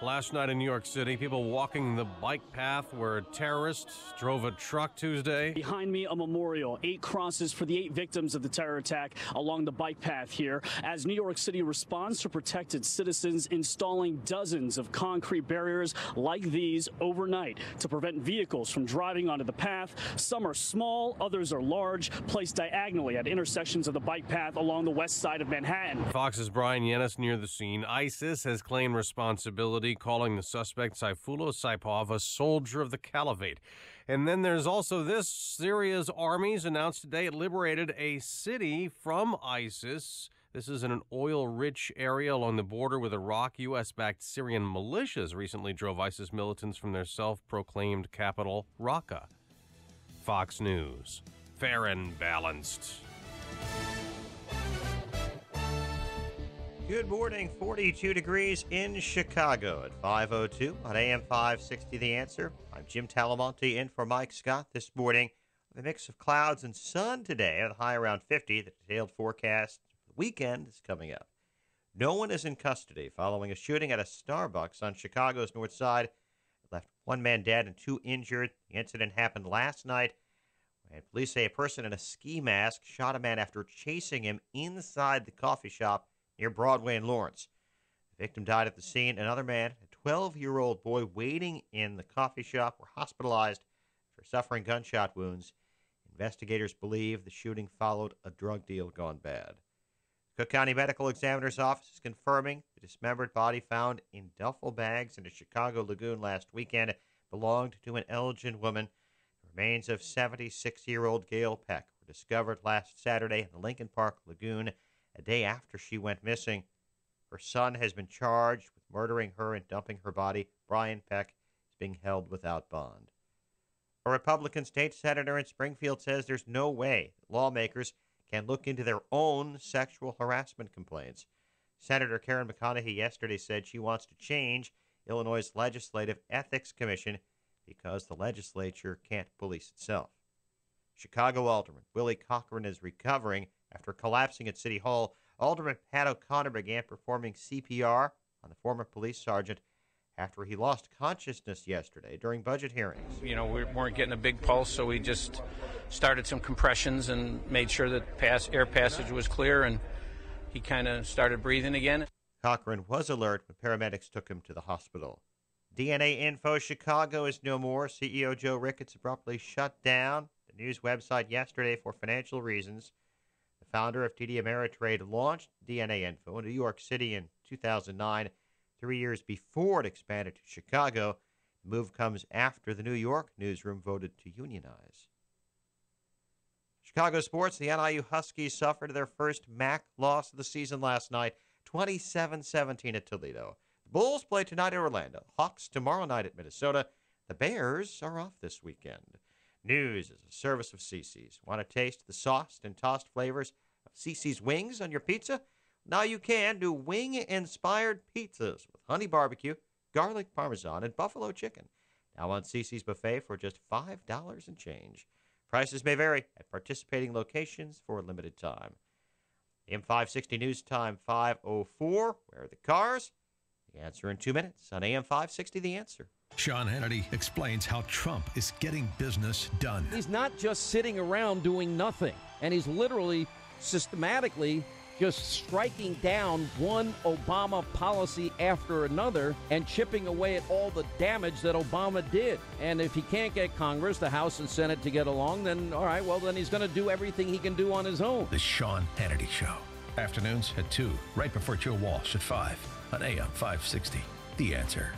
Last night in New York City, people walking the bike path where terrorists drove a truck Tuesday. Behind me, a memorial, 8 crosses for the 8 victims of the terror attack along the bike path here, as New York City responds to protect its citizens, installing dozens of concrete barriers like these overnight to prevent vehicles from driving onto the path. Some are small, others are large, placed diagonally at intersections of the bike path along the west side of Manhattan. Fox's Brian Yenis near the scene. ISIS has claimed responsibility, calling the suspect Saifullah Saipov a soldier of the caliphate. And then there's also this. Syria's armies announced today it liberated a city from ISIS. This is in an oil-rich area along the border with Iraq. U.S.-backed Syrian militias recently drove ISIS militants from their self-proclaimed capital, Raqqa. Fox News. Fair and balanced. Good morning, 42 degrees in Chicago at 5:02 on AM 560 The Answer. I'm Jim Talamonte in for Mike Scott this morning with a mix of clouds and sun today with a high around 50. The detailed forecast for the weekend is coming up. No one is in custody following a shooting at a Starbucks on Chicago's north side. It left 1 man dead and 2 injured. The incident happened last night, and police say a person in a ski mask shot a man after chasing him inside the coffee shop near Broadway and Lawrence. The victim died at the scene. Another man, a 12-year-old boy waiting in the coffee shop, were hospitalized for suffering gunshot wounds. Investigators believe the shooting followed a drug deal gone bad. The Cook County Medical Examiner's Office is confirming the dismembered body found in duffel bags in a Chicago lagoon last weekend belonged to an Elgin woman. The remains of 76-year-old Gail Peck were discovered last Saturday in the Lincoln Park Lagoon, a day after she went missing. Her son has been charged with murdering her and dumping her body. Brian Peck is being held without bond. A Republican state senator in Springfield says there's no way that lawmakers can look into their own sexual harassment complaints. Senator Karen McConaughey yesterday said she wants to change Illinois' Legislative Ethics Commission because the legislature can't police itself. Chicago Alderman Willie Cochran is recovering after collapsing at City Hall. Alderman Pat O'Connor began performing CPR on the former police sergeant after he lost consciousness yesterday during budget hearings. We weren't getting a big pulse, so we just started some compressions and made sure that air passage was clear, and he kind of started breathing again. Cochran was alert when paramedics took him to the hospital. DNA Info Chicago is no more. CEO Joe Ricketts abruptly shut down the news website yesterday for financial reasons. The founder of TD Ameritrade launched DNA Info in New York City in 2009, 3 years before it expanded to Chicago. The move comes after the New York newsroom voted to unionize. Chicago sports, the NIU Huskies suffered their first MAC loss of the season last night, 27-17 at Toledo. The Bulls play tonight at Orlando. Hawks tomorrow night at Minnesota. The Bears are off this weekend. News is a service of Cici's. Want to taste the sauced and tossed flavors of Cici's wings on your pizza? Now you can do wing-inspired pizzas with honey barbecue, garlic parmesan, and buffalo chicken. Now on Cici's buffet for just $5 and change. Prices may vary at participating locations for a limited time. AM 560 News Time 5:04. Where are the cars? The answer in 2 minutes on AM 560 The Answer. Sean Hannity explains how Trump is getting business done. He's not just sitting around doing nothing, and he's literally systematically just striking down one Obama policy after another and chipping away at all the damage that Obama did. And if he can't get Congress, the House and Senate to get along, then all right, well, then he's going to do everything he can do on his own. The Sean Hannity Show. Afternoons at 2, right before Joe Walsh at 5 on AM 560. The Answer.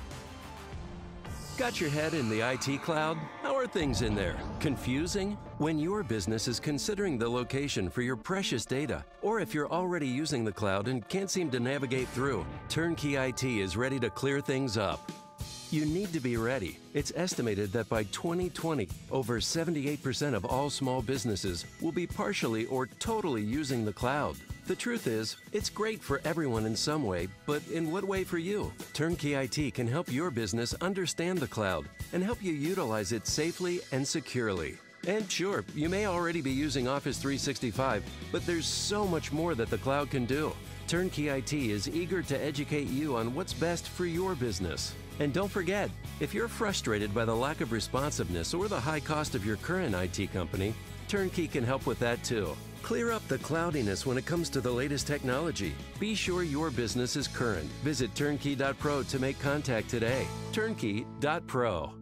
Got your head in the IT cloud? How are things in there? Confusing? When your business is considering the location for your precious data, or if you're already using the cloud and can't seem to navigate through, Turnkey IT is ready to clear things up. You need to be ready. It's estimated that by 2020, over 78% of all small businesses will be partially or totally using the cloud. The truth is, it's great for everyone in some way, but in what way for you? Turnkey IT can help your business understand the cloud and help you utilize it safely and securely. And sure, you may already be using Office 365, but there's so much more that the cloud can do. Turnkey IT is eager to educate you on what's best for your business. And don't forget, if you're frustrated by the lack of responsiveness or the high cost of your current IT company, Turnkey can help with that too. Clear up the cloudiness when it comes to the latest technology. Be sure your business is current. Visit turnkey.pro to make contact today. Turnkey.pro.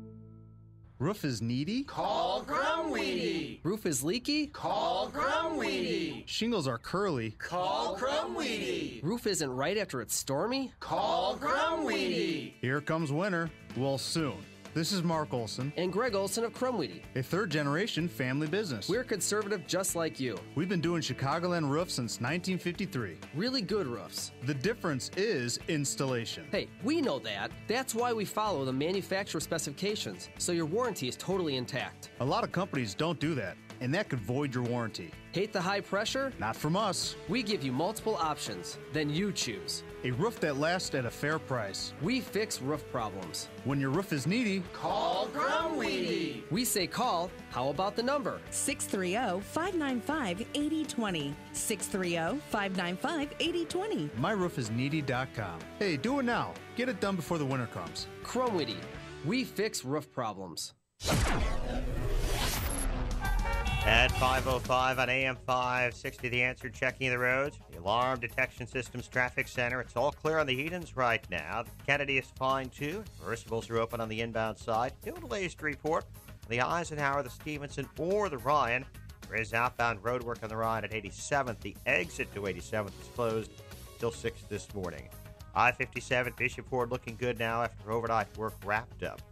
Roof is needy? Call Grumweedy. Roof is leaky? Call Grumweedy. Shingles are curly? Call Grumweedy. Roof isn't right after it's stormy? Call Grumweedy. Here comes winter. Well, soon. This is Mark Olson and Greg Olson of Crumweedy, a third-generation family business. We're conservative just like you. We've been doing Chicagoland roofs since 1953. Really good roofs. The difference is installation. Hey, we know that. That's why we follow the manufacturer specifications, so your warranty is totally intact. A lot of companies don't do that, and that could void your warranty. Hate the high pressure? Not from us. We give you multiple options, then you choose. A roof that lasts at a fair price. We fix roof problems. When your roof is needy, call Grumweedy. We say call. How about the number? 630-595-8020. 630-595-8020. MyRoofIsNeedy.com. Hey, do it now. Get it done before the winter comes. Crumweedy. We fix roof problems. At 5:05 on AM 560, The Answer, checking the roads. The Alarm Detection Systems Traffic Center. It's all clear on the Edens right now. The Kennedy is fine, too. Reversibles are open on the inbound side. No delays to report on the Eisenhower, the Stevenson, or the Ryan. There is outbound road work on the Ryan at 87th. The exit to 87th is closed till 6 this morning. I-57, Bishop Ford looking good now after overnight work wrapped up.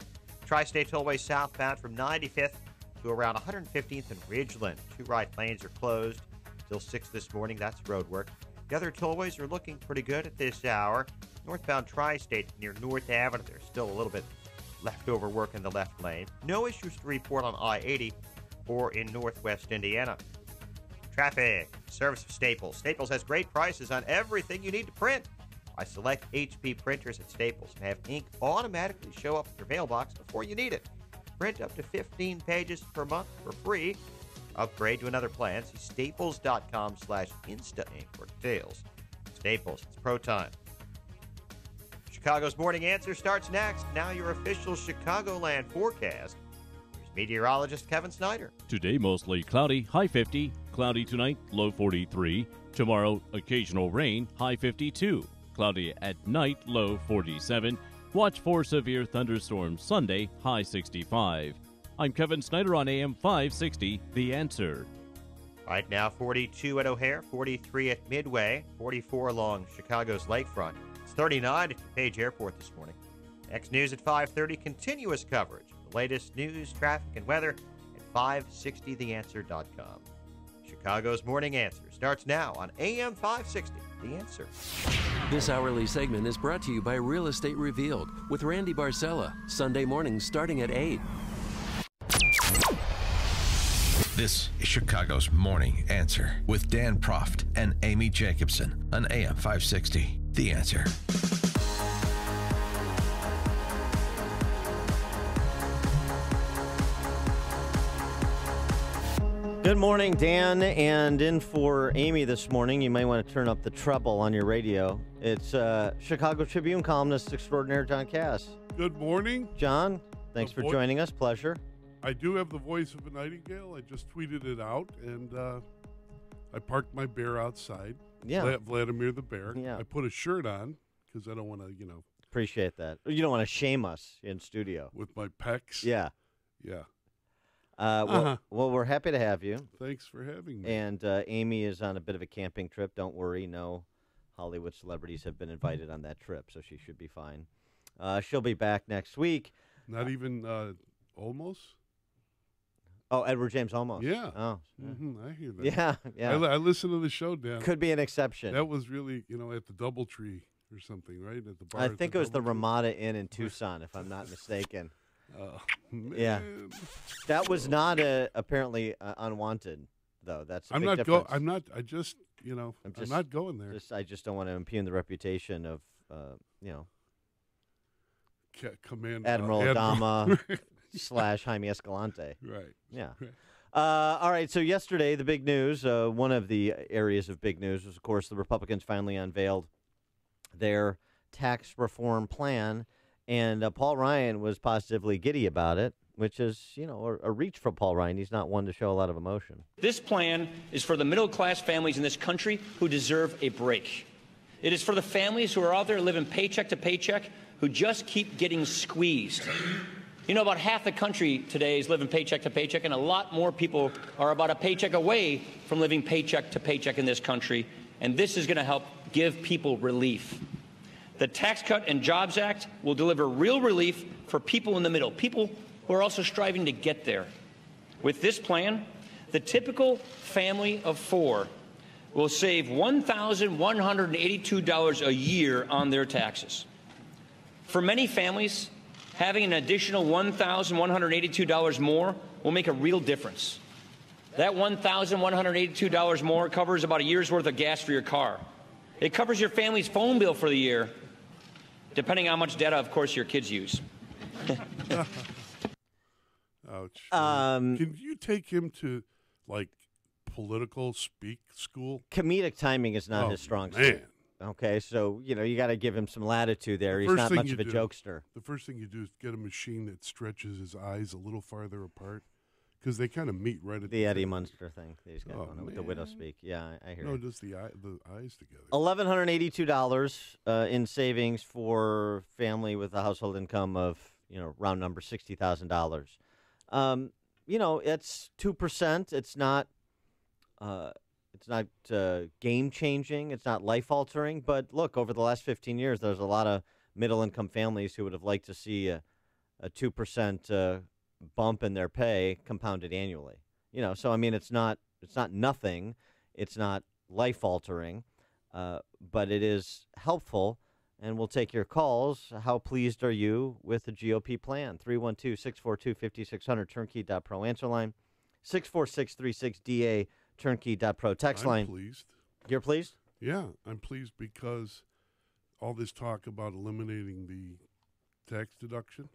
Tri-State Tollway southbound from 95th to around 115th and Ridgeland. Two right lanes are closed till 6 this morning. That's road work. The other tollways are looking pretty good at this hour. Northbound Tri-State near North Avenue, there's still a little bit leftover work in the left lane. No issues to report on I-80 or in northwest Indiana. Traffic. Service of Staples. Staples has great prices on everything you need to print. I select HP printers at Staples and have ink automatically show up at your mailbox before you need it. Print up to 15 pages per month for free. Upgrade to another plan. See staples.com/instaink for details. Staples, it's pro time. Chicago's Morning Answer starts next. Now your official Chicagoland forecast. Here's meteorologist Kevin Snyder. Today mostly cloudy, high 50. Cloudy tonight, low 43. Tomorrow, occasional rain, high 52. Cloudy at night, low 47. Watch for severe thunderstorms Sunday, high 65. I'm Kevin Snyder on AM 560, The Answer. Right now, 42 at O'Hare, 43 at Midway, 44 along Chicago's lakefront. It's 39 at DuPage Airport this morning. Next news at 5:30, continuous coverage. The latest news, traffic, and weather at 560theanswer.com. Chicago's Morning Answer starts now on AM 560, The Answer. This hourly segment is brought to you by Real Estate Revealed with Randy Barcella, Sunday mornings starting at 8. This is Chicago's Morning Answer with Dan Proft and Amy Jacobson on AM 560, The Answer. Good morning, Dan, and in for Amy this morning. You may want to turn up the treble on your radio. It's Chicago Tribune columnist extraordinaire John Cass. Good morning. John, thanks for joining us. Pleasure. I do have the voice of a nightingale. I just tweeted it out, and I parked my bear outside. Yeah. Vladimir the bear. Yeah. I put a shirt on because I don't want to, Appreciate that. You don't want to shame us in studio. With my pecs. Yeah. Yeah. Well, we're happy to have you. Thanks for having me. And Amy is on a bit of a camping trip. Don't worry. No Hollywood celebrities have been invited on that trip, so she should be fine. She'll be back next week. Not even Olmos? Oh, Edward James Olmos. Yeah. Oh. I hear that. Yeah, yeah. I listen to the show, Dan. Could be an exception. That was really, at the Doubletree or something, right? At the bar. I think it was the Ramada Inn in Tucson, if I'm not mistaken. Oh, man. Yeah. That was not apparently unwanted, though. That's a I'm big not difference. I'm not going there. I just don't want to impugn the reputation of, Commander Admiral Adama / Jaime Escalante. Right. Yeah. Right. All right, so yesterday, the big news, one of the areas of big news was, of course, the Republicans finally unveiled their tax reform plan, and Paul Ryan was positively giddy about it, which is, a reach for Paul Ryan. He's not one to show a lot of emotion. This plan is for the middle-class families in this country who deserve a break. It is for the families who are out there living paycheck to paycheck, who just keep getting squeezed. About half the country today is living paycheck to paycheck, and a lot more people are about a paycheck away from living paycheck to paycheck in this country, and this is going to help give people relief. The Tax Cut and Jobs Act will deliver real relief for people in the middle, people who are also striving to get there. With this plan, the typical family of four will save $1,182 a year on their taxes. For many families, having an additional $1,182 more will make a real difference. That $1,182 more covers about a year's worth of gas for your car. It covers your family's phone bill for the year, depending on how much data, of course, your kids use. Ouch. Can you take him to, political speak school? Comedic timing is not his strong suit. Okay, so, you got to give him some latitude there. He's not much of a jokester. The first thing you do is get a machine that stretches his eyes a little farther apart, because they kind of meet right at the Eddie Munster thing that he's got going on with the widow speak. Yeah, I hear you. No, just the eyes together. $1,182 in savings for family with a household income of, round number $60,000. It's 2%. It's not game-changing. It's not life-altering. But, look, over the last 15 years, there's a lot of middle-income families who would have liked to see a 2% bump in their pay compounded annually. So, it's not nothing. It's not life-altering. But it is helpful, and we'll take your calls. How pleased are you with the GOP plan? 312-642-5600, turnkey.pro answer line, 64636DA, turnkey.pro text line. I'm pleased. You're pleased? Yeah, I'm pleased because all this talk about eliminating the tax deduction,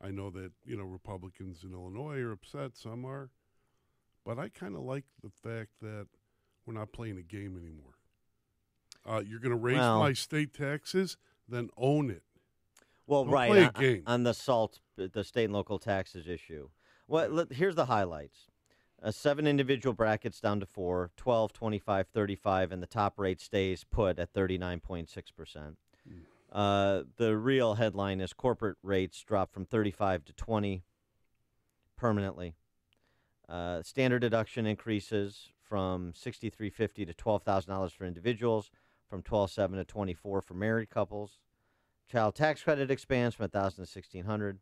I know that, Republicans in Illinois are upset, some are, but I kind of like the fact that we're not playing a game anymore. You're going to raise my state taxes, then own it. Well, Don't right, play a game. On the state and local taxes issue. Well, here's the highlights. 7 individual brackets down to 4, 12, 25, 35, and the top rate stays put at 39.6%. The real headline is corporate rates drop from 35 to 20 permanently. Standard deduction increases from $6,350 to $12,000 for individuals, from $12,700 to $24,000 for married couples. Child tax credit expands from $1,000 to $1,600.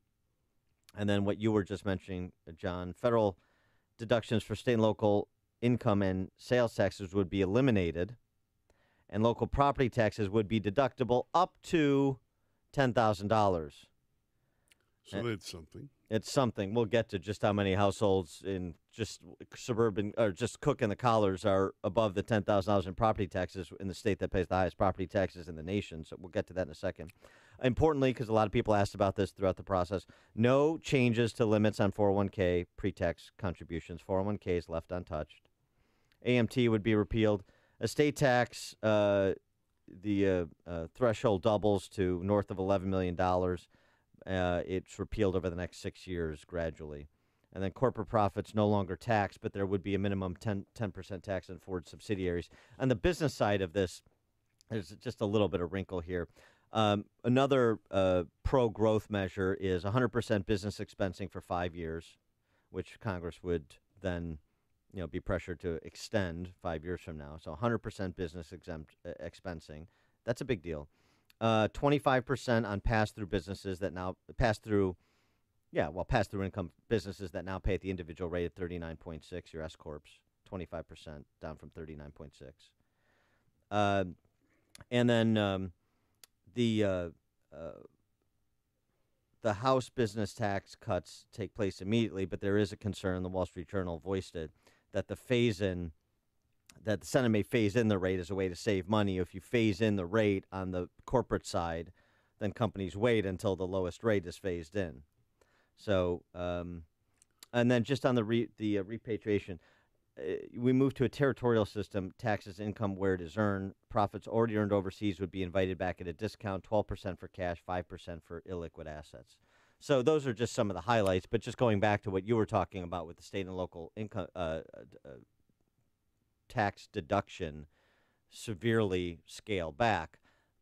And then what you were just mentioning, John, federal deductions for state and local income and sales taxes would be eliminated, and local property taxes would be deductible up to $10,000. So that's something. It's something. We'll get to just how many households in just suburban or just Cook and the Collars are above the $10,000 in property taxes in the state that pays the highest property taxes in the nation. So we'll get to that in a second. Importantly, because a lot of people asked about this throughout the process, no changes to limits on 401k pre-tax contributions. 401k is left untouched. AMT would be repealed. Estate tax, the threshold doubles to north of $11 million. It's repealed over the next 6 years gradually. And then corporate profits no longer taxed, but there would be a minimum 10% tax on Ford subsidiaries. On the business side of this, there's just a little bit of wrinkle here. Another pro-growth measure is 100% business expensing for 5 years, which Congress would then be pressured to extend 5 years from now. So 100% business expensing. That's a big deal. 25% on pass-through businesses that now pass-through income businesses that now pay at the individual rate at 39.6. Your S corps, 25% down from 39.6. And then the House business tax cuts take place immediately, but there is a concern. The Wall Street Journal voiced it that the Senate may phase in the rate as a way to save money. If you phase in the rate on the corporate side, then companies wait until the lowest rate is phased in. So And then just on the repatriation, we moved to a territorial system. Taxes income where it is earned. Profits already earned overseas would be invited back at a discount, 12% for cash, 5% for illiquid assets. So those are just some of the highlights. But just going back to what you were talking about with the state and local income tax deduction severely scaled back.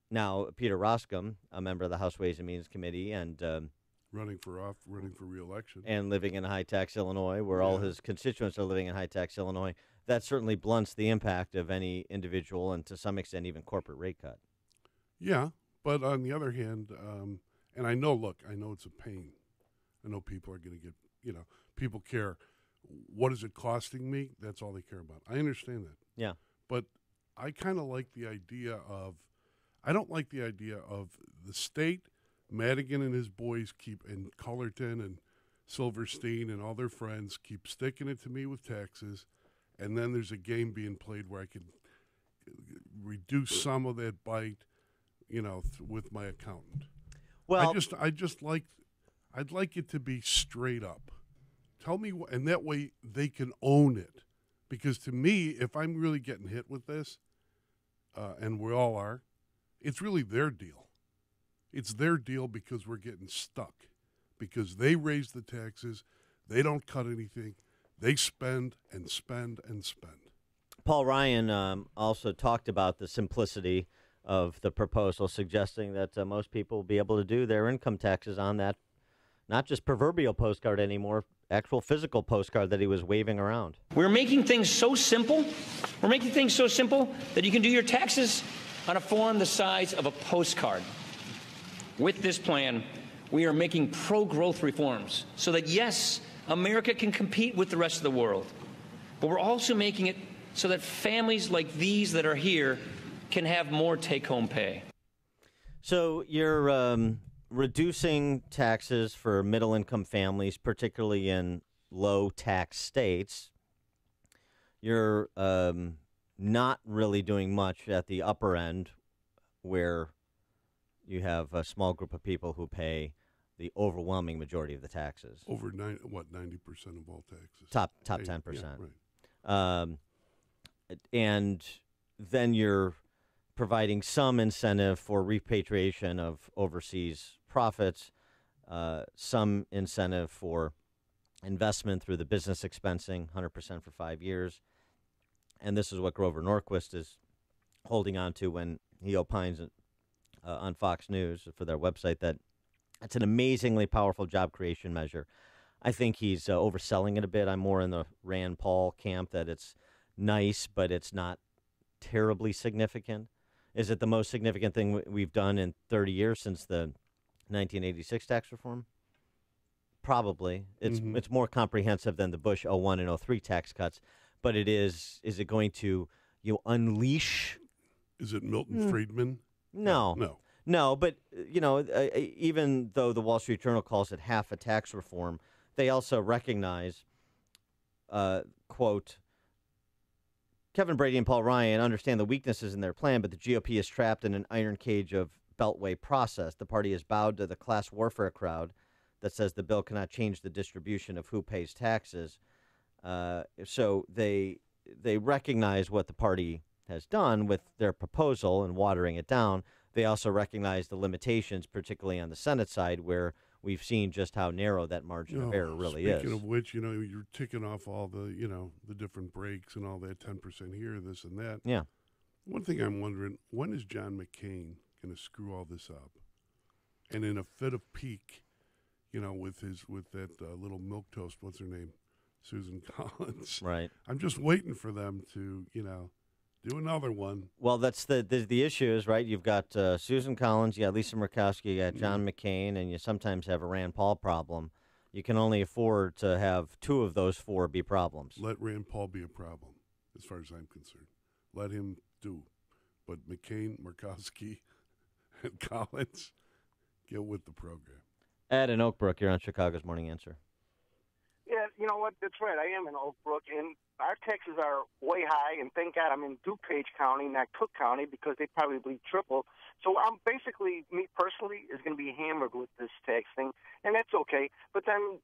Now, Peter Roskam, a member of the House Ways and Means Committee, and running for re-election, and living in high-tax Illinois, where all his constituents are living in high-tax Illinois, that certainly blunts the impact of any individual and, to some extent, even corporate rate cut. Yeah, but on the other hand, and I know it's a pain. I know people are going to get, people care. What is it costing me? That's all they care about. I understand that. Yeah. But I kind of like the idea of, I don't like the idea of the state, Madigan and his boys and Cullerton and Silverstein and all their friends keep sticking it to me with taxes, and then there's a game being played where I can reduce some of that bite, with my accountant. Well, I'd like it to be straight up. Tell me, and that way they can own it. Because to me, if I'm really getting hit with this, and we all are, it's really their deal. It's their deal because we're getting stuck. Because they raise the taxes, they don't cut anything, they spend and spend and spend. Paul Ryan also talked about the simplicity of the proposal, suggesting that most people will be able to do their income taxes on that, not just proverbial postcard anymore, actual physical postcard that he was waving around. We're making things so simple. We're making things so simple that you can do your taxes on a form the size of a postcard. With this plan, we are making pro-growth reforms so that, yes, America can compete with the rest of the world. But we're also making it so that families like these that are here can have more take-home pay. So you're reducing taxes for middle-income families, particularly in low-tax states. You're not really doing much at the upper end, where you have a small group of people who pay the overwhelming majority of the taxes. Over 90% of all taxes. Top 10%. Yeah, right. And then you're providing some incentive for repatriation of overseas profits, some incentive for investment through the business expensing, 100% for 5 years. And this is what Grover Norquist is holding on to when he opines on Fox News for their website that it's an amazingly powerful job creation measure. I think he's overselling it a bit. I'm more in the Rand Paul camp that it's nice, but it's not terribly significant. Is it the most significant thing we've done in 30 years since the 1986 tax reform? Probably. It's more comprehensive than the Bush 01 and 03 tax cuts, but it is it going to unleash? Is it Milton Friedman? No, but even though the Wall Street Journal calls it half a tax reform, they also recognize, quote, Kevin Brady and Paul Ryan understand the weaknesses in their plan, but the GOP is trapped in an iron cage of Beltway process. The party has bowed to the class warfare crowd that says the bill cannot change the distribution of who pays taxes. So they recognize what the party has done with their proposal and watering it down. They also recognize the limitations, particularly on the Senate side, where we've seen just how narrow that margin of error really is. Speaking of which, you're ticking off all the, the different breaks and all that 10% here, this and that. Yeah. One thing I'm wondering, when is John McCain going to screw all this up? And in a fit of pique, with that little milquetoast, what's her name? Susan Collins. Right. I'm just waiting for them to, do another one. Well, that's the issue is, right, you've got Susan Collins, you got Lisa Murkowski, you got John McCain, and you sometimes have a Rand Paul problem. You can only afford to have two of those four be problems. Let Rand Paul be a problem, as far as I'm concerned. Let him do. But McCain, Murkowski, and Collins, get with the program. Ed in Oak Brook, you're on Chicago's Morning Answer. Yeah, you know what? That's right. I am in Oak Brook, and our taxes are way high, and thank God I'm in DuPage County, not Cook County, because they probably triple. So I'm basically, me personally, is going to be hammered with this tax thing, and that's okay. But then,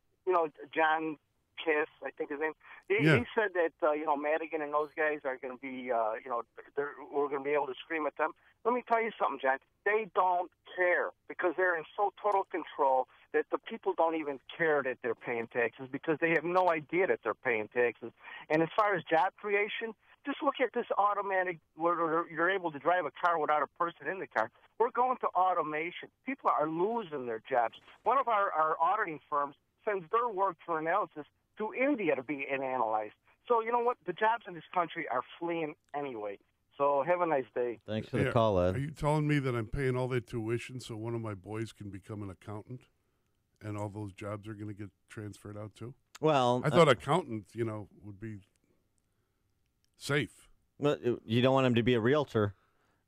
John Kiss, I think his name. He said that Madigan and those guys are going to be, we're going to be able to scream at them. Let me tell you something, John. They don't care because they're in so total control that the people don't even care that they're paying taxes because they have no idea that they're paying taxes. And as far as job creation, just look at this automatic where you're able to drive a car without a person in the car. We're going to automation. People are losing their jobs. One of our auditing firms sends their work for analysis to India to be analyzed. So you know what? The jobs in this country are fleeing anyway. So have a nice day. Thanks for the call, Ed. Are you telling me that I'm paying all that tuition so one of my boys can become an accountant and all those jobs are going to get transferred out too? Well, I thought accountants, would be safe. Well, you don't want him to be a realtor.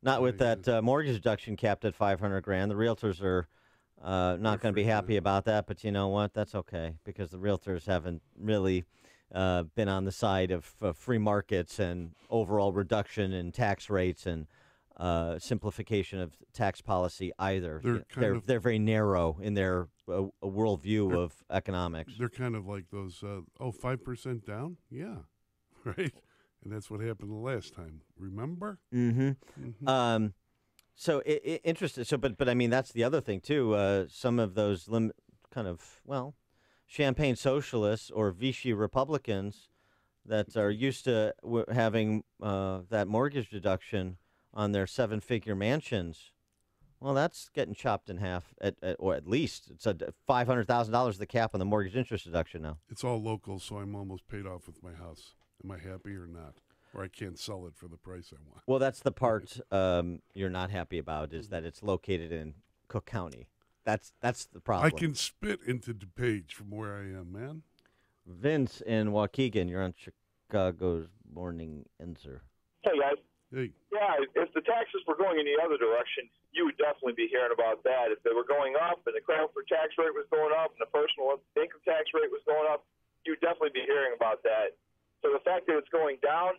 Not with that mortgage deduction capped at $500,000. The realtors are not going to be happy about that, but you know what? That's okay because the realtors haven't really been on the side of free markets and overall reduction in tax rates and simplification of tax policy either. They're very narrow in their worldview of economics. They're kind of like those 5% down? Yeah, right? And that's what happened the last time. Remember? Mm-hmm. So interesting. So, but I mean, that's the other thing too. Some of those champagne socialists or Vichy Republicans that are used to having that mortgage deduction on their 7-figure mansions. Well, that's getting chopped in half, or at least it's $500,000 the cap on the mortgage interest deduction now. It's all local, so I'm almost paid off with my house. Am I happy or not? Or I can't sell it for the price I want. Well, that's the part you're not happy about is that it's located in Cook County. That's the problem. I can spit into DuPage from where I am, man. Vince in Waukegan, you're on Chicago's Morning Answer. Hey, guys. Hey. Yeah, if the taxes were going in the other direction, you would definitely be hearing about that. If they were going up and the corporate tax rate was going up and the personal income tax rate was going up, you would definitely be hearing about that. So the fact that it's going down,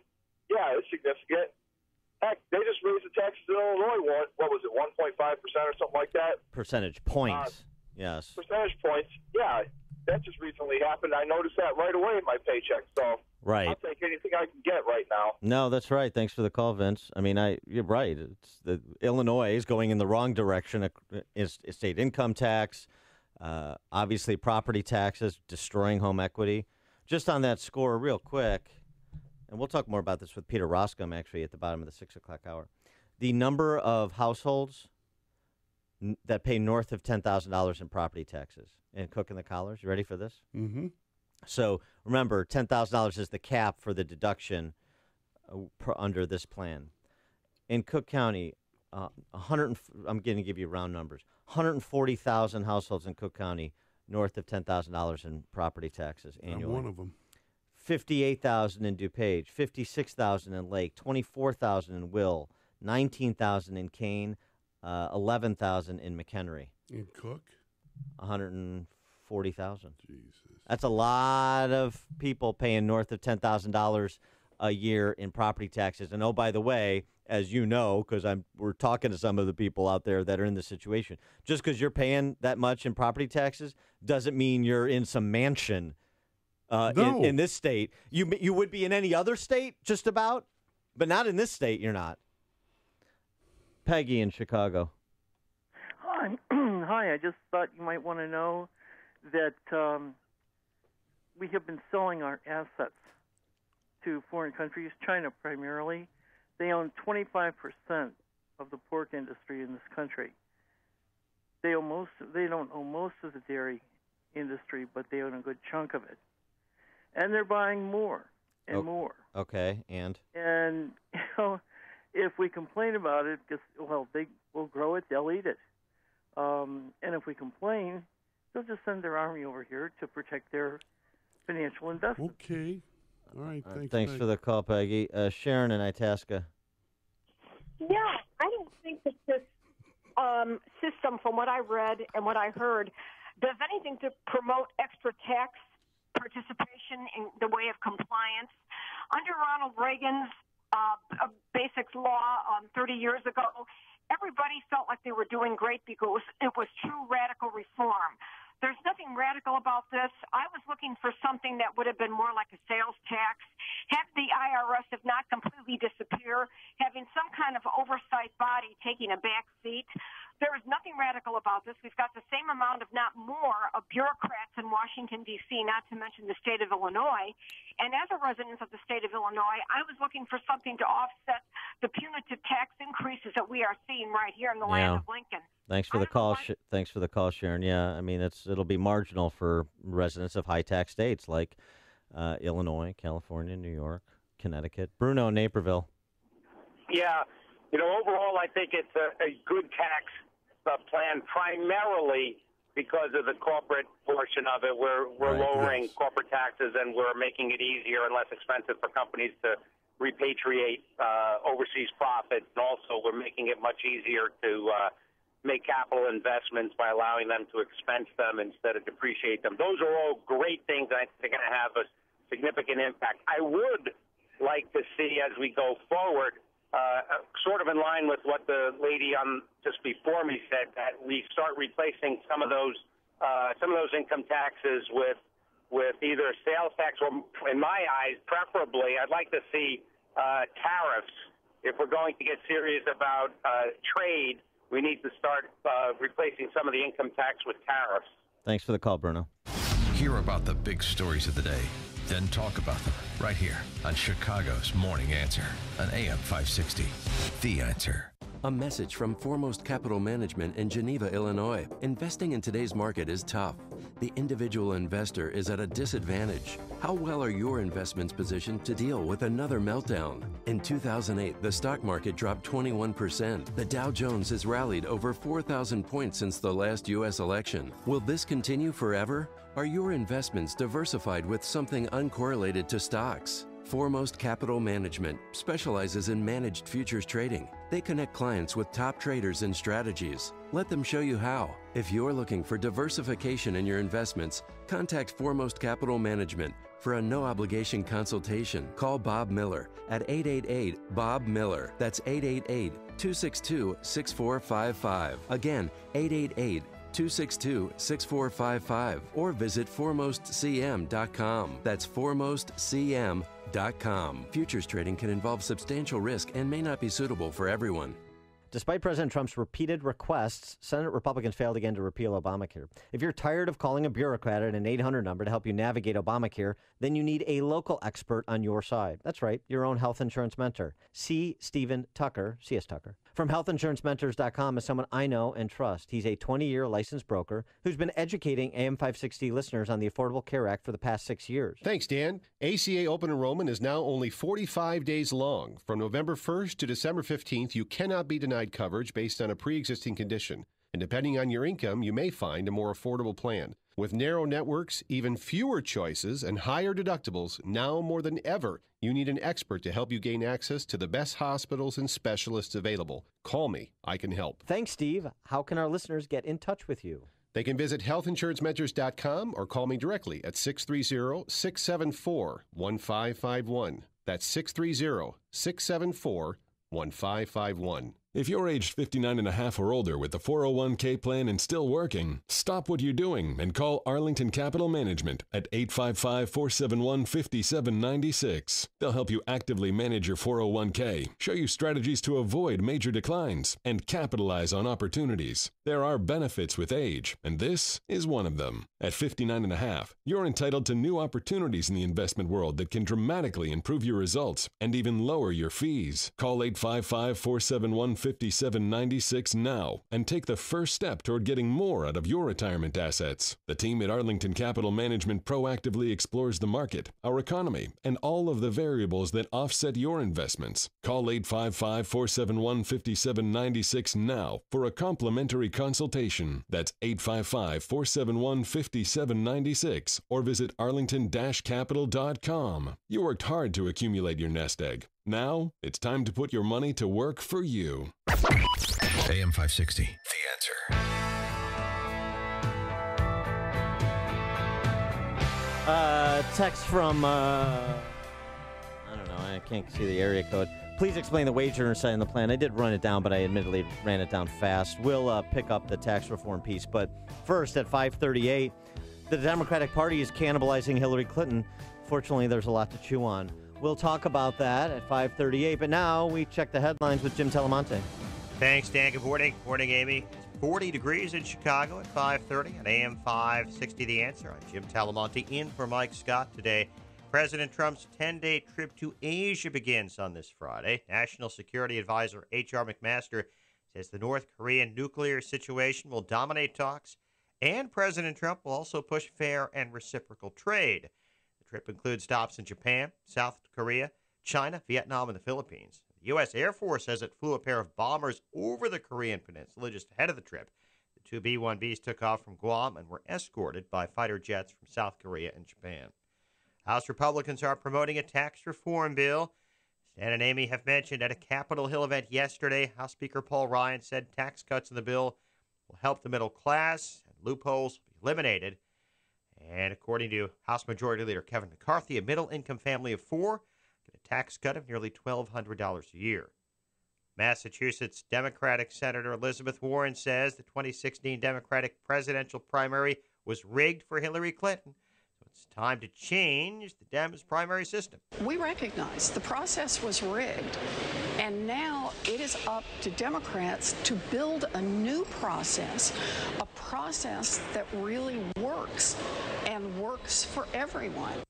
yeah, it's significant. Heck, they just raised the taxes in Illinois, what was it, 1.5% or something like that? Percentage points, yes. Percentage points, yeah. That just recently happened. I noticed that right away in my paycheck. So right. I'll take anything I can get right now. No, that's right. Thanks for the call, Vince. I mean, you're right. Illinois is going in the wrong direction. State income tax, obviously property taxes, destroying home equity. Just on that score real quick, and we'll talk more about this with Peter Roscom actually at the bottom of the 6 o'clock hour. The number of households that pay north of $10,000 in property taxes in Cook and the Collars. You ready for this? Mm-hmm. So remember, $10,000 is the cap for the deduction under this plan. In Cook County, I'm going to give you round numbers. 140,000 households in Cook County north of $10,000 in property taxes annually. I'm one of them. 58,000 in DuPage, 56,000 in Lake, 24,000 in Will, 19,000 in Kane, 11,000 in McHenry. In Cook? 140,000. Jesus. That's a lot of people paying north of $10,000 a year in property taxes. And oh, by the way, as you know, because we're talking to some of the people out there that are in this situation, just because you're paying that much in property taxes doesn't mean you're in some mansion no. in this state. You would be in any other state, just about, but not in this state. You're not. Peggy in Chicago. Hi. Hi. I just thought you might want to know that we have been selling our assets to foreign countries, China primarily. They own 25% of the pork industry in this country. They don't own most of the dairy industry, but they own a good chunk of it. And they're buying more and more. Okay, and if we complain about it, because they will grow it, they'll eat it. And if we complain, they'll just send their army over here to protect their financial investment. Okay. All right. Thanks for the call, Peggy. Sharon in Itasca. Yeah, I don't think that this system, from what I read and what I heard, does anything to promote extra tax participation in the way of compliance. Under Ronald Reagan's basic law 30 years ago, everybody felt like they were doing great because it was true radical reform. There's nothing radical about this. I was looking for something that would have been more like a sales tax, have the IRS, if not completely disappear, having some kind of oversight body taking a back seat. There is nothing radical about this. We've got the same amount, if not more, of bureaucrats in Washington, D.C., not to mention the state of Illinois. And as a resident of the state of Illinois, I was looking for something to offset the punitive tax increases that we are seeing right here in the land of Lincoln. Thanks for the call. Thanks for the call, Sharon. Yeah, I mean, it'll be marginal for residents of high-tax states like Illinois, California, New York, Connecticut. Bruno, Naperville. Yeah, overall, I think it's a good tax plan, primarily because of the corporate portion of it. We're lowering corporate taxes, and we're making it easier and less expensive for companies to repatriate overseas profits. And also, we're making it much easier to make capital investments by allowing them to expense them instead of depreciate them. Those are all great things. I think they're going to have a significant impact. I would like to see, as we go forward, sort of in line with what the lady on just before me said, that we start replacing some of those income taxes with either sales tax or, in my eyes, preferably, I'd like to see tariffs. If we're going to get serious about trade, we need to start replacing some of the income tax with tariffs. Thanks for the call, Bruno. Hear about the big stories of the day, then talk about them right here on Chicago's Morning Answer on AM 560. The Answer. A message from Foremost Capital Management in Geneva, Illinois. Investing in today's market is tough. The individual investor is at a disadvantage. How well are your investments positioned to deal with another meltdown? In 2008, the stock market dropped 21%. The Dow Jones has rallied over 4,000 points since the last U.S. election. Will this continue forever? Are your investments diversified with something uncorrelated to stocks? Foremost Capital Management specializes in managed futures trading. They connect clients with top traders and strategies. Let them show you how. If you're looking for diversification in your investments, contact Foremost Capital Management for a no-obligation consultation. Call Bob Miller at 888-BOB-MILLER. That's 888-262-6455. Again, 888-262-6455. Or visit foremostcm.com. That's foremostcm.com. Futures trading can involve substantial risk and may not be suitable for everyone. Despite President Trump's repeated requests, Senate Republicans failed again to repeal Obamacare. If you're tired of calling a bureaucrat at an 800 number to help you navigate Obamacare, then you need a local expert on your side. That's right, your own health insurance mentor. C. Stephen Tucker, C.S. Tucker, from healthinsurancementors.com is someone I know and trust. He's a 20-year licensed broker who's been educating AM 560 listeners on the Affordable Care Act for the past 6 years. Thanks, Dan. ACA open enrollment is now only 45 days long. From November 1st to December 15th, you cannot be denied coverage based on a pre-existing condition. And depending on your income, you may find a more affordable plan. With narrow networks, even fewer choices, and higher deductibles, now more than ever, you need an expert to help you gain access to the best hospitals and specialists available. Call me. I can help. Thanks, Steve. How can our listeners get in touch with you? They can visit healthinsurancementors.com or call me directly at 630-674-1551. That's 630-674-1551. If you're aged 59 and a half or older with the 401k plan and still working, stop what you're doing and call Arlington Capital Management at 855-471-5796. They'll help you actively manage your 401k, show you strategies to avoid major declines, and capitalize on opportunities. There are benefits with age, and this is one of them. At 59 and a half, you're entitled to new opportunities in the investment world that can dramatically improve your results and even lower your fees. Call 855-471-5796 now and take the first step toward getting more out of your retirement assets. The team at Arlington Capital Management proactively explores the market, our economy, and all of the variables that offset your investments. Call 855-471-5796 now for a complimentary consultation. That's 855-471-5796 or visit arlington-capital.com. You worked hard to accumulate your nest egg. Now, it's time to put your money to work for you. AM 560, The Answer. Text from, I don't know, I can't see the area code. Please explain the wage earner side in the plan. I did run it down, but I admittedly ran it down fast. We'll pick up the tax reform piece. But first, at 5:38, the Democratic Party is cannibalizing Hillary Clinton. Fortunately, there's a lot to chew on. We'll talk about that at 5:38, but now we check the headlines with Jim Talamonte. Thanks, Dan. Good morning. Morning, Amy. It's 40 degrees in Chicago at 5:30 at AM 560 The Answer. I'm Jim Talamonte in for Mike Scott today. President Trump's 10-day trip to Asia begins on this Friday. National Security Advisor H.R. McMaster says the North Korean nuclear situation will dominate talks, and President Trump will also push fair and reciprocal trade. The trip includes stops in Japan, South Korea, China, Vietnam, and the Philippines. The U.S. Air Force says it flew a pair of bombers over the Korean peninsula just ahead of the trip. The two B-1Bs took off from Guam and were escorted by fighter jets from South Korea and Japan. House Republicans are promoting a tax reform bill. Stan and Amy have mentioned at a Capitol Hill event yesterday, House Speaker Paul Ryan said tax cuts in the bill will help the middle class and loopholes be eliminated. And according to House Majority Leader Kevin McCarthy, a middle-income family of four get a tax cut of nearly $1,200 a year. Massachusetts Democratic Senator Elizabeth Warren says the 2016 Democratic presidential primary was rigged for Hillary Clinton. So it's time to change the Dems' primary system. We recognize the process was rigged, and now it is up to Democrats to build a new process, a process that really works and works for everyone.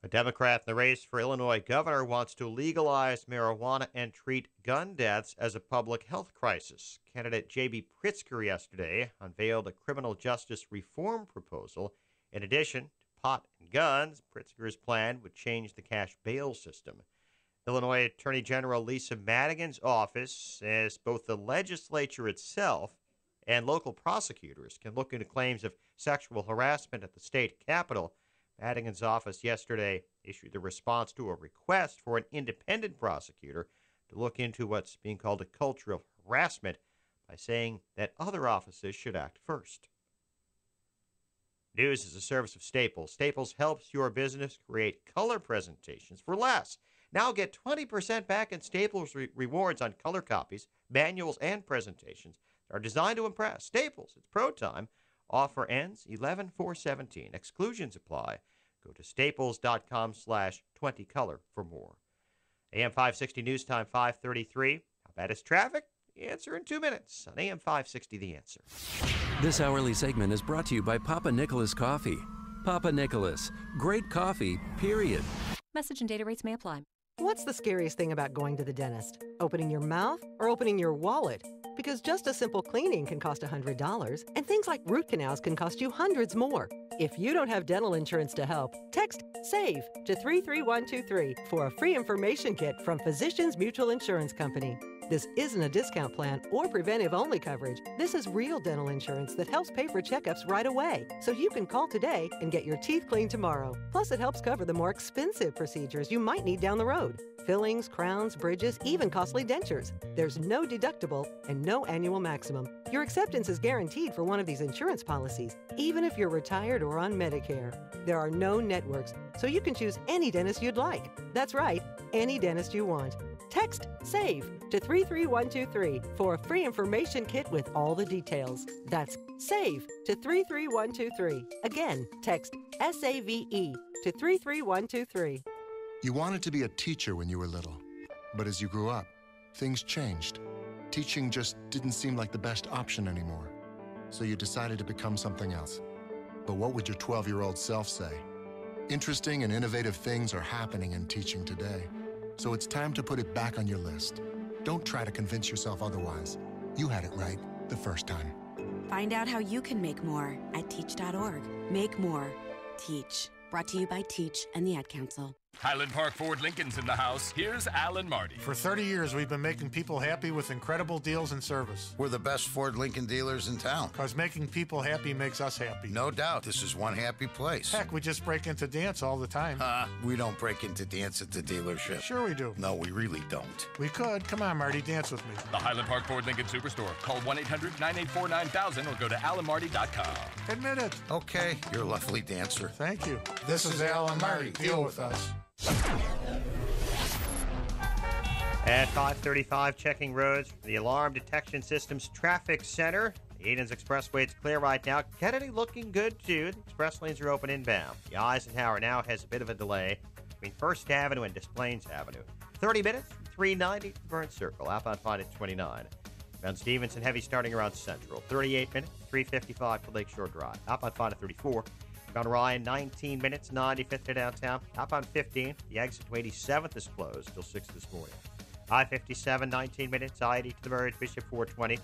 A Democrat in the race for Illinois governor wants to legalize marijuana and treat gun deaths as a public health crisis. Candidate J.B. Pritzker yesterday unveiled a criminal justice reform proposal. In addition to pot and guns, Pritzker's plan would change the cash bail system. Illinois Attorney General Lisa Madigan's office says both the legislature itself and local prosecutors can look into claims of sexual harassment at the state capitol. Madigan's office yesterday issued the response to a request for an independent prosecutor to look into what's being called a culture of harassment by saying that other offices should act first. News is a service of Staples. Staples helps your business create color presentations for less. Now get 20% back in Staples rewards on color copies, manuals, and presentations that are designed to impress. Staples, it's pro time. Offer ends 11/4/17. Exclusions apply. Go to staples.com/20color for more. AM 560 News Time 5:33. How bad is traffic? The answer in 2 minutes on AM 560 The Answer. This hourly segment is brought to you by Papa Nicholas Coffee. Papa Nicholas, great coffee, period. Message and data rates may apply. What's the scariest thing about going to the dentist? Opening your mouth or opening your wallet? Because just a simple cleaning can cost $100, and things like root canals can cost you hundreds more. If you don't have dental insurance to help, text SAVE to 33123 for a free information kit from Physicians Mutual Insurance Company. This isn't a discount plan or preventive-only coverage. This is real dental insurance that helps pay for checkups right away, so you can call today and get your teeth cleaned tomorrow. Plus, it helps cover the more expensive procedures you might need down the road. Fillings, crowns, bridges, even costly dentures. There's no deductible and no annual maximum. Your acceptance is guaranteed for one of these insurance policies, even if you're retired or on Medicare. There are no networks, so you can choose any dentist you'd like. That's right, any dentist you want. Text SAVE to 33123 for a free information kit with all the details. That's SAVE to 33123. Again, text SAVE to 33123. You wanted to be a teacher when you were little, but as you grew up, things changed. Teaching just didn't seem like the best option anymore, so you decided to become something else. But what would your 12-year-old self say? Interesting and innovative things are happening in teaching today, so it's time to put it back on your list. Don't try to convince yourself otherwise. You had it right the first time. Find out how you can make more at teach.org. Make more. Teach. Brought to you by Teach and the Ad Council. Highland Park Ford Lincoln's in the house. Here's Alan Marty. For 30 years, we've been making people happy with incredible deals and service. We're the best Ford Lincoln dealers in town. Because making people happy makes us happy. No doubt. This is one happy place. Heck, we just break into dance all the time. We don't break into dance at the dealership. Sure we do. No, we really don't. We could. Come on, Marty, dance with me. The Highland Park Ford Lincoln Superstore. Call 1-800-984-9000 or go to alanmarty.com. Admit it. Okay, you're a lovely dancer. Thank you. This is Alan Marty. Deal with us. At 5:35, checking roads for the Alarm Detection Systems Traffic Center. Eden's Expressway, it's clear right now. Kennedy looking good, too. The express lanes are open inbound. The Eisenhower now has a bit of a delay between 1st Avenue and Des Plaines Avenue. 30 minutes from 390 to Burns Circle. Outbound fine at 29. Mount Stevenson heavy starting around Central. 38 minutes, 355 to Lakeshore Drive. Outbound fine at 34. Mount Ryan, 19 minutes, 95th to downtown. Outbound 15. The exit to 87th is closed till 6 this morning. I-57, 19 minutes. I-80 to the Merge, Bishop 420.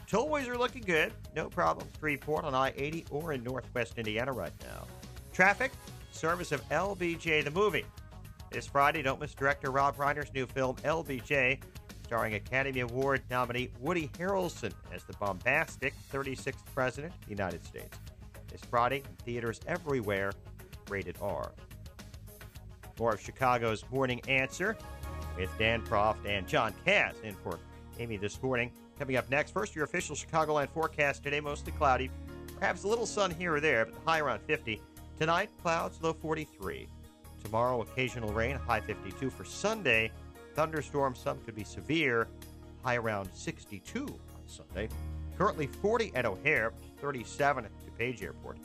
Tollways are looking good. No problems. Freeport on I-80 or in Northwest Indiana right now. Traffic, service of LBJ the Movie. This Friday, don't miss director Rob Reiner's new film, LBJ, starring Academy Award nominee Woody Harrelson as the bombastic 36th President of the United States. This Friday, in theaters everywhere, rated R. More of Chicago's Morning Answer with Dan Proft and John Cass in for Amy this morning. Coming up next, first your official Chicagoland forecast today, mostly cloudy. Perhaps a little sun here or there, but the high around 50. Tonight, clouds, low 43. Tomorrow, occasional rain, high 52. For Sunday, thunderstorms, some could be severe, high around 62 on Sunday. Currently 40 at O'Hare, 37 at DuPage Airport.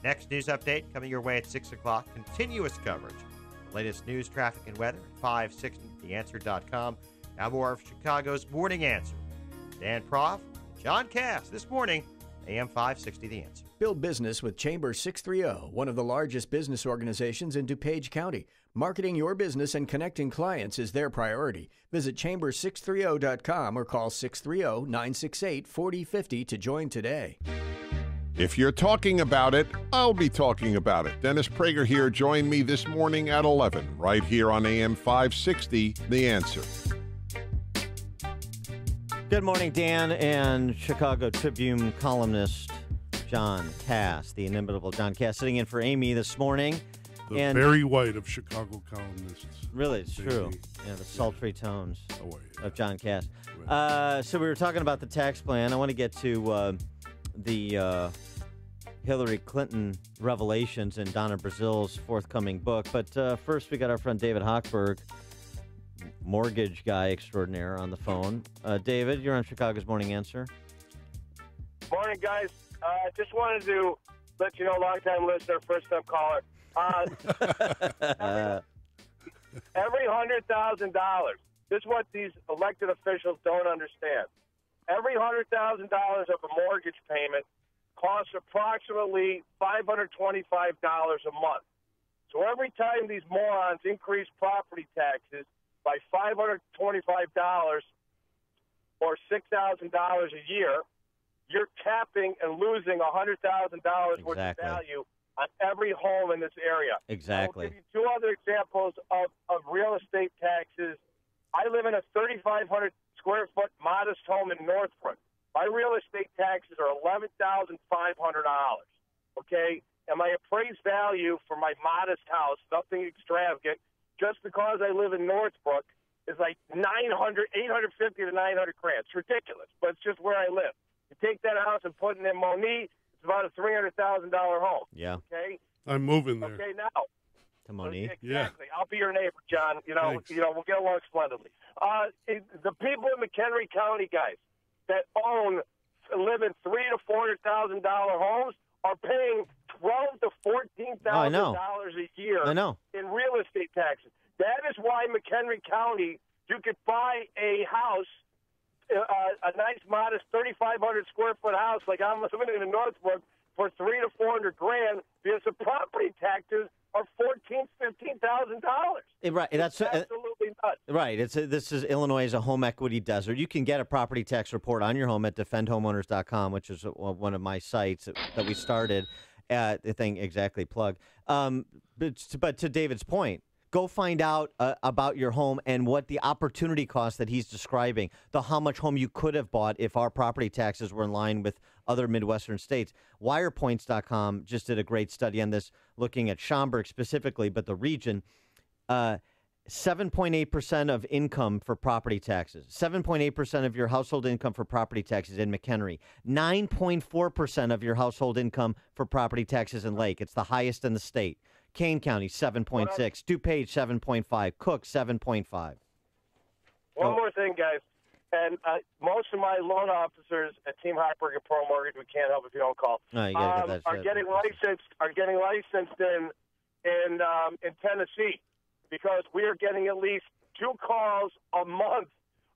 Next news update coming your way at 6 o'clock. Continuous coverage. The latest news, traffic, and weather at 560theanswer.com. Now more of Chicago's Morning Answer. Dan Proft, John Cass this morning, AM 560 The Answer. Build business with Chamber 630, one of the largest business organizations in DuPage County. Marketing your business and connecting clients is their priority. Visit chamber630.com or call 630-968-4050 to join today. If you're talking about it, I'll be talking about it. Dennis Prager here. Join me this morning at 11, right here on AM 560, The Answer. Good morning, Dan, and Chicago Tribune columnist John Cass, the inimitable John Cass, sitting in for Amy this morning. The Barry White of Chicago columnists. Really, it's true. Yeah, the sultry tones of John Cass. Right. So we were talking about the tax plan. I want to get to the Hillary Clinton revelations in Donna Brazil's forthcoming book. But first, we got our friend David Hochberg, mortgage guy extraordinaire, on the phone. David, you're on Chicago's Morning Answer. Morning, guys. Just wanted to let you know, long-time listener, first-time caller. Every $100,000, this is what these elected officials don't understand. Every $100,000 of a mortgage payment costs approximately $525 a month. So every time these morons increase property taxes by $525 or $6,000 a year, you're capping and losing $100,000 worth of value on every home in this area. Exactly. I'll give you two other examples of real estate taxes. I live in a 3,500 square foot modest home in Northbrook. My real estate taxes are $11,500. Okay? And my appraised value for my modest house, nothing extravagant, just because I live in Northbrook, is like $850 to $900 grand. It's ridiculous, but it's just where I live. You take that house and put it in Monique, it's about a $300,000 home. Yeah. Okay. I'm moving there. Okay, now. To Monique. Exactly. Yeah. I'll be your neighbor, John. Thanks. We'll get along splendidly. The people in McHenry County, guys, that live in $300,000 to $400,000 homes are paying $12,000 to $14,000 a year. I know. In real estate taxes. That is why McHenry County, you could buy a house, a nice, modest 3,500 square foot house, like I'm living in Northbrook, for $300,000 to $400,000 because the property taxes are $14,000 to $15,000. Right. That's absolutely nuts. Right. This is Illinois is a home equity desert. You can get a property tax report on your home at defendhomeowners.com, which is one of my sites that we started. The thing exactly plug. But to David's point, go find out about your home and what the opportunity cost that he's describing, how much home you could have bought if our property taxes were in line with other Midwestern states. Wirepoints.com just did a great study on this, looking at Schaumburg specifically, but the region. 7.8% of income for property taxes. 7.8% of your household income for property taxes in McHenry. 9.4% of your household income for property taxes in Lake. It's the highest in the state. Kane County, 7.6. DuPage, 7.5. Cook, 7.5. One more thing, guys. And most of my loan officers at Team Hartberg and Pro Mortgage, we can't help if you don't call, you gotta get that are getting licensed in Tennessee, because we are getting at least 2 calls a month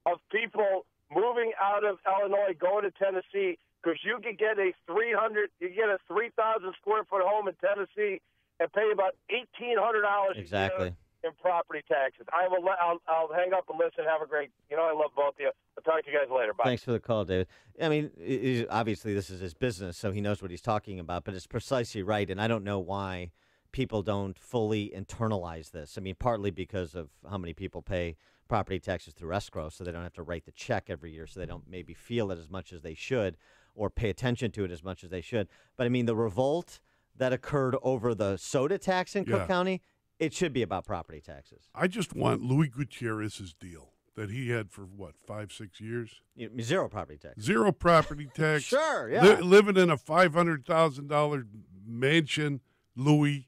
of people moving out of Illinois going to Tennessee, because you could get a 3,000 square foot home in Tennessee and pay about $1,800 exactly in property taxes. I'll hang up and listen. Have a great. I love both of you. I'll talk to you guys later. Bye. Thanks for the call, David. I mean, obviously this is his business, so he knows what he's talking about. But it's precisely right, and I don't know why people don't fully internalize this. I mean, partly because of how many people pay property taxes through escrow, so they don't have to write the check every year, so they don't maybe feel it as much as they should or pay attention to it as much as they should. But, I mean, the revolt that occurred over the soda tax in Cook County, it should be about property taxes. I just want Louis Gutierrez's deal that he had for, 5-6 years? Zero property tax. Zero property tax. Sure, yeah. Living in a $500,000 mansion, Louis,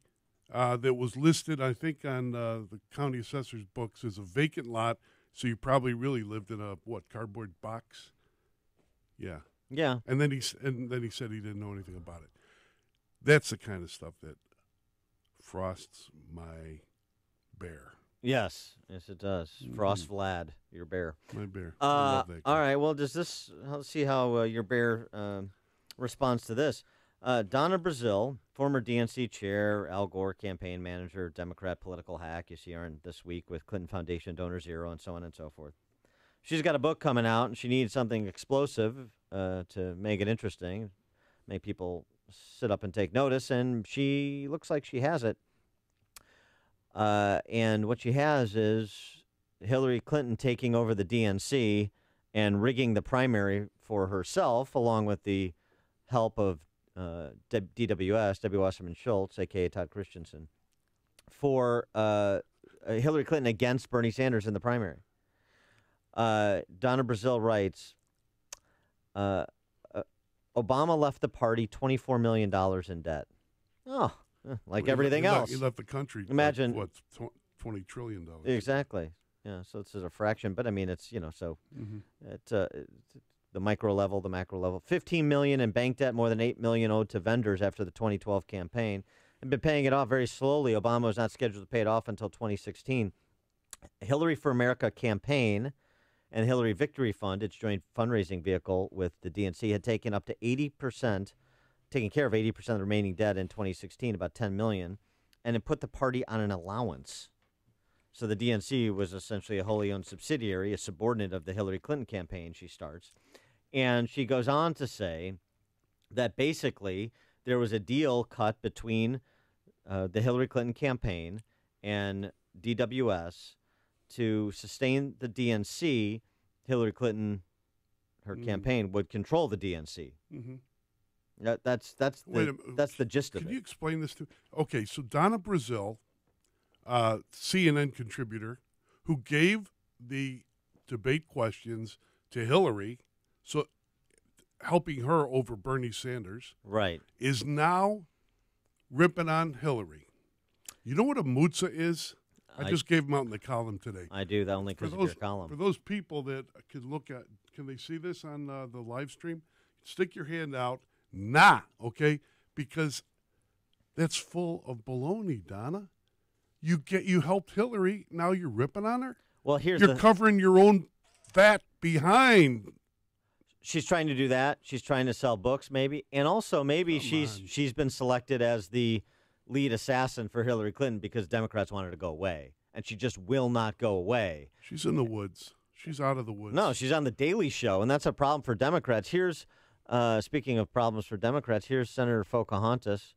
that was listed, I think, on the county assessor's books as a vacant lot, so you probably really lived in a, cardboard box? Yeah. Yeah. And then he said he didn't know anything about it. That's the kind of stuff that frosts my bear. Yes, it does. Frost Vlad, your bear. My bear. I love that guy. All right, well, let's see how your bear responds to this. Donna Brazile, former DNC chair, Al Gore campaign manager, Democrat political hack. You see her in This Week with Clinton Foundation, Donor Zero, and so on and so forth. She's got a book coming out, and she needs something explosive to make it interesting, make people sit up and take notice, and she looks like she has it. And what she has is Hillary Clinton taking over the DNC and rigging the primary for herself, along with the help of DWS, Debbie Wasserman Schultz, a.k.a. Todd Christensen, for Hillary Clinton against Bernie Sanders in the primary. Donna Brazile writes, Obama left the party $24 million in debt. Oh, like everything else. He left the country. Imagine $20 trillion. Exactly. Yeah. So this is a fraction, but I mean, it's it's the micro level, the macro level. $15 million in bank debt, more than $8 million owed to vendors after the 2012 campaign, and been paying it off very slowly. Obama was not scheduled to pay it off until 2016. Hillary for America campaign and Hillary Victory Fund, its joint fundraising vehicle with the DNC, had taken up to 80%, taking care of 80% of the remaining debt in 2016, about $10 million, and it put the party on an allowance. So the DNC was essentially a wholly owned subsidiary, a subordinate of the Hillary Clinton campaign, she starts. And she goes on to say that basically there was a deal cut between the Hillary Clinton campaign and DWS to sustain the DNC. Hillary Clinton, her campaign, would control the DNC. Mm-hmm. That's the gist of it. Can you explain this to me? Okay, so Donna Brazile, CNN contributor, who gave the debate questions to Hillary, so helping her over Bernie Sanders, right, is now ripping on Hillary. You know what a mutza is? I just gave them out in the column today. I do, that only because of your column. For those people that can look at, can they see this on the live stream? Stick your hand out. Okay? Because that's full of baloney, Donna. You helped Hillary, now you're ripping on her? Well, you're covering your own fat behind. She's trying to do that. She's trying to sell books, maybe. And also, maybe she's been selected as the lead assassin for Hillary Clinton because Democrats want her to go away. And she just will not go away. She's in the woods. She's out of the woods. No, she's on The Daily Show, and that's a problem for Democrats. Here's, speaking of problems for Democrats, here's Senator Pocahontas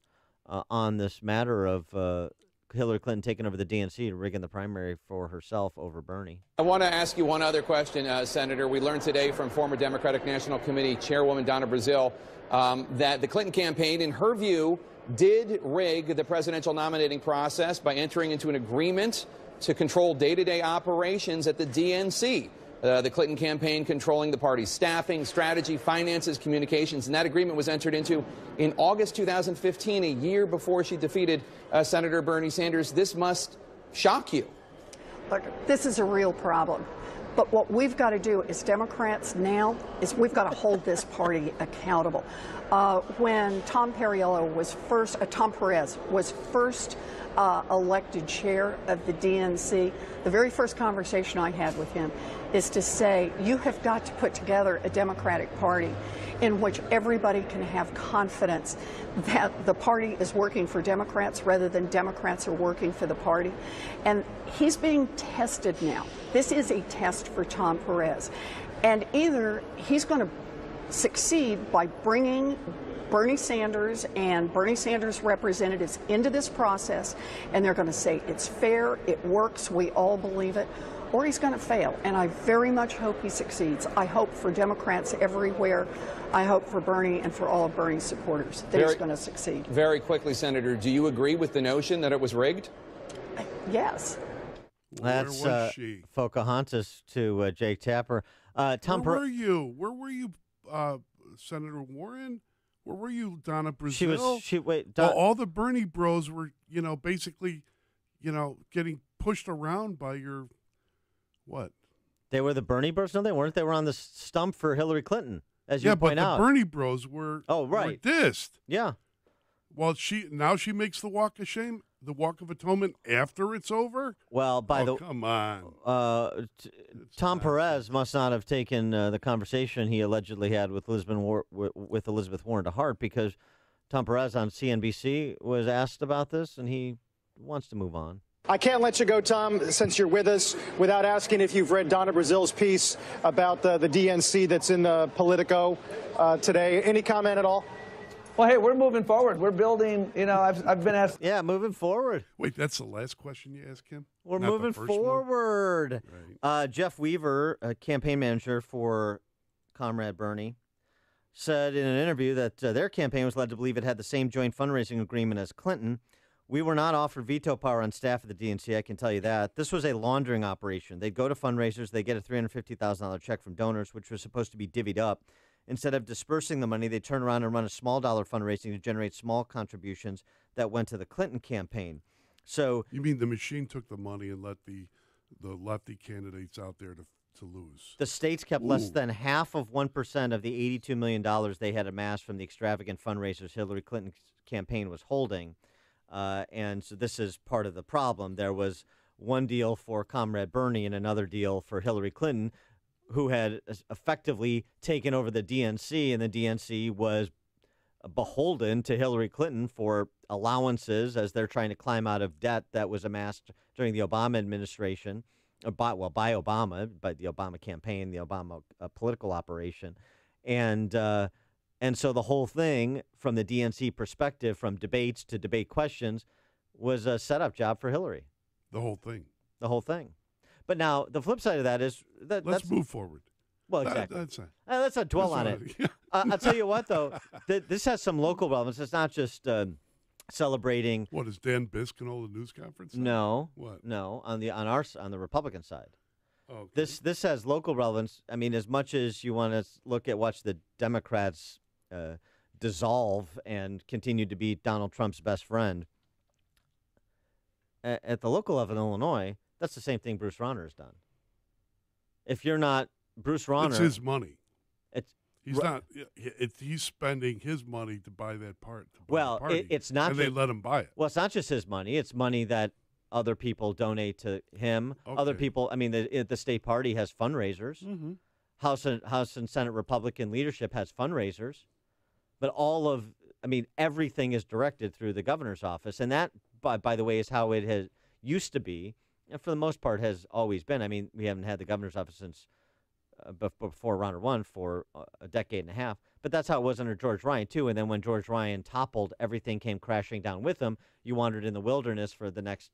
on this matter of Hillary Clinton taking over the DNC and rigging the primary for herself over Bernie. I want to ask you one other question, Senator. We learned today from former Democratic National Committee Chairwoman Donna Brazile that the Clinton campaign, in her view, did rig the presidential nominating process by entering into an agreement to control day-to-day operations at the DNC. The Clinton campaign controlling the party's staffing, strategy, finances, communications, and that agreement was entered into in August 2015, a year before she defeated Senator Bernie Sanders. This must shock you. Look, this is a real problem. But what we've got to do as Democrats now is we've got to hold this party accountable. When Tom Perez was first elected chair of the DNC, the very first conversation I had with him is to say, you have got to put together a Democratic Party in which everybody can have confidence that the party is working for Democrats rather than Democrats are working for the party. And he's being tested now. This is a test for Tom Perez. And either he's going to succeed by bringing Bernie Sanders and Bernie Sanders representatives into this process, and they're going to say it's fair, it works, we all believe it, or he's going to fail. And I very much hope he succeeds. I hope for Democrats everywhere. I hope for Bernie and for all of Bernie's supporters that he's going to succeed. Very quickly, Senator, do you agree with the notion that it was rigged? Yes. That's Pocahontas to Jake Tapper. Where were you? Where were you, Senator Warren? Where were you, Donna Brazile? Well, all the Bernie bros were, basically, getting pushed around by your, what? They were the Bernie bros? No, they weren't. They were on the stump for Hillary Clinton, as you point out. Yeah, but the Bernie bros were, were dissed. Yeah. Well, now she makes the walk of shame, the walk of atonement after it's over? Well, come on. Tom Perez must not have taken the conversation he allegedly had with Elizabeth Warren to heart, because Tom Perez on CNBC was asked about this, and he wants to move on. I can't let you go, Tom, since you're with us, without asking if you've read Donna Brazile's piece about the DNC that's in the Politico today. Any comment at all? Well, hey, we're moving forward. We're building, I've been asked. Yeah, moving forward. Wait, that's the last question you asked him? We're Not moving forward. Right. Jeff Weaver, a campaign manager for Comrade Bernie, said in an interview that their campaign was led to believe it had the same joint fundraising agreement as Clinton. We were not offered veto power on staff at the DNC, I can tell you that. This was a laundering operation. They'd go to fundraisers, they'd get a $350,000 check from donors, which was supposed to be divvied up. Instead of dispersing the money, they turn around and run a small dollar fundraising to generate small contributions that went to the Clinton campaign. So you mean the machine took the money and let the lefty candidates out there to lose? The states kept less than half of 1% of the $82 million they had amassed from the extravagant fundraisers Hillary Clinton's campaign was holding. And so this is part of the problem. There was one deal for Comrade Bernie and another deal for Hillary Clinton, who had effectively taken over the DNC, and the DNC was beholden to Hillary Clinton for allowances as they're trying to climb out of debt that was amassed during the Obama administration, by Obama, by the Obama campaign, the Obama political operation. And so the whole thing, from the DNC perspective, from debates to debate questions, was a setup job for Hillary. The whole thing. The whole thing. But now the flip side of that is let's move forward. Well, exactly. Let's not dwell on it. I'll tell you what, though, this has some local relevance. It's not just celebrating. What, is Dan Biskin hold a news conference? No. What? No, on the Republican side. Okay. This has local relevance. I mean, as much as you want to watch the Democrats dissolve and continue to be Donald Trump's best friend, at the local level in Illinois, that's the same thing Bruce Rauner has done. If you're not Bruce Rauner, it's his money. He's spending his money to buy that part. It's not. And they let him buy it. Well, it's not just his money. It's money that other people donate to him. Okay. Other people. I mean, the state party has fundraisers. Mm-hmm. House and Senate Republican leadership has fundraisers, but everything is directed through the governor's office, and that, by the way, is how it used to be. And for the most part, has always been. I mean, we haven't had the governor's office since before Rauner won for a decade and a half. But that's how it was under George Ryan, too. And then when George Ryan toppled, everything came crashing down with him. You wandered in the wilderness for the next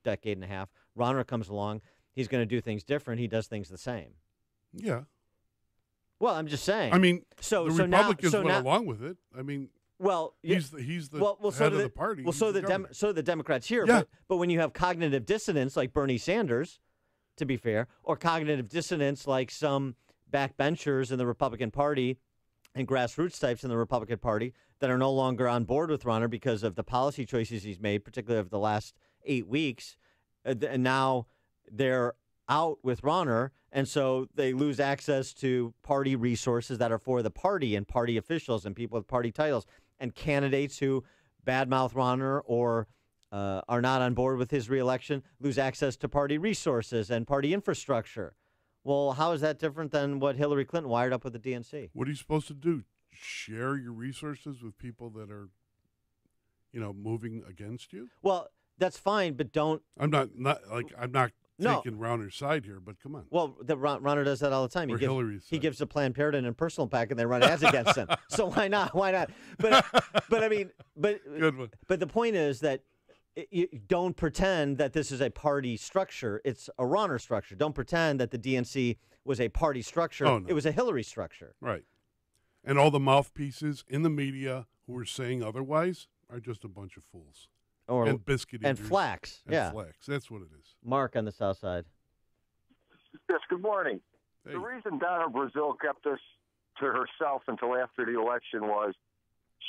decade and a half. Rauner comes along. He's going to do things different. He does things the same. Yeah. Well, I'm just saying. I mean, the Republicans went along with it. I mean, well, he's the head of the party. Well, so the Democrats here. Yeah. But when you have cognitive dissonance like Bernie Sanders, to be fair, or cognitive dissonance like some backbenchers in the Republican Party and grassroots types in the Republican Party that are no longer on board with Rauner because of the policy choices he's made, particularly over the last 8 weeks, and now they're out with Rauner, and so they lose access to party resources that are for the party and party officials and people with party titles, and candidates who badmouth Rauner or are not on board with his reelection lose access to party resources and party infrastructure. Well, how is that different than what Hillary Clinton wired up with the DNC? What are you supposed to do? Share your resources with people that are, moving against you? Well, that's fine, but don't. I'm not taking Rauner's side here, but come on. Well, Rauner does that all the time. He gives a Planned Parenthood and personal PAC, and they run ads against him. So why not? Why not? But I mean, Good one. But the point is that you don't pretend that this is a party structure. It's a Rauner structure. Don't pretend that the DNC was a party structure. Oh, no. It was a Hillary structure. Right. And all the mouthpieces in the media who are saying otherwise are just a bunch of fools. And biscuit eaters. And flacks. And flacks. That's what it is. Mark on the south side. Yes, good morning. Hey. The reason Donna Brazile kept this to herself until after the election was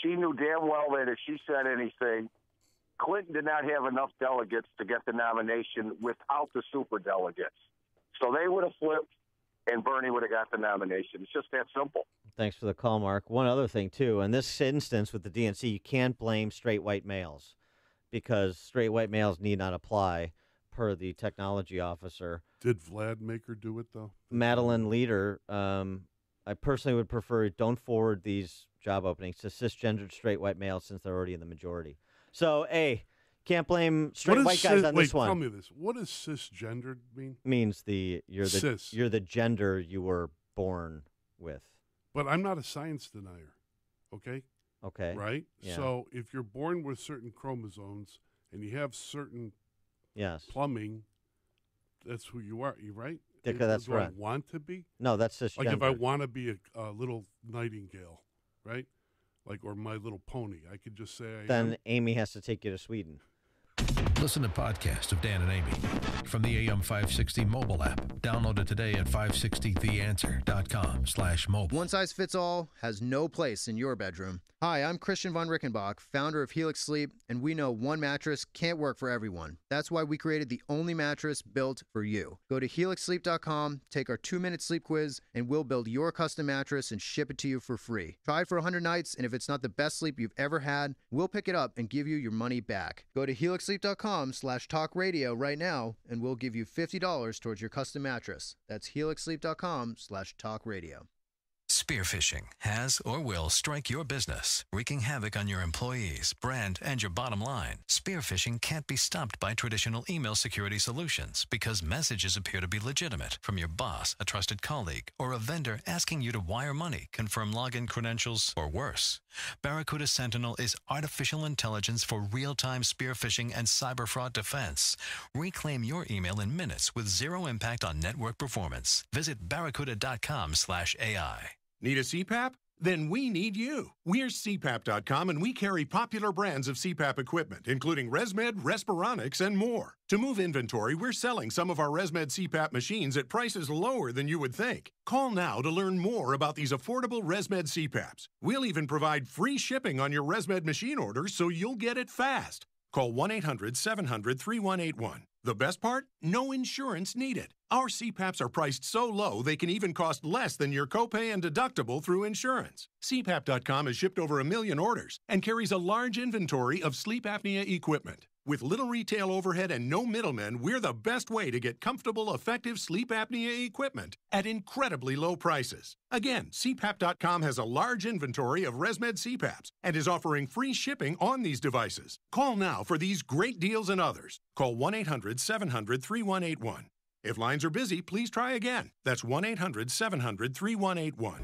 she knew damn well that if she said anything, Clinton did not have enough delegates to get the nomination without the superdelegates. So they would have flipped, and Bernie would have got the nomination. It's just that simple. Thanks for the call, Mark. One other thing, too. In this instance with the DNC, you can't blame straight white males because straight white males need not apply per the technology officer. Did Vlad make her do it, though? Madeline Leader, I personally would prefer don't forward these job openings to cisgendered straight white males since they're already in the majority. So, can't blame straight white guys on this one. Tell me this. What does cisgendered mean? Means you're the gender you were born with. But I'm not a science denier, okay? Okay. Right? Yeah. So if you're born with certain chromosomes and you have certain plumbing, that's who you are, right? That's right. Do I want to be? No, that's cisgender. Like if I want to be a little nightingale, right? Or My Little Pony, I could just say I Then am. Amy has to take you to Sweden. Listen to podcast of Dan and Amy from the AM 560 mobile app. Download it today at 560theanswer.com/mobile. One size fits all has no place in your bedroom. Hi, I'm Christian von Rickenbach, founder of Helix Sleep, and we know one mattress can't work for everyone. That's why we created the only mattress built for you. Go to helixsleep.com, take our 2-minute sleep quiz, and we'll build your custom mattress and ship it to you for free. Try it for 100 nights, and if it's not the best sleep you've ever had, we'll pick it up and give you your money back. Go to helixsleep.com/talkradio right now, and we'll give you $50 towards your custom mattress. That's helixsleep.com/talkradio. Spearphishing has or will strike your business, wreaking havoc on your employees, brand, and your bottom line. Spearphishing can't be stopped by traditional email security solutions because messages appear to be legitimate from your boss, a trusted colleague, or a vendor asking you to wire money, confirm login credentials, or worse. Barracuda Sentinel is artificial intelligence for real-time spearphishing and cyber fraud defense. Reclaim your email in minutes with zero impact on network performance. Visit barracuda.com/AI. Need a CPAP? Then we need you. We're CPAP.com, and we carry popular brands of CPAP equipment, including ResMed, Respironics, and more. To move inventory, we're selling some of our ResMed CPAP machines at prices lower than you would think. Call now to learn more about these affordable ResMed CPAPs. We'll even provide free shipping on your ResMed machine order so you'll get it fast. Call 1-800-700-3181. The best part? No insurance needed. Our CPAPs are priced so low they can even cost less than your copay and deductible through insurance. CPAP.com has shipped over 1 million orders and carries a large inventory of sleep apnea equipment. With little retail overhead and no middlemen, we're the best way to get comfortable, effective sleep apnea equipment at incredibly low prices. Again, CPAP.com has a large inventory of ResMed CPAPs and is offering free shipping on these devices. Call now for these great deals and others. Call 1-800-700-3181. If lines are busy, please try again. That's 1-800-700-3181.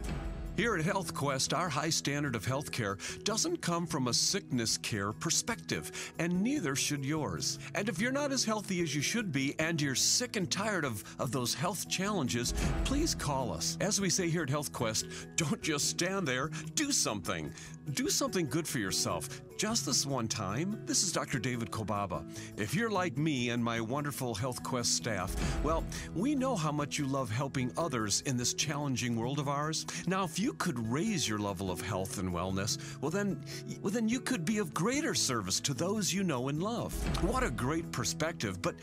Here at HealthQuest, our high standard of healthcare doesn't come from a sickness care perspective, and neither should yours. And if you're not as healthy as you should be, and you're sick and tired of those health challenges, please call us. As we say here at HealthQuest, don't just stand there, do something. Do something good for yourself. Just this one time, this is Dr. David Kobaba. If you're like me and my wonderful Health Quest staff, well, we know how much you love helping others in this challenging world of ours. Now, if you could raise your level of health and wellness, well then you could be of greater service to those you know and love. What a great perspective, but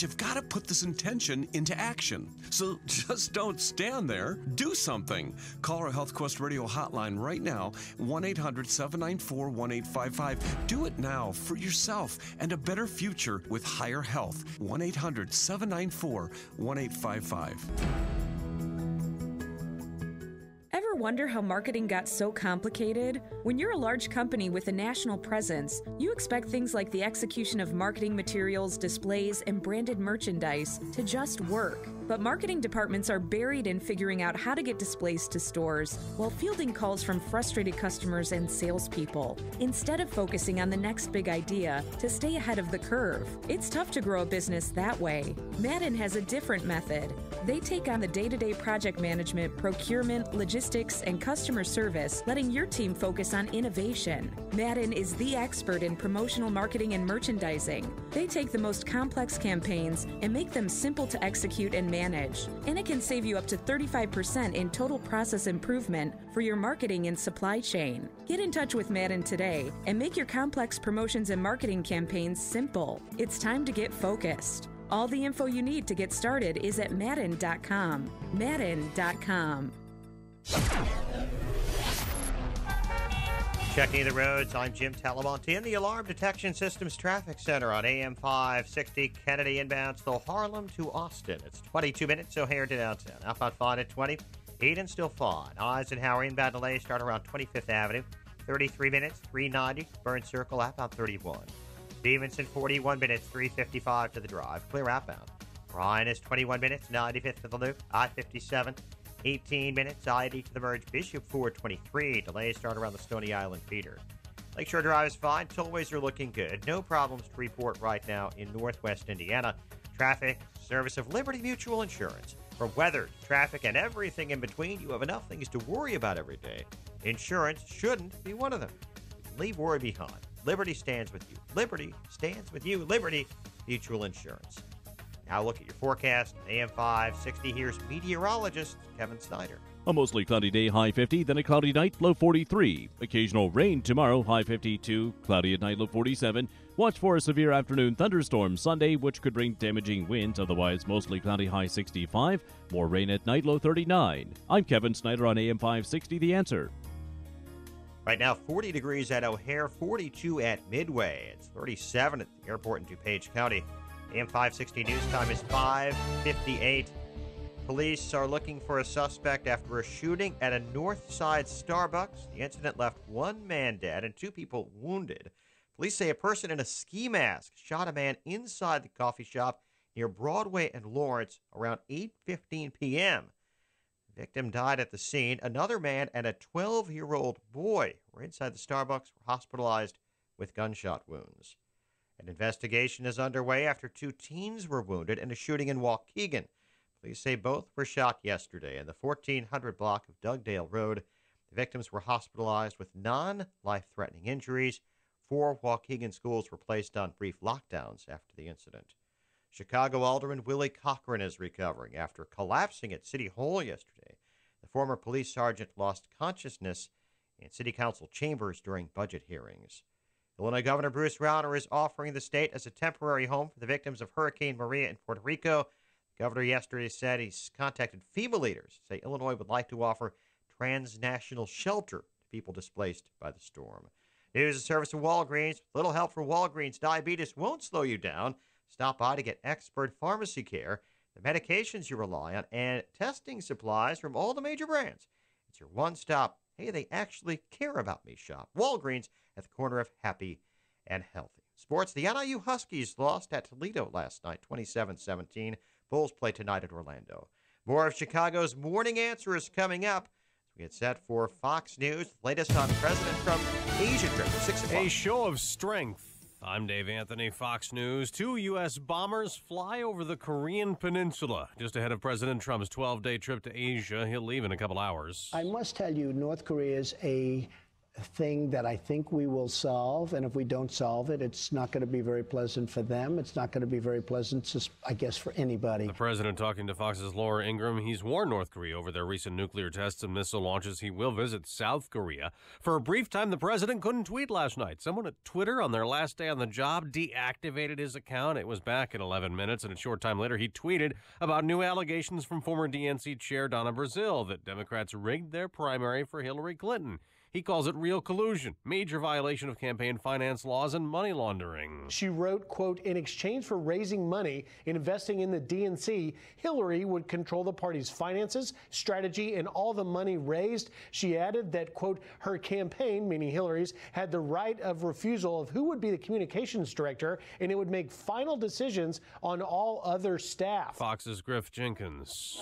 you've got to put this intention into action. So just don't stand there. Do something. Call our Health Quest radio hotline right now, 1-800-794-1855. Do it now for yourself and a better future with higher health. 1-800-794-1855. Ever wonder how marketing got so complicated? When you're a large company with a national presence, you expect things like the execution of marketing materials, displays, and branded merchandise to just work. But marketing departments are buried in figuring out how to get displays to stores while fielding calls from frustrated customers and salespeople, instead of focusing on the next big idea to stay ahead of the curve. It's tough to grow a business that way. Madden has a different method. They take on the day-to-day project management, procurement, logistics, and customer service, letting your team focus on innovation. Madden is the expert in promotional marketing and merchandising. They take the most complex campaigns and make them simple to execute and manage. And it can save you up to 35% in total process improvement for your marketing and supply chain. Get in touch with Madden today and make your complex promotions and marketing campaigns simple. It's time to get focused. All the info you need to get started is at Madden.com. Madden.com. Checking the roads, I'm Jim Talamonte in the Alarm Detection Systems Traffic Center on AM 560 Kennedy inbounds to Harlem to Austin. It's 22 minutes, O'Hare to downtown. Outbound fine at 20. Eden still fine. Eisenhower inbound delays start around 25th Avenue. 33 minutes, 390. Burn Circle outbound 31. Stevenson 41 minutes, 355 to the drive. Clear outbound. Ryan is 21 minutes, 95th to the loop. I-57. 18 minutes, ID to the merge. Bishop 423. Delays start around the Stony Island feeder. Lakeshore Drive is fine. Tollways are looking good. No problems to report right now in Northwest Indiana. Traffic, service of Liberty Mutual Insurance. From weather, traffic, and everything in between, you have enough things to worry about every day. Insurance shouldn't be one of them. Leave worry behind. Liberty stands with you. Liberty stands with you. Liberty Mutual Insurance. Now look at your forecast. AM 560, here's meteorologist Kevin Snyder. A mostly cloudy day, high 50, then a cloudy night, low 43. Occasional rain tomorrow, high 52, cloudy at night, low 47. Watch for a severe afternoon thunderstorm Sunday, which could bring damaging winds. Otherwise, mostly cloudy, high 65. More rain at night, low 39. I'm Kevin Snyder on AM 560, The Answer. Right now, 40 degrees at O'Hare, 42 at Midway. It's 37 at the airport in DuPage County. AM 560 news time is 5:58. Police are looking for a suspect after a shooting at a North Side Starbucks. The incident left one man dead and two people wounded. Police say a person in a ski mask shot a man inside the coffee shop near Broadway and Lawrence around 8:15 p.m. The victim died at the scene. Another man and a 12-year-old boy were inside the Starbucks, were hospitalized with gunshot wounds. An investigation is underway after two teens were wounded in a shooting in Waukegan. Police say both were shot yesterday in the 1400 block of Dugdale Road. The victims were hospitalized with non-life-threatening injuries. 4 Waukegan schools were placed on brief lockdowns after the incident. Chicago Alderman Willie Cochran is recovering after collapsing at City Hall yesterday. The former police sergeant lost consciousness in City Council chambers during budget hearings. Illinois Governor Bruce Rauner is offering the state as a temporary home for the victims of Hurricane Maria in Puerto Rico. The governor yesterday said he's contacted FEMA leaders, say Illinois would like to offer transnational shelter to people displaced by the storm. News and service of Walgreens. Little help from Walgreens. Diabetes won't slow you down. Stop by to get expert pharmacy care, the medications you rely on, and testing supplies from all the major brands. It's your one-stop, hey, they actually care about me shop. Walgreens at the corner of happy and healthy. Sports, the NIU Huskies lost at Toledo last night, 27-17. Bulls play tonight at Orlando. More of Chicago's Morning Answer is coming up. We get set for Fox News, latest on President Trump's Asia trip at 6 o'clock. A show of strength. I'm Dave Anthony, Fox News. 2 U.S. bombers fly over the Korean Peninsula just ahead of President Trump's 12-day trip to Asia. He'll leave in a couple hours. I must tell you, North Korea is a thing that I think we will solve, and if we don't solve it, it's not going to be very pleasant for them. It's not going to be very pleasant, I guess, for anybody. The president talking to Fox's Laura Ingraham. He's warned North Korea over their recent nuclear tests and missile launches. He will visit South Korea. For a brief time, the president couldn't tweet last night. Someone at Twitter on their last day on the job deactivated his account. It was back in 11 minutes, and a short time later, he tweeted about new allegations from former DNC chair Donna Brazile that Democrats rigged their primary for Hillary Clinton. He calls it real collusion, major violation of campaign finance laws, and money laundering. She wrote, quote, in exchange for raising money and investing in the DNC, Hillary would control the party's finances, strategy, and all the money raised. She added that, quote, her campaign, meaning Hillary's, had the right of refusal of who would be the communications director, and it would make final decisions on all other staff. Fox's Griff Jenkins.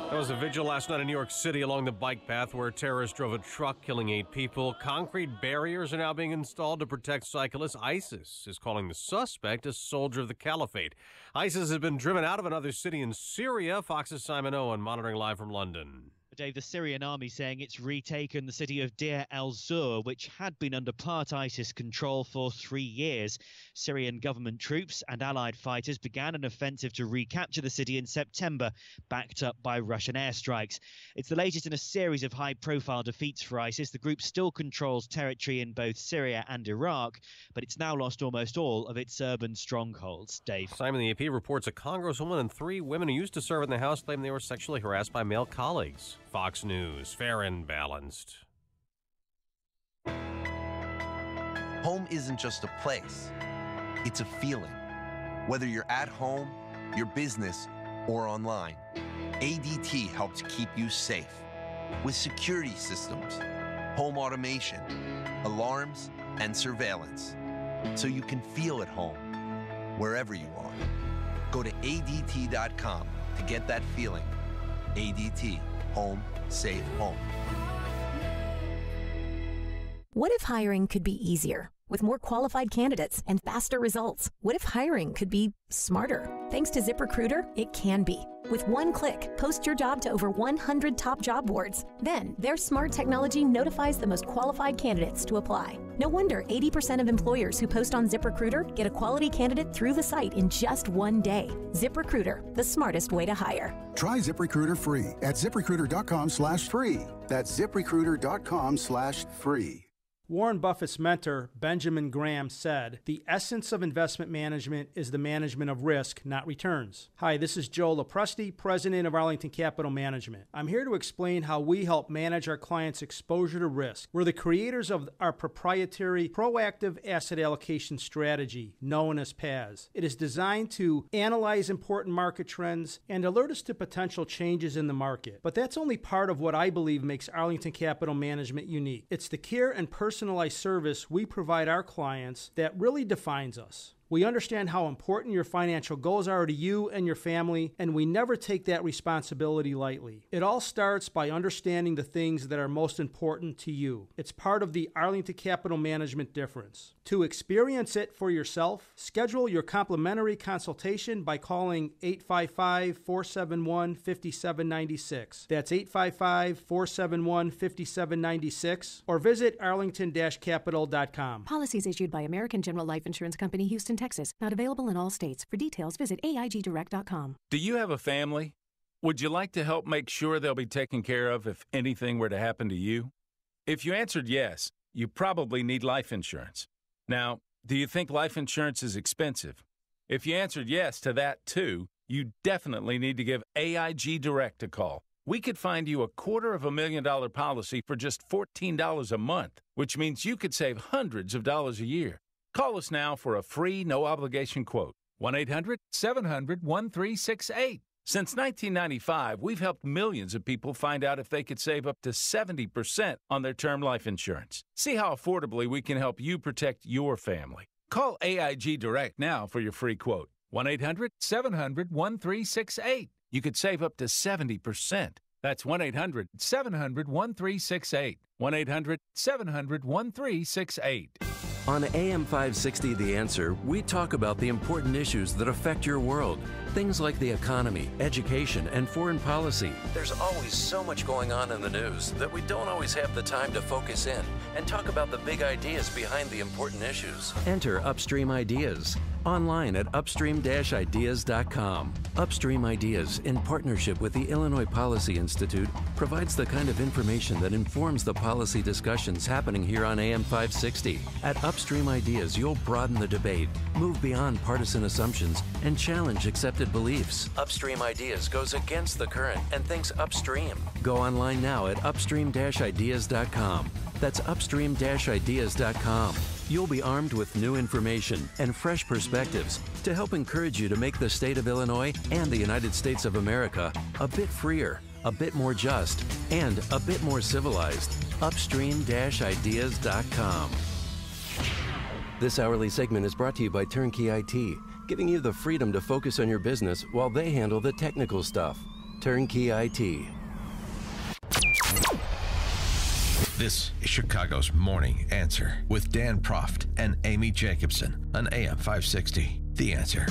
There was a vigil last night in New York City along the bike path where terrorists drove a truck, killing 8 people. Concrete barriers are now being installed to protect cyclists. ISIS is calling the suspect a soldier of the caliphate. ISIS has been driven out of another city in Syria. Fox's Simon Owen monitoring live from London. Dave, the Syrian army saying it's retaken the city of Deir el-Zur, which had been under part ISIS control for 3 years. Syrian government troops and allied fighters began an offensive to recapture the city in September, backed up by Russian airstrikes. It's the latest in a series of high-profile defeats for ISIS. The group still controls territory in both Syria and Iraq, but it's now lost almost all of its urban strongholds. Dave. Simon, the AP reports a congresswoman and 3 women who used to serve in the House claim they were sexually harassed by male colleagues. Fox News, fair and balanced. Home isn't just a place, it's a feeling. Whether you're at home, your business, or online, ADT helps keep you safe. With security systems, home automation, alarms, and surveillance, so you can feel at home, wherever you are. Go to ADT.com to get that feeling. ADT. Home, safe home. What if hiring could be easier, with more qualified candidates and faster results? What if hiring could be smarter? Thanks to ZipRecruiter, it can be. With one click, post your job to over 100 top job boards. Then, their smart technology notifies the most qualified candidates to apply. No wonder 80% of employers who post on ZipRecruiter get a quality candidate through the site in just one day. ZipRecruiter, the smartest way to hire. Try ZipRecruiter free at ZipRecruiter.com/free. That's ZipRecruiter.com/free. Warren Buffett's mentor, Benjamin Graham, said, "The essence of investment management is the management of risk, not returns." Hi, this is Joe Lopresti, president of Arlington Capital Management. I'm here to explain how we help manage our clients' exposure to risk. We're the creators of our proprietary proactive asset allocation strategy, known as PAS. It is designed to analyze important market trends and alert us to potential changes in the market. But that's only part of what I believe makes Arlington Capital Management unique. It's the care and personalized service we provide our clients that really defines us. We understand how important your financial goals are to you and your family, and we never take that responsibility lightly. It all starts by understanding the things that are most important to you. It's part of the Arlington Capital Management difference. To experience it for yourself, schedule your complimentary consultation by calling 855-471-5796. That's 855-471-5796, or visit arlington-capital.com. Policies issued by American General Life Insurance Company, Houston, Texas. Not available in all states. For details, visit AIGdirect.com. Do you have a family? Would you like to help make sure they'll be taken care of if anything were to happen to you? If you answered yes, you probably need life insurance. Now, do you think life insurance is expensive? If you answered yes to that too, you definitely need to give AIG Direct a call. We could find you a $250,000 policy for just $14 a month, which means you could save hundreds of dollars a year. Call us now for a free, no-obligation quote. 1-800-700-1368. Since 1995, we've helped millions of people find out if they could save up to 70% on their term life insurance. See how affordably we can help you protect your family. Call AIG Direct now for your free quote. 1-800-700-1368. You could save up to 70%. That's 1-800-700-1368. 1-800-700-1368. On AM 560 The Answer, we talk about the important issues that affect your world. Things like the economy, education, and foreign policy. There's always so much going on in the news that we don't always have the time to focus in and talk about the big ideas behind the important issues. Enter Upstream Ideas online at upstream-ideas.com. Upstream Ideas, in partnership with the Illinois Policy Institute, provides the kind of information that informs the policy discussions happening here on AM 560. At Upstream Ideas, you'll broaden the debate, move beyond partisan assumptions, and challenge accepted beliefs. Upstream Ideas goes against the current and thinks upstream. Go online now at upstream-ideas.com. That's upstream-ideas.com. You'll be armed with new information and fresh perspectives to help encourage you to make the state of Illinois and the United States of America a bit freer, a bit more just, and a bit more civilized. Upstream-ideas.com. This hourly segment is brought to you by Turnkey IT, giving you the freedom to focus on your business while they handle the technical stuff. Turnkey IT. This is Chicago's Morning Answer with Dan Proft and Amy Jacobson on AM 560. The Answer.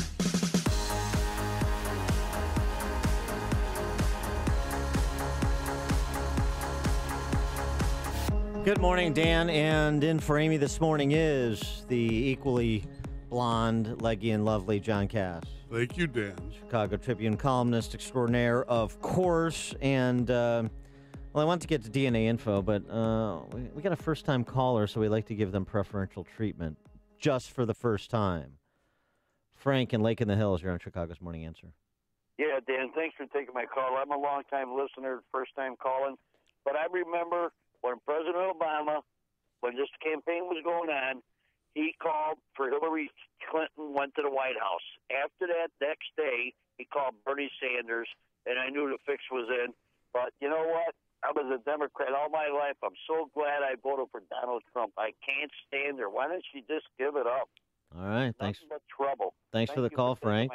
Good morning, Dan. And in for Amy this morning is the equally blonde, leggy, and lovely John Cass. Thank you, Dan. Chicago Tribune columnist extraordinaire, of course. And, well, I want to get to DNA info, but we got a first-time caller, so we like to give them preferential treatment just for the first time. Frank in Lake in the Hills, you're on Chicago's Morning Answer. Yeah, Dan, thanks for taking my call. I'm a long-time listener, first-time calling. But I remember when President Obama, when this campaign was going on, he called for Hillary Clinton, went to the White House. After that, next day, he called Bernie Sanders, and I knew the fix was in. But you know what? I was a Democrat all my life. I'm so glad I voted for Donald Trump. I can't stand her. Why don't she just give it up? All right, thanks. Nothing but trouble. Thanks for the call, Frank.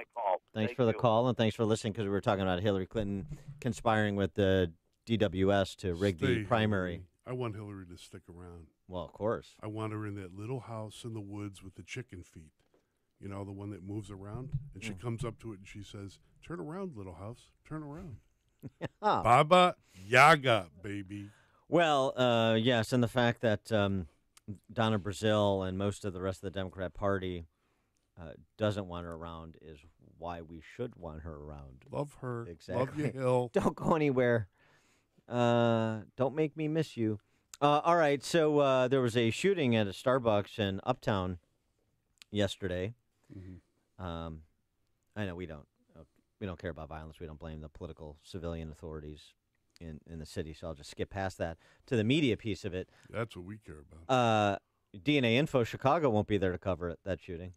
Thanks for the you. call, and thanks for listening, because we were talking about Hillary Clinton conspiring with the DWS to rig the primary. Hillary. I want Hillary to stick around. Well, of course. I want her in that little house in the woods with the chicken feet. You know, the one that moves around. And she comes up to it and she says, "Turn around, little house. Turn around." Baba Yaga, baby. Well, yes, and the fact that Donna Brazile and most of the rest of the Democrat Party doesn't want her around is why we should want her around. Love her. Exactly. Love you, Hill. Don't go anywhere. Don't make me miss you. All right, so there was a shooting at a Starbucks in Uptown yesterday. I know we don't care about violence. We don't blame the political civilian authorities in the city, so I'll just skip past that to the media piece of it. That's what we care about. DNA Info Chicago won't be there to cover it, that shooting.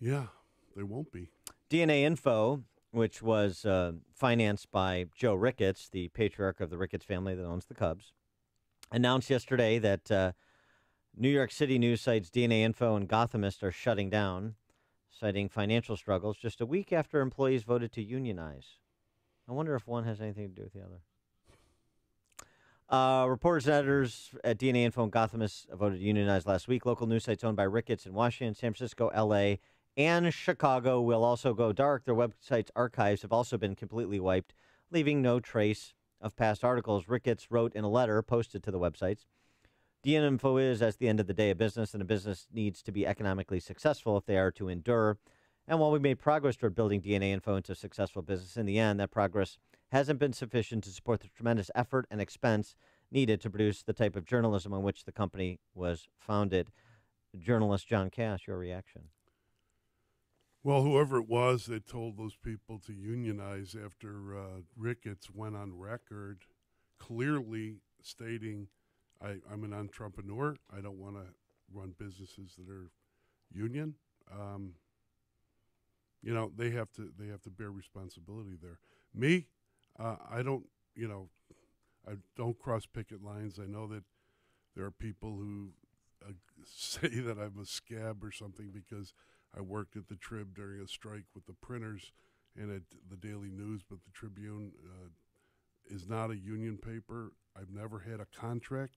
Yeah, they won't be. DNA Info, which was financed by Joe Ricketts, the patriarch of the Ricketts family that owns the Cubs, announced yesterday that New York City news sites DNA Info and Gothamist are shutting down, citing financial struggles just a week after employees voted to unionize. I wonder if one has anything to do with the other. Reporters and editors at DNA Info and Gothamist voted to unionize last week. Local news sites owned by Ricketts in Washington, San Francisco, L.A., and Chicago will also go dark. Their website's archives have also been completely wiped, leaving no trace of past articles. Ricketts wrote in a letter posted to the websites, DNA Info is, at the end of the day, a business, and a business needs to be economically successful if they are to endure. And while we made progress toward building DNA Info into a successful business, in the end, that progress hasn't been sufficient to support the tremendous effort and expense needed to produce the type of journalism on which the company was founded. Journalist John Cass, your reaction? Well, whoever it was that told those people to unionize after Ricketts went on record clearly stating, I'm an entrepreneur. I don't want to run businesses that are union. They have to bear responsibility there. Me, I don't cross picket lines. I know that there are people who say that I'm a scab or something because I worked at the Trib during a strike with the printers and at the Daily News, but the Tribune is not a union paper. I've never had a contract.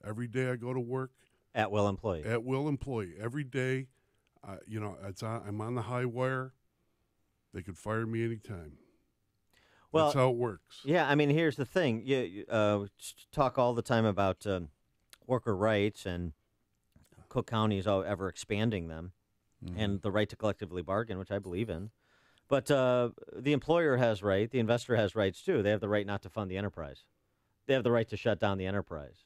Every day I go to work. At will employee. At will employee. Every day, I'm on the high wire. They could fire me anytime. Well, that's how it works. Yeah, I mean, here's the thing. You talk all the time about worker rights, and Cook County is ever expanding them, and the right to collectively bargain, which I believe in. But the employer has right. The investor has rights, too. They have the right not to fund the enterprise. They have the right to shut down the enterprise.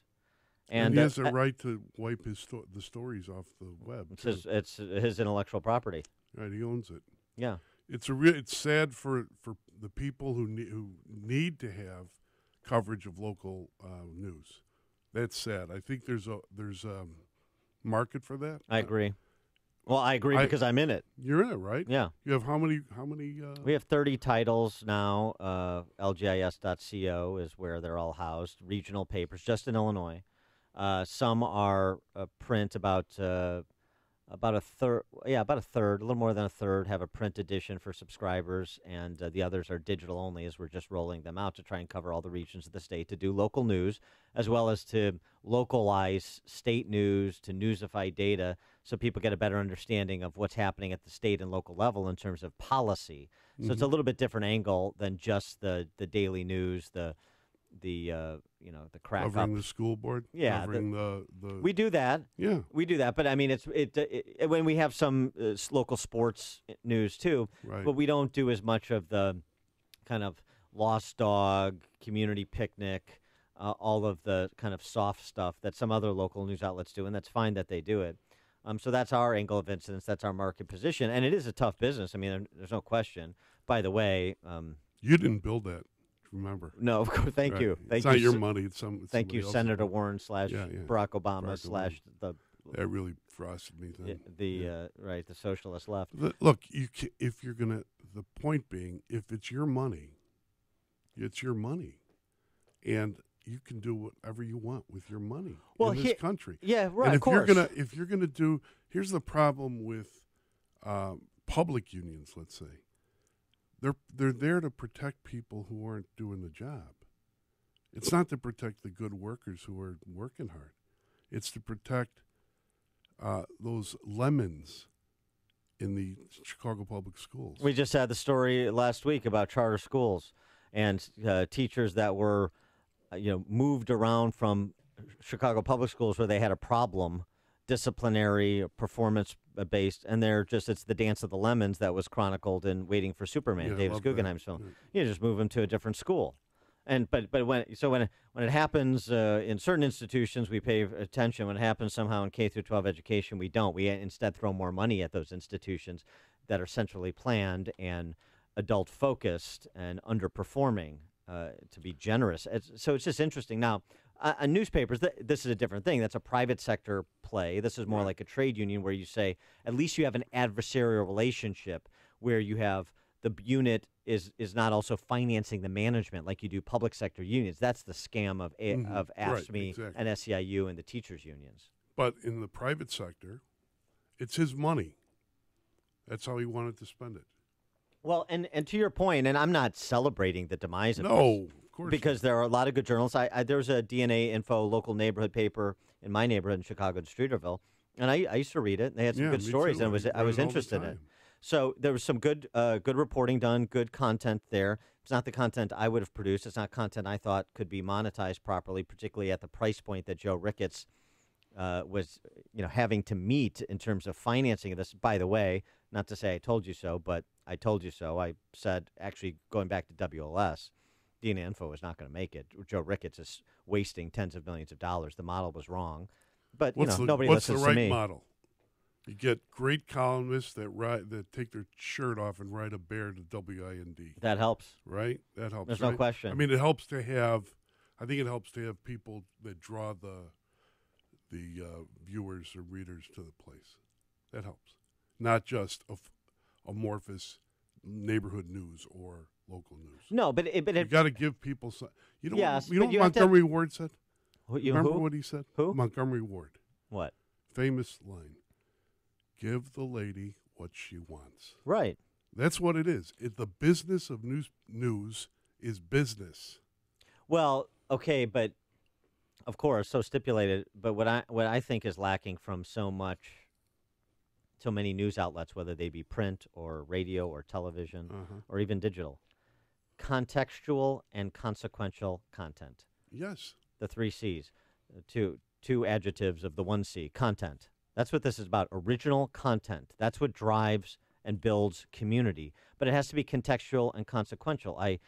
And he has the right to wipe the stories off the web. It's his intellectual property. Right, he owns it. Yeah. It's sad for the people who need to have coverage of local news. That's sad. I think there's a market for that. I agree. Well, I agree because I'm in it. You're in it, right? Yeah. You have how many? We have 30 titles now. LGIS.co is where they're all housed. Regional papers, just in Illinois. Some are print, about a third, a little more than a third have a print edition for subscribers, and the others are digital only, as we're just rolling them out to try and cover all the regions of the state, to do local news, as well as to localize state news, to newsify data, so people get a better understanding of what's happening at the state and local level in terms of policy. So it's a little bit different angle than just the daily news, the crack covering up. the school board. Yeah, covering the we do that. Yeah, we do that. But I mean, it when we have some local sports news too. Right. But we don't do as much of the kind of lost dog, community picnic, all of the kind of soft stuff that some other local news outlets do, and that's fine that they do it. So that's our angle of incidence. That's our market position, and it is a tough business. I mean, there's no question. By the way, you didn't build that. Remember? No, of course. Thank you. It's not your money. It's thank you, else's Senator money. Warren / Barack Obama / the. That really frosted me. Then. Right, the socialist left. Look, if you're gonna, the point being, if it's your money, it's your money, and you can do whatever you want with your money in this country. Yeah, right. And of course. If you're gonna do, here's the problem with public unions. Let's say. They're there to protect people who aren't doing the job. It's not to protect the good workers who are working hard. It's to protect those lemons in the Chicago public schools. We just had the story last week about charter schools and teachers that were, moved around from Chicago public schools where they had a problem, disciplinary, performance-based, and it's the dance of the lemons that was chronicled in Waiting for Superman, Davis Guggenheim's film. You just move them to a different school. And but when it happens in certain institutions, we pay attention. When it happens somehow in K through 12 education, we don't. We instead throw more money at those institutions that are centrally planned and adult focused and underperforming. To be generous, so it's just interesting. Now, newspapers, this is a different thing. That's a private sector play. This is more like a trade union where you say at least you have an adversarial relationship where you have the unit is not also financing the management like you do public sector unions. That's the scam of AFSCME and SEIU and the teachers unions. But in the private sector, it's his money. That's how he wanted to spend it. Well, and to your point, and I'm not celebrating the demise of this. No, of course because there are a lot of good journalists. There was a DNA Info local neighborhood paper in my neighborhood in Chicago, in Streeterville, and I used to read it. They had some good stories, and I was interested in it. So there was some good reporting done, good content there. It's not the content I would have produced. It's not content I thought could be monetized properly, particularly at the price point that Joe Ricketts was having to meet in terms of financing of this. By the way, not to say I told you so, but I told you so. I said, actually, going back to WLS, DNA Info is not going to make it. Joe Ricketts is wasting tens of millions of dollars. The model was wrong. But, nobody listens to me. What's the right model? You get great columnists that take their shirt off and write a bear to WIND. That helps. Right? That helps. There's no question. I mean, it helps to have people that draw the viewers or readers to the place. That helps. Not just amorphous neighborhood news or local news. No, but you got to give people some. You know yes, what Montgomery Ward said? Remember who? what he said? Who? Montgomery Ward. What? Famous line. Give the lady what she wants. Right. That's what it is. The business of news is business. Well, okay, but Of course, so stipulated. But what I think is lacking from so many news outlets, whether they be print or radio or television or even digital, contextual and consequential content. Yes. The 3 C's, two adjectives of the 1 C, content. That's what this is about, original content. That's what drives and builds community. But it has to be contextual and consequential. I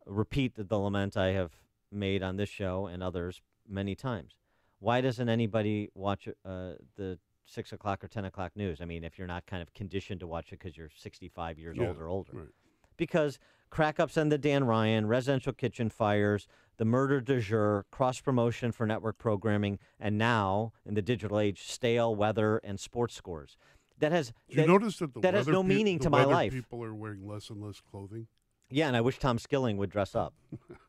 repeat the lament I have made on this show and others many times. Why doesn't anybody watch the 6 o'clock or 10 o'clock news? I mean, if you're not kind of conditioned to watch it because you're 65 years old or older. Right. Because crack-ups on the Dan Ryan, residential kitchen fires, the murder du jour, cross-promotion for network programming, and now, in the digital age, stale weather and sports scores. That has you notice that that has no meaning to my life. People are wearing less and less clothing. Yeah, and I wish Tom Skilling would dress up.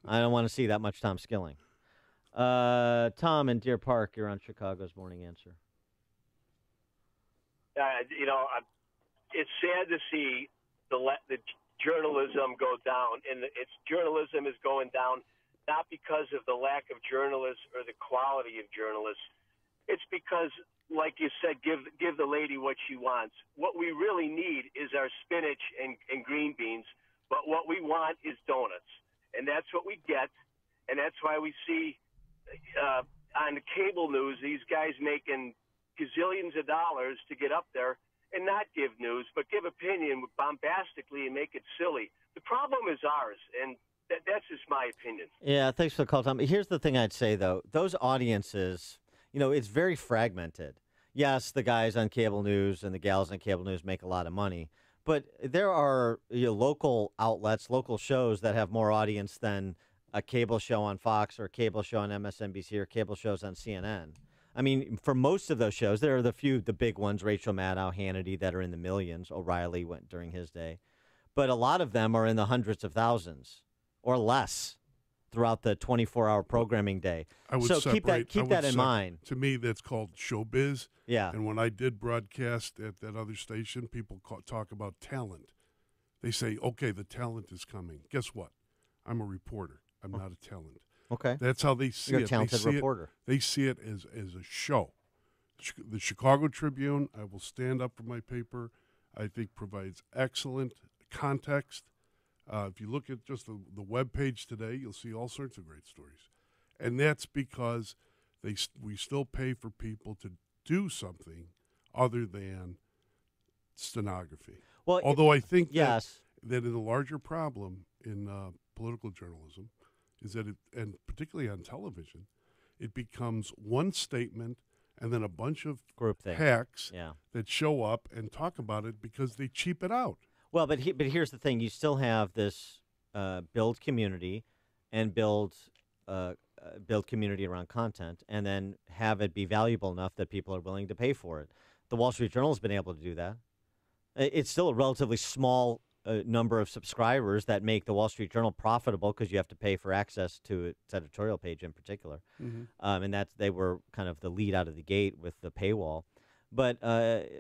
I don't want to see that much Tom Skilling. Tom in Deer Park, you're on Chicago's Morning Answer. It's sad to see the journalism go down, and journalism is going down not because of the lack of journalists or the quality of journalists. It's because, like you said, give the lady what she wants. What we really need is our spinach and green beans, but what we want is donuts, and that's what we get, and that's why we see on the cable news these guys making gazillions of dollars to get up there and not give news, but give opinion bombastically and make it silly. The problem is ours, and that's just my opinion. Yeah, thanks for the call, Tom. Here's the thing I'd say, though. Those audiences, it's very fragmented. Yes, the guys on cable news and the gals on cable news make a lot of money, but there are local outlets, local shows that have more audience than a cable show on Fox or a cable show on MSNBC or cable shows on CNN. I mean, for most of those shows, there are the big ones, Rachel Maddow, Hannity, that are in the millions. O'Reilly went during his day. But a lot of them are in the hundreds of thousands or less throughout the 24-hour programming day. So keep that in mind. To me, that's called showbiz. Yeah. And when I did broadcast at that other station, people talk about talent. They say, okay, the talent is coming. Guess what? I'm a reporter. I'm not a talent. Okay. That's how they see You're it. a talented reporter. They see it as a show. The Chicago Tribune, I will stand up for my paper, I think provides excellent context. If you look at just the web page today, you'll see all sorts of great stories. And that's because we still pay for people to do something other than stenography. Well, although I think that in the larger problem in political journalism is that and particularly on television, it becomes one statement and then a bunch of group things. Hacks that show up and talk about it because they cheap it out. Well, but here's the thing: you still have this build community and build community around content, and then have it be valuable enough that people are willing to pay for it. The Wall Street Journal has been able to do that. It's still a relatively small number of subscribers that make the Wall Street Journal profitable because you have to pay for access to its editorial page in particular. Mm-hmm. And they were kind of the lead out of the gate with the paywall. But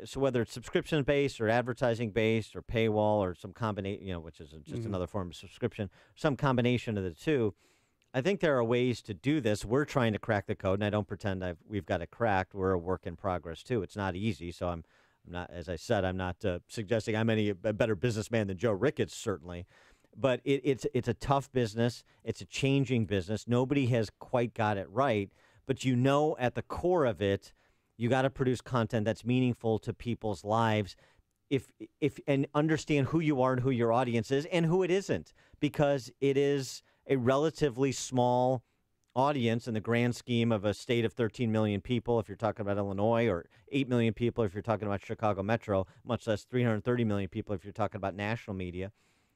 so whether it's subscription-based or advertising-based or paywall or some combination, which is just another form of subscription, some combination of the two, I think there are ways to do this. We're trying to crack the code, and I don't pretend we've got it cracked. We're a work in progress, too. It's not easy, so I'm not, as I said, I'm not suggesting I'm a better businessman than Joe Ricketts, certainly. But it's a tough business. It's a changing business. Nobody has quite got it right. But at the core of it, you got to produce content that's meaningful to people's lives, and understand who you are and who your audience is and who it isn't, because it is a relatively small audience in the grand scheme of a state of 13 million people if you're talking about Illinois, or 8 million people if you're talking about Chicago Metro, much less 330 million people if you're talking about national media,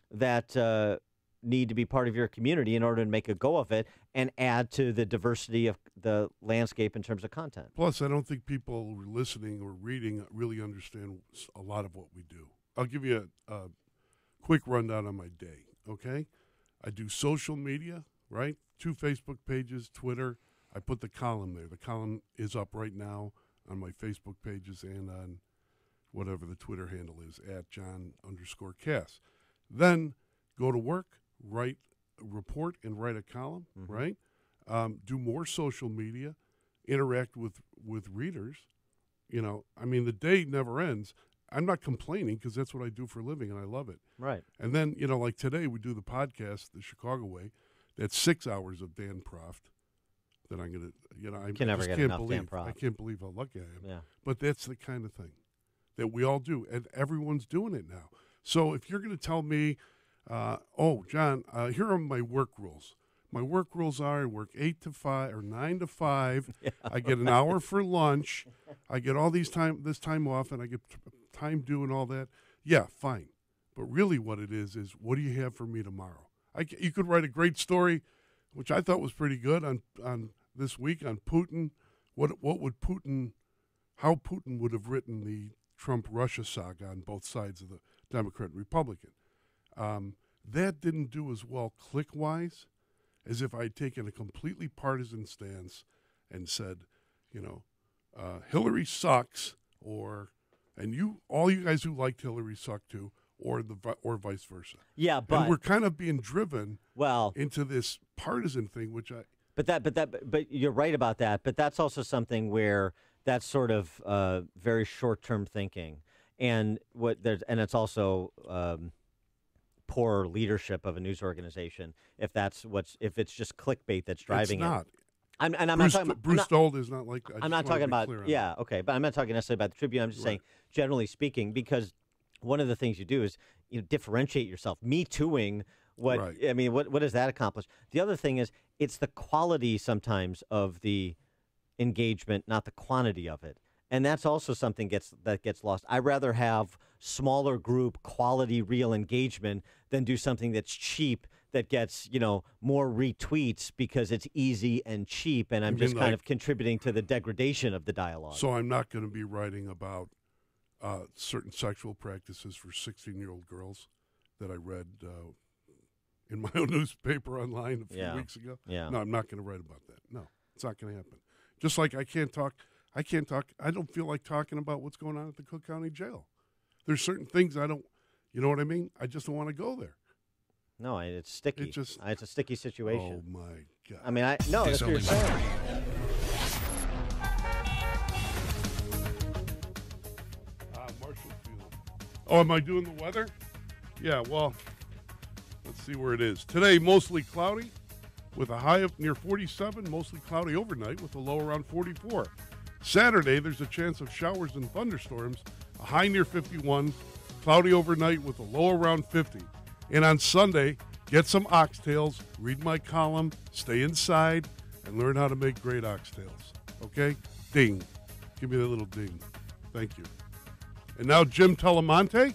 that need to be part of your community in order to make a go of it and add to the diversity of the landscape in terms of content. Plus, I don't think people listening or reading really understand a lot of what we do. I'll give you a quick rundown on my day, okay? I do social media, right? 2 Facebook pages, Twitter. I put the column there. The column is up right now on my Facebook pages and on whatever the Twitter handle is, @John_Cass. Then go to work, write a report and write a column, right? do more social media, interact with readers. You know, I mean, the day never ends. I'm not complaining because that's what I do for a living and I love it. Right. And then, you know, like today we do the podcast, The Chicago Way. That's 6 hours of Dan Proft that I'm going to, you know, I can never just get can't enough believe, Dan Proft. I can't believe how lucky I am. Yeah. But that's the kind of thing that we all do, and everyone's doing it now. So if you're going to tell me, oh, John, here are my work rules. My work rules are I work 8 to 5 or 9 to 5. Yeah, I get an hour for lunch. I get all this time off, and I get time due and all that. Yeah, fine. But really what it is what do you have for me tomorrow? You could write a great story, which I thought was pretty good on this week on Putin. What would Putin, how Putin would have written the Trump-Russia saga on both sides of the Democrat and Republican. That didn't do as well click-wise as if I'd taken a completely partisan stance and said, you know, Hillary sucks, and all you guys who liked Hillary suck too, or vice versa. Yeah, but and we're kind of being driven into this partisan thing, which I. But you're right about that. But that's also something where that's sort of very short-term thinking, and it's also poor leadership of a news organization. If it's just clickbait that's driving it's not. it. I'm not Bruce, talking about, Bruce Stoll is not like. I'm not talking about. Yeah, that. okay, but I'm not talking necessarily about the Tribune. I'm just saying, generally speaking, because one of the things you do is differentiate yourself. Me tooing. I mean, what does that accomplish? The other thing is it's the quality sometimes of the engagement, not the quantity of it. And that's also something that gets lost. I'd rather have smaller group quality real engagement than do something that's cheap that gets, more retweets because it's easy and cheap, and I'm just kind of contributing to the degradation of the dialogue. So I'm not going to be writing about certain sexual practices for 16-year-old girls that I read in my own newspaper online a few weeks ago. Yeah. No, I'm not going to write about that. No, it's not going to happen. Just like I can't talk. I don't feel like talking about what's going on at the Cook County Jail. There's certain things I don't, you know what I mean? I just don't want to go there. No, it's sticky. It's a sticky situation. Oh, my God. I mean, that's what you're saying. Marshallfield. Oh, am I doing the weather? Yeah, well, let's see where it is. Today, mostly cloudy with a high of near 47, mostly cloudy overnight with a low around 44. Saturday, there's a chance of showers and thunderstorms, a high near 51, cloudy overnight with a low around 50. And on Sunday, get some oxtails, read my column, stay inside, and learn how to make great oxtails. Okay? Ding. Give me that little ding. Thank you. And now Jim Telemonte.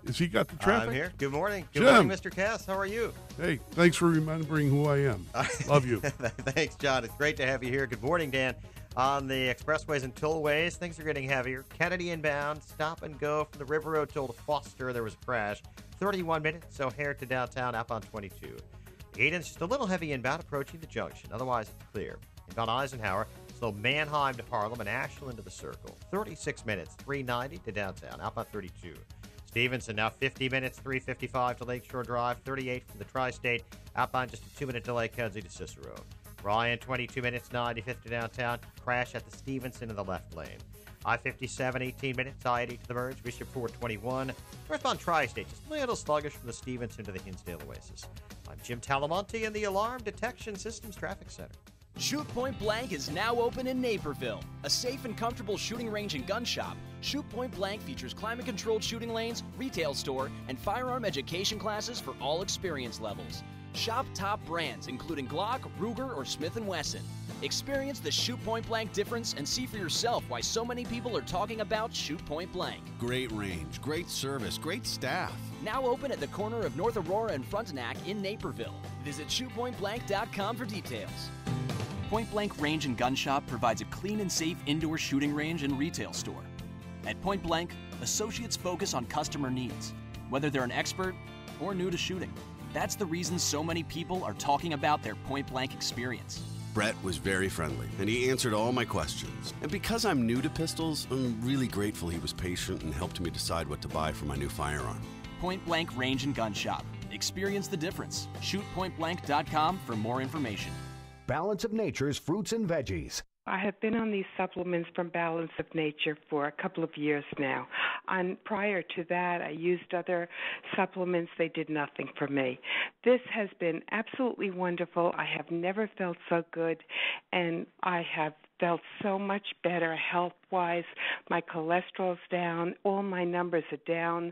Has he got the traffic? I'm here. Good morning. Jim. Good morning, Mr. Cass. How are you? Hey, thanks for remembering who I am. Love you. Thanks, John. It's great to have you here. Good morning, Dan. On the expressways and tollways, things are getting heavier. Kennedy inbound, stop and go from the River Road toll to Foster. There was a crash. 31 minutes, O'Hare to downtown, outbound 22. Eden's just a little heavy inbound approaching the junction. Otherwise, it's clear. Inbound Eisenhower, slow Manheim to Harlem and Ashland to the Circle. 36 minutes, 390 to downtown, outbound 32. Stevenson, now 50 minutes, 355 to Lakeshore Drive. 38 from the Tri-State, outbound just a 2-minute delay, Kedzie to Cicero. Ryan, 22 minutes, 95th to downtown. Crash at the Stevenson in the left lane. I-57, 18 minutes. I-80 to the merge. Bishop 421. Northbound Tri-State, just a little sluggish from the Stevenson to the Hinsdale Oasis. I'm Jim Talamonte in the Alarm Detection Systems Traffic Center. Shoot Point Blank is now open in Naperville, a safe and comfortable shooting range and gun shop. Shoot Point Blank features climate-controlled shooting lanes, retail store, and firearm education classes for all experience levels. Shop top brands including Glock, Ruger, or Smith & Wesson. Experience the Shoot Point Blank difference and see for yourself why so many people are talking about Shoot Point Blank. Great range, great service, great staff. Now open at the corner of North Aurora and Frontenac in Naperville. Visit shootpointblank.com for details. Point Blank Range and Gun Shop provides a clean and safe indoor shooting range and retail store. At Point Blank, associates focus on customer needs, whether they're an expert or new to shooting. That's the reason so many people are talking about their Point Blank experience. Brett was very friendly, and he answered all my questions. And because I'm new to pistols, I'm really grateful he was patient and helped me decide what to buy for my new firearm. Point Blank Range and Gun Shop. Experience the difference. ShootPointBlank.com for more information. Balance of Nature's fruits and veggies. I have been on these supplements from Balance of Nature for a couple of years now. And prior to that, I used other supplements. They did nothing for me. This has been absolutely wonderful. I have never felt so good, and I have felt so much better health-wise. My cholesterol's down. All my numbers are down,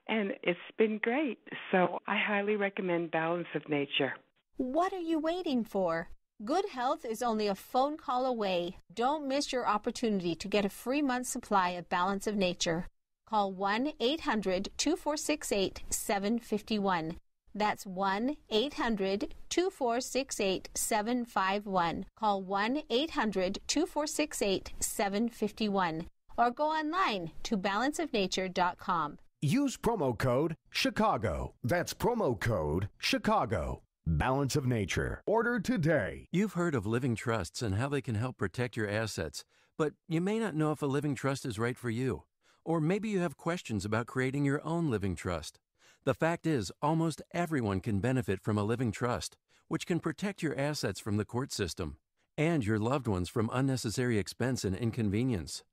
and it's been great. So I highly recommend Balance of Nature. What are you waiting for? Good health is only a phone call away. Don't miss your opportunity to get a free month's supply of Balance of Nature. Call 1-800-2468-751. That's 1-800-2468-751. Call 1-800-2468-751. Or go online to balanceofnature.com. Use promo code Chicago. That's promo code Chicago. Balance of Nature. Order today. You've heard of living trusts and how they can help protect your assets, but you may not know if a living trust is right for you. Or maybe you have questions about creating your own living trust. The fact is, almost everyone can benefit from a living trust, which can protect your assets from the court system and your loved ones from unnecessary expense and inconvenience.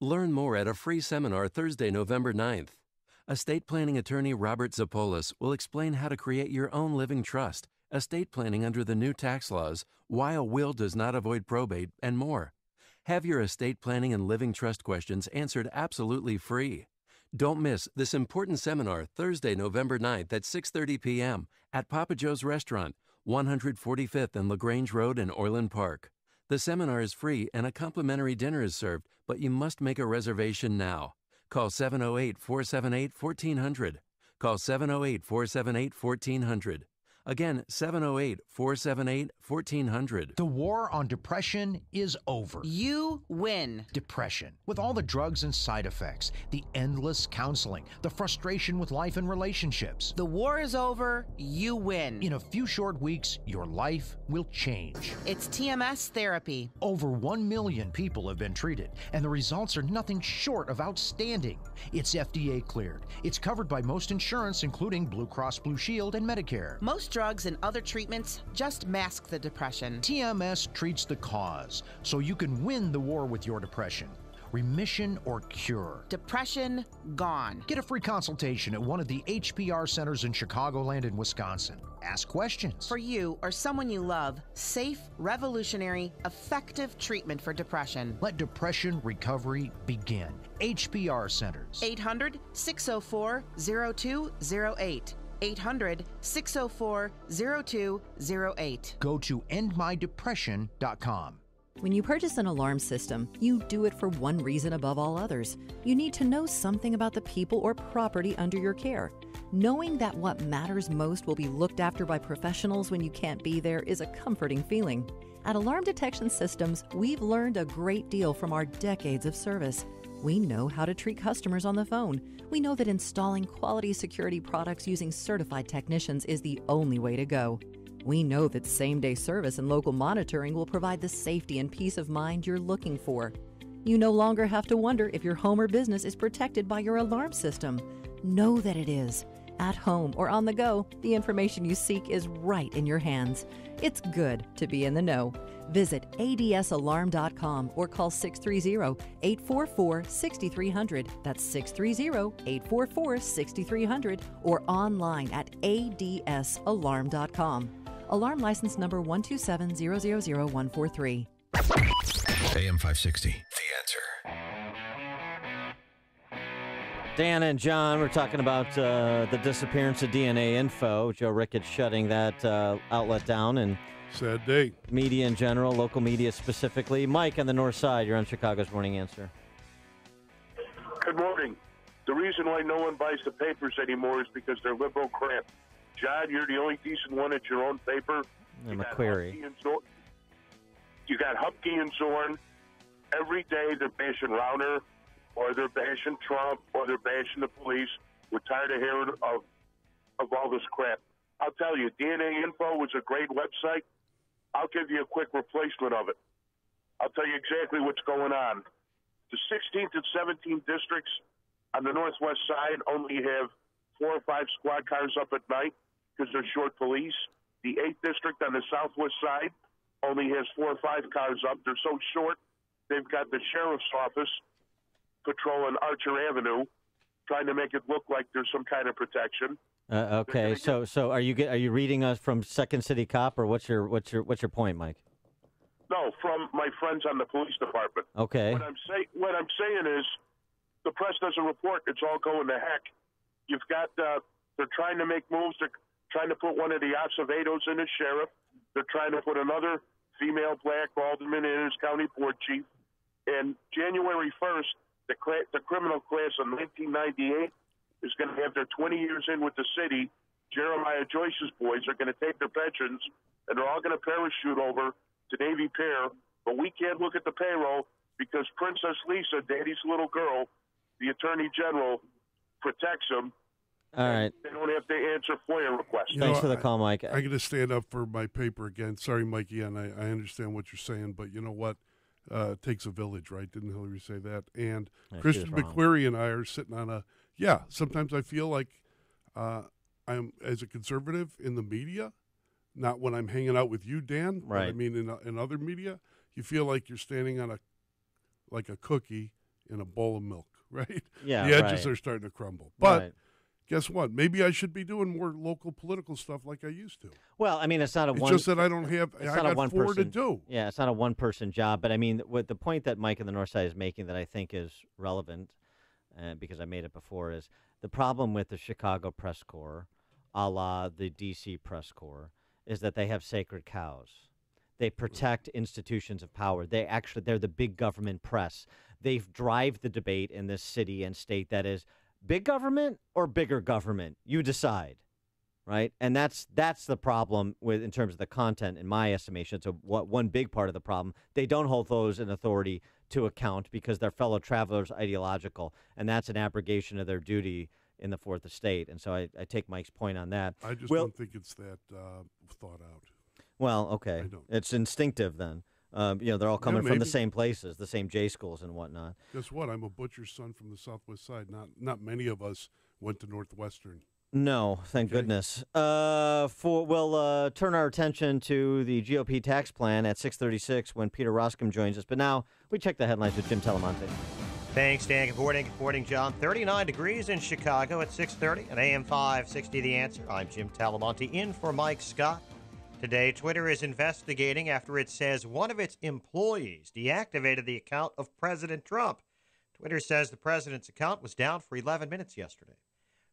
Learn more at a free seminar Thursday, November 9th. Estate planning attorney Robert Zapolis will explain how to create your own living trust, estate planning under the new tax laws, why a will does not avoid probate, and more. Have your estate planning and living trust questions answered absolutely free. Don't miss this important seminar Thursday, November 9th at 6:30 p.m. at Papa Joe's Restaurant, 145th and LaGrange Road in Orland Park. The seminar is free and a complimentary dinner is served, but you must make a reservation now. Call 708-478-1400. Call 708-478-1400. Again, 708-478-1400. The war on depression is over. You win. Depression, with all the drugs and side effects, the endless counseling, the frustration with life and relationships. The war is over. You win. In a few short weeks, your life will change. It's TMS therapy. Over 1 million people have been treated, and the results are nothing short of outstanding. It's FDA cleared. It's covered by most insurance, including Blue Cross Blue Shield and Medicare. Most drugs and other treatments just mask the depression. TMS treats the cause, so you can win the war with your depression. Remission or cure. Depression gone. Get a free consultation at one of the HPR centers in Chicagoland and Wisconsin. Ask questions. For you or someone you love, safe, revolutionary, effective treatment for depression. Let depression recovery begin. HPR centers. 800-604-0208. 800-604-0208. Go to endmydepression.com. When you purchase an alarm system, you do it for one reason above all others. You need to know something about the people or property under your care. Knowing that what matters most will be looked after by professionals when you can't be there is a comforting feeling. At Alarm Detection Systems, we've learned a great deal from our decades of service. We know how to treat customers on the phone. We know that installing quality security products using certified technicians is the only way to go. We know that same-day service and local monitoring will provide the safety and peace of mind you're looking for. You no longer have to wonder if your home or business is protected by your alarm system. Know that it is. At home or on the go, the information you seek is right in your hands. It's good to be in the know. Visit adsalarm.com or call 630-844-6300. That's 630-844-6300 or online at adsalarm.com. Alarm license number 127000143. AM 560, The Answer. Dan and John, we're talking about the disappearance of DNA info. Joe Ricketts shutting that outlet down, and sad day. Media in general, local media specifically. Mike on the north side, you're on Chicago's Morning Answer. Good morning. The reason why no one buys the papers anymore is because they're liberal crap. John, you're the only decent one at your own paper. I'm a query. You got Hupke and Zorn. Every day they're bashing Rauner, or they're bashing Trump, or they're bashing the police. We're tired of hearing of all this crap. I'll tell you, DNA Info was a great website. I'll give you a quick replacement of it. I'll tell you exactly what's going on. The 16th and 17th districts on the northwest side only have 4 or 5 squad cars up at night because they're short police. The 8th district on the southwest side only has 4 or 5 cars up. They're so short, they've got the sheriff's office patrolling Archer Avenue, trying to make it look like there's some kind of protection. Okay, so are you reading us from Second City Cop, or what's your point, Mike? No, from my friends on the police department. Okay. What I'm saying is, the press doesn't report. It's all going to heck. You've got they're trying to make moves. They're trying to put one of the Acevedos in as sheriff. They're trying to put another female black alderman in as county board chief. And January 1st, the criminal class of 1998 is going to have their 20 years in with the city. Jeremiah Joyce's boys are going to take their pensions, and they're all going to parachute over to Navy Pier. But we can't look at the payroll because Princess Lisa, Daddy's little girl, the Attorney General, protects them. All right. They don't have to answer FOIA requests. Thanks for the call, Mike. I got to stand up for my paper again. Sorry, Mikey, and I understand what you're saying, but you know what? It takes a village, right? Didn't Hillary say that? And Yeah, Christian McCleary and I are sitting on a, sometimes I feel like I'm, as a conservative in the media, not when I'm hanging out with you, Dan, but I Right. mean in other media, you feel like you're standing on like a cookie in a bowl of milk, right? Yeah, the edges right. are starting to crumble. But Right. guess what? Maybe I should be doing more local political stuff like I used to. Well, I mean, it's not a It's one. just that I don't have. It's I not a got one 4 person to do. Yeah, it's not a one-person job. But I mean, what the point that Mike in the North Side is making that I think is relevant, because I made it before, is the problem with the Chicago press corps, a la the D.C. press corps, is that they have sacred cows. They protect institutions of power. They're the big government press. They drive the debate in this city and state that is big government or bigger government. You decide, right? And that's the problem in terms of the content, in my estimation. So one big part of the problem, they don't hold those in authority to account because their fellow travelers are ideological, and that's an abrogation of their duty in the Fourth Estate. And so I take Mike's point on that. I just don't think it's that thought out. Well, okay. It's instinctive then. They're all coming from maybe. the same places, the same J schools and whatnot. Guess what? I'm a butcher's son from the Southwest Side. Not many of us went to Northwestern. No, thank goodness. We'll turn our attention to the GOP tax plan at 6:36 when Peter Roskam joins us. But now we check the headlines with Jim Telemonte. Thanks, Dan. Good morning, John. 39 degrees in Chicago at 6:30 at AM 560 The Answer. I'm Jim Talamonte in for Mike Scott. Today, Twitter is investigating after it says one of its employees deactivated the account of President Trump. Twitter says the president's account was down for 11 minutes yesterday.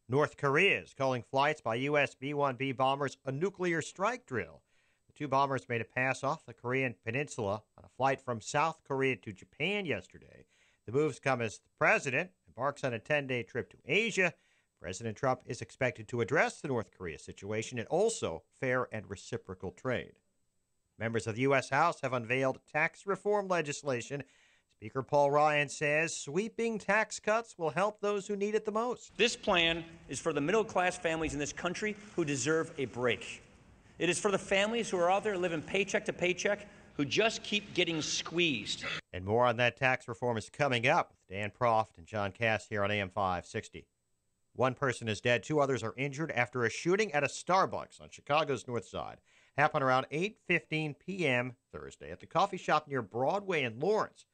North Korea is calling flights by U.S. B-1B bombers a nuclear strike drill. The two bombers made a pass off the Korean peninsula on a flight from South Korea to Japan yesterday. The moves come as the president embarks on a 10-day trip to Asia. President Trump is expected to address the North Korea situation and also fair and reciprocal trade. Members of the U.S. House have unveiled tax reform legislation. Speaker Paul Ryan says sweeping tax cuts will help those who need it the most. This plan is for the middle-class families in this country who deserve a break. It is for the families who are out there living paycheck to paycheck who just keep getting squeezed. And more on that tax reform is coming up with Dan Proft and John Cass here on AM 560. One person is dead, 2 others are injured after a shooting at a Starbucks on Chicago's North Side. Happened around 8:15 p.m. Thursday at the coffee shop near Broadway in Lawrence.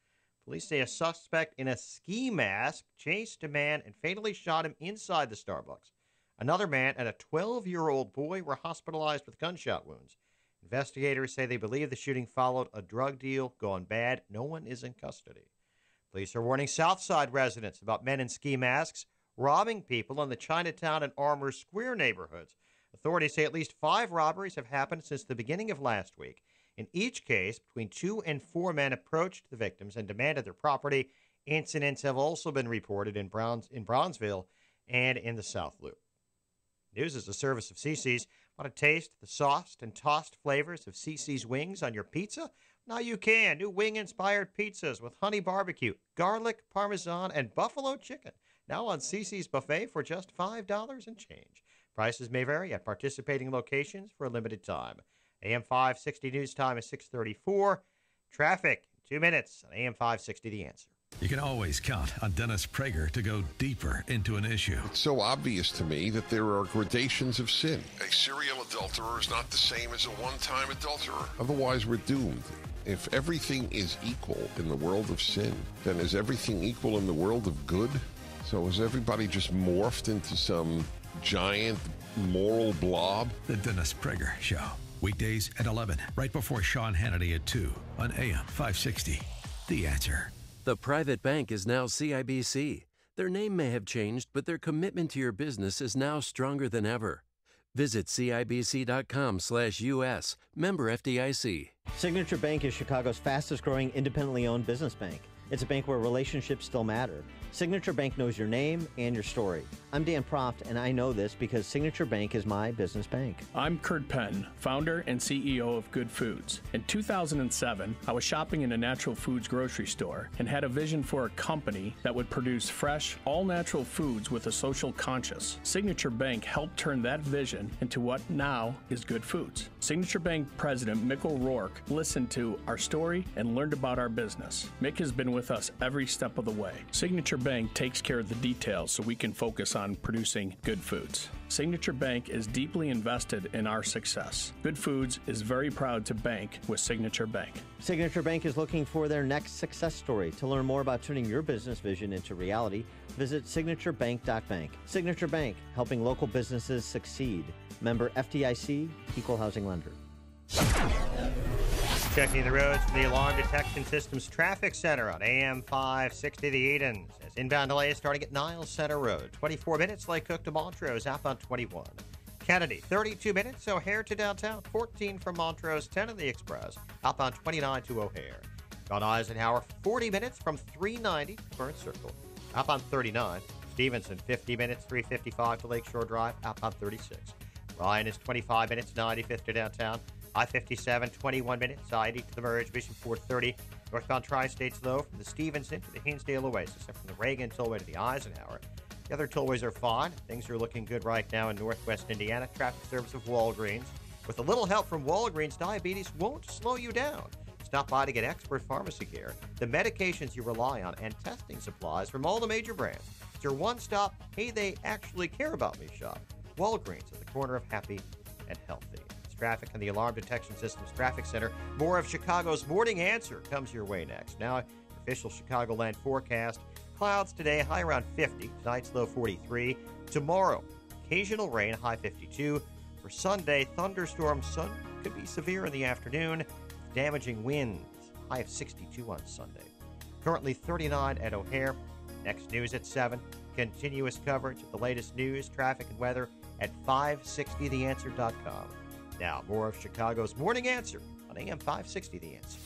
Police say a suspect in a ski mask chased a man and fatally shot him inside the Starbucks. Another man and a 12-year-old boy were hospitalized with gunshot wounds. Investigators say they believe the shooting followed a drug deal gone bad. No one is in custody. Police are warning Southside residents about men in ski masks robbing people in the Chinatown and Armour Square neighborhoods. Authorities say at least 5 robberies have happened since the beginning of last week. In each case, between 2 and 4 men approached the victims and demanded their property. Incidents have also been reported in Bronzeville and in the South Loop. News is a service of CiCi's. Want to taste the sauced and tossed flavors of CiCi's wings on your pizza? Now you can. New wing-inspired pizzas with honey barbecue, garlic, parmesan, and buffalo chicken. Now on CiCi's buffet for just $5 and change. Prices may vary at participating locations for a limited time. AM 560 news time is 6:34. Traffic, 2 minutes on AM 560 The Answer. You can always count on Dennis Prager to go deeper into an issue. It's so obvious to me that there are gradations of sin. A serial adulterer is not the same as a one-time adulterer. Otherwise, we're doomed. If everything is equal in the world of sin, then is everything equal in the world of good? So is everybody just morphed into some giant moral blob? The Dennis Prager Show. Weekdays at 11, right before Sean Hannity at 2 on AM 560. The Answer. The private bank is now CIBC. Their name may have changed, but their commitment to your business is now stronger than ever. Visit CIBC.com/US. Member FDIC. Signature Bank is Chicago's fastest growing independently owned business bank. It's a bank where relationships still matter. Signature Bank knows your name and your story. I'm Dan Proft, and I know this because Signature Bank is my business bank. I'm Kurt Penn, founder and CEO of Good Foods. In 2007, I was shopping in a natural foods grocery store and had a vision for a company that would produce fresh, all-natural foods with a social conscience. Signature Bank helped turn that vision into what now is Good Foods. Signature Bank President Mick O'Rourke listened to our story and learned about our business. Mick has been with us every step of the way. Signature Bank takes care of the details so we can focus on producing good foods. Signature Bank is deeply invested in our success. Good Foods is very proud to bank with Signature Bank. Signature Bank is looking for their next success story. To learn more about turning your business vision into reality, visit signaturebank.bank. Signature Bank, helping local businesses succeed. Member FDIC, Equal Housing Lender. Checking the roads from the Alarm Detection Systems Traffic Center on AM 560 The Edens. As inbound delays starting at Niles Center Road. 24 minutes, Lake Cook to Montrose, outbound 21. Kennedy, 32 minutes, O'Hare to downtown. 14 from Montrose, 10 on the Express, outbound 29 to O'Hare. On Eisenhower, 40 minutes from 390 to Burns Circle, outbound 39. Stevenson, 50 minutes, 355 to Lakeshore Drive, outbound 36. Ryan is 25 minutes, 95th to downtown. I-57, 21 minutes, I-80 to the merge, Vision 430. Northbound Tri-States low from the Stevenson to the Hinsdale Oasis, and from the Reagan Tollway to the Eisenhower. The other tollways are fine. Things are looking good right now in northwest Indiana. Traffic service of Walgreens. With a little help from Walgreens, diabetes won't slow you down. Stop by to get expert pharmacy care, the medications you rely on, and testing supplies from all the major brands. It's your one-stop, hey, they actually care about me shop. Walgreens at the corner of happy and healthy. Traffic in the Alarm Detection Systems Traffic Center. More of Chicago's Morning Answer comes your way next. Now, official Chicagoland forecast. Clouds today, high around 50. Tonight's low 43. Tomorrow, occasional rain, high 52. For Sunday, thunderstorms. Sun could be severe in the afternoon. Damaging winds, high of 62 on Sunday. Currently 39 at O'Hare. Next news at 7. Continuous coverage of the latest news, traffic, and weather at 560theanswer.com. Now, more of Chicago's Morning Answer on AM 560 The Answer.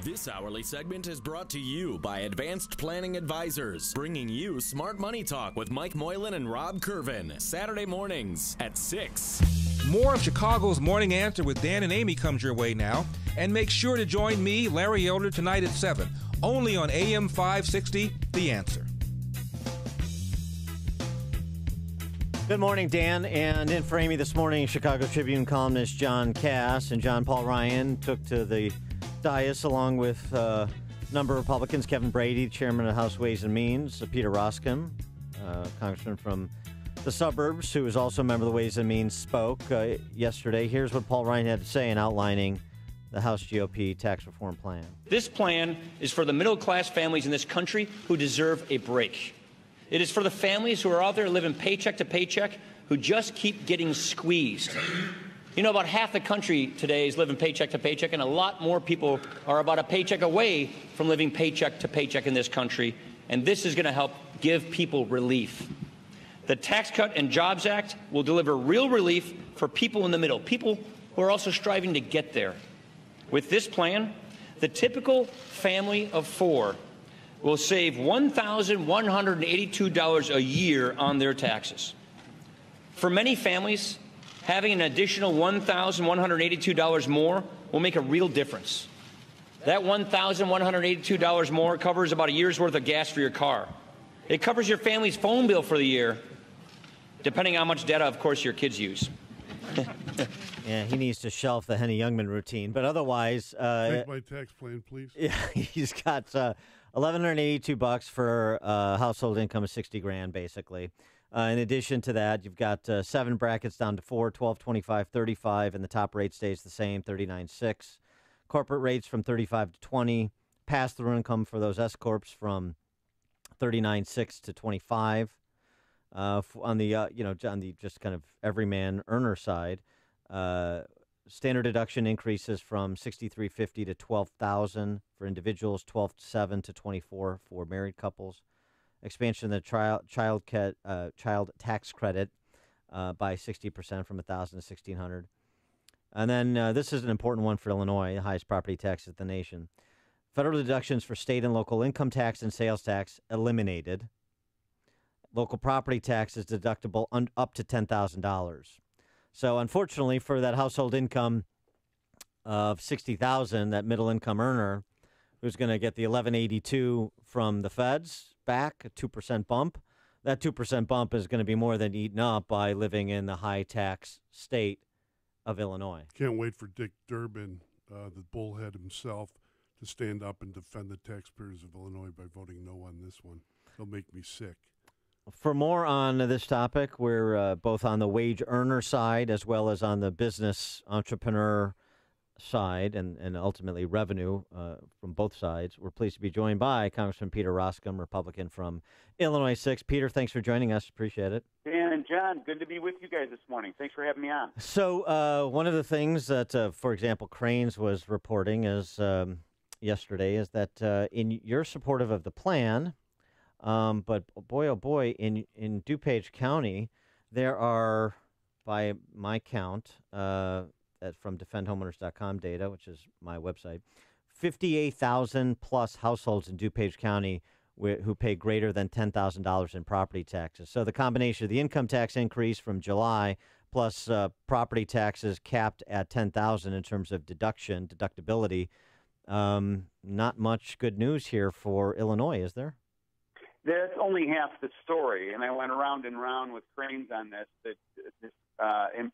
This hourly segment is brought to you by Advanced Planning Advisors, bringing you Smart Money Talk with Mike Moylan and Rob Curvin, Saturday mornings at 6. More of Chicago's Morning Answer with Dan and Amy comes your way now. And make sure to join me, Larry Elder, tonight at 7, only on AM 560 The Answer. Good morning, Dan. And in for Amy this morning, Chicago Tribune columnist John Cass and John Paul Ryan took to the dais along with a number of Republicans, Kevin Brady, chairman of the House Ways and Means, Peter Roskam, congressman from the suburbs, who is also a member of the Ways and Means, spoke yesterday. Here's what Paul Ryan had to say in outlining the House GOP tax reform plan. This plan is for the middle-class families in this country who deserve a break. It is for the families who are out there living paycheck to paycheck, who just keep getting squeezed. You know, about half the country today is living paycheck to paycheck, and a lot more people are about a paycheck away from living paycheck to paycheck in this country, and this is going to help give people relief. The Tax Cut and Jobs Act will deliver real relief for people in the middle, people who are also striving to get there. With this plan, the typical family of four will save $1,182 a year on their taxes. For many families, having an additional $1,182 more will make a real difference. That $1,182 more covers about a year's worth of gas for your car. It covers your family's phone bill for the year, depending on how much data, of course, your kids use. Yeah, he needs to shelf the Henny Youngman routine, but otherwise... Take my tax plan, please. Yeah, he's got a $1,182 for household income of $60,000, basically. In addition to that, you've got 7 brackets down to 4, 12, 25, 35, and the top rate stays the same, 39.6. Corporate rates from 35 to 20. Pass-through income for those S-corps from 39.6 to 25. On the on the just kind of everyman earner side, standard deduction increases from $6,350 to $12,000 for individuals, $12,700 to $24,000 for married couples. Expansion of the child tax credit by 60% from $1,000 to $1,600. And then this is an important one for Illinois, the highest property tax in the nation. Federal deductions for state and local income tax and sales tax eliminated. Local property tax is deductible up to $10,000. So unfortunately, for that household income of $60,000, that middle income earner who's going to get the $1,182 from the feds back, a 2% bump, that 2% bump is going to be more than eaten up by living in the high tax state of Illinois. Can't wait for Dick Durbin, the bullhead himself, to stand up and defend the taxpayers of Illinois by voting no on this one. He'll make me sick. For more on this topic, we're both on the wage earner side as well as on the business entrepreneur side and ultimately revenue from both sides. We're pleased to be joined by Congressman Peter Roskam, Republican from Illinois 6. Peter, thanks for joining us. Appreciate it. Dan and John, good to be with you guys this morning. Thanks for having me on. So one of the things that, for example, Crain's was reporting is yesterday is that you're supportive of the plan, but boy, oh boy, in DuPage County, there are, by my count, from defendhomeowners.com data, which is my website, 58,000 plus households in DuPage County who pay greater than $10,000 in property taxes. So the combination of the income tax increase from July plus property taxes capped at $10,000 in terms of deductibility, not much good news here for Illinois, is there? That's only half the story, and I went around and round with Crain's on this. That it's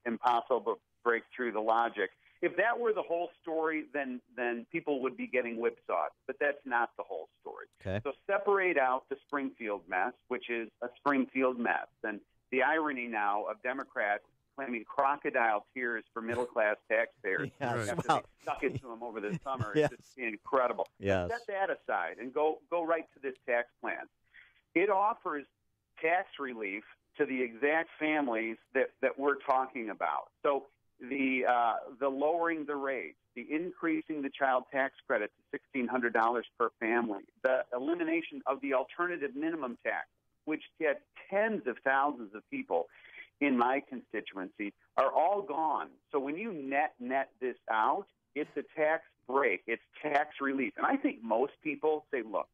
impossible to break through the logic. If that were the whole story, then people would be getting whipsawed. But that's not the whole story. Okay. So separate out the Springfield mess, which is a Springfield mess, and the irony now of Democrats claiming crocodile tears for middle-class taxpayers Yes. after Well, they stuck it to them over the summer. Yes. It's just incredible. Yes. Set that aside and go right to this tax plan. It offers tax relief to the exact families that we're talking about. So the lowering the rate, the increasing the child tax credit to $1,600 per family, the elimination of the alternative minimum tax, which gets tens of thousands of people in my constituency, are all gone. So when you net this out, it's a tax break. It's tax relief. And I think most people say, look,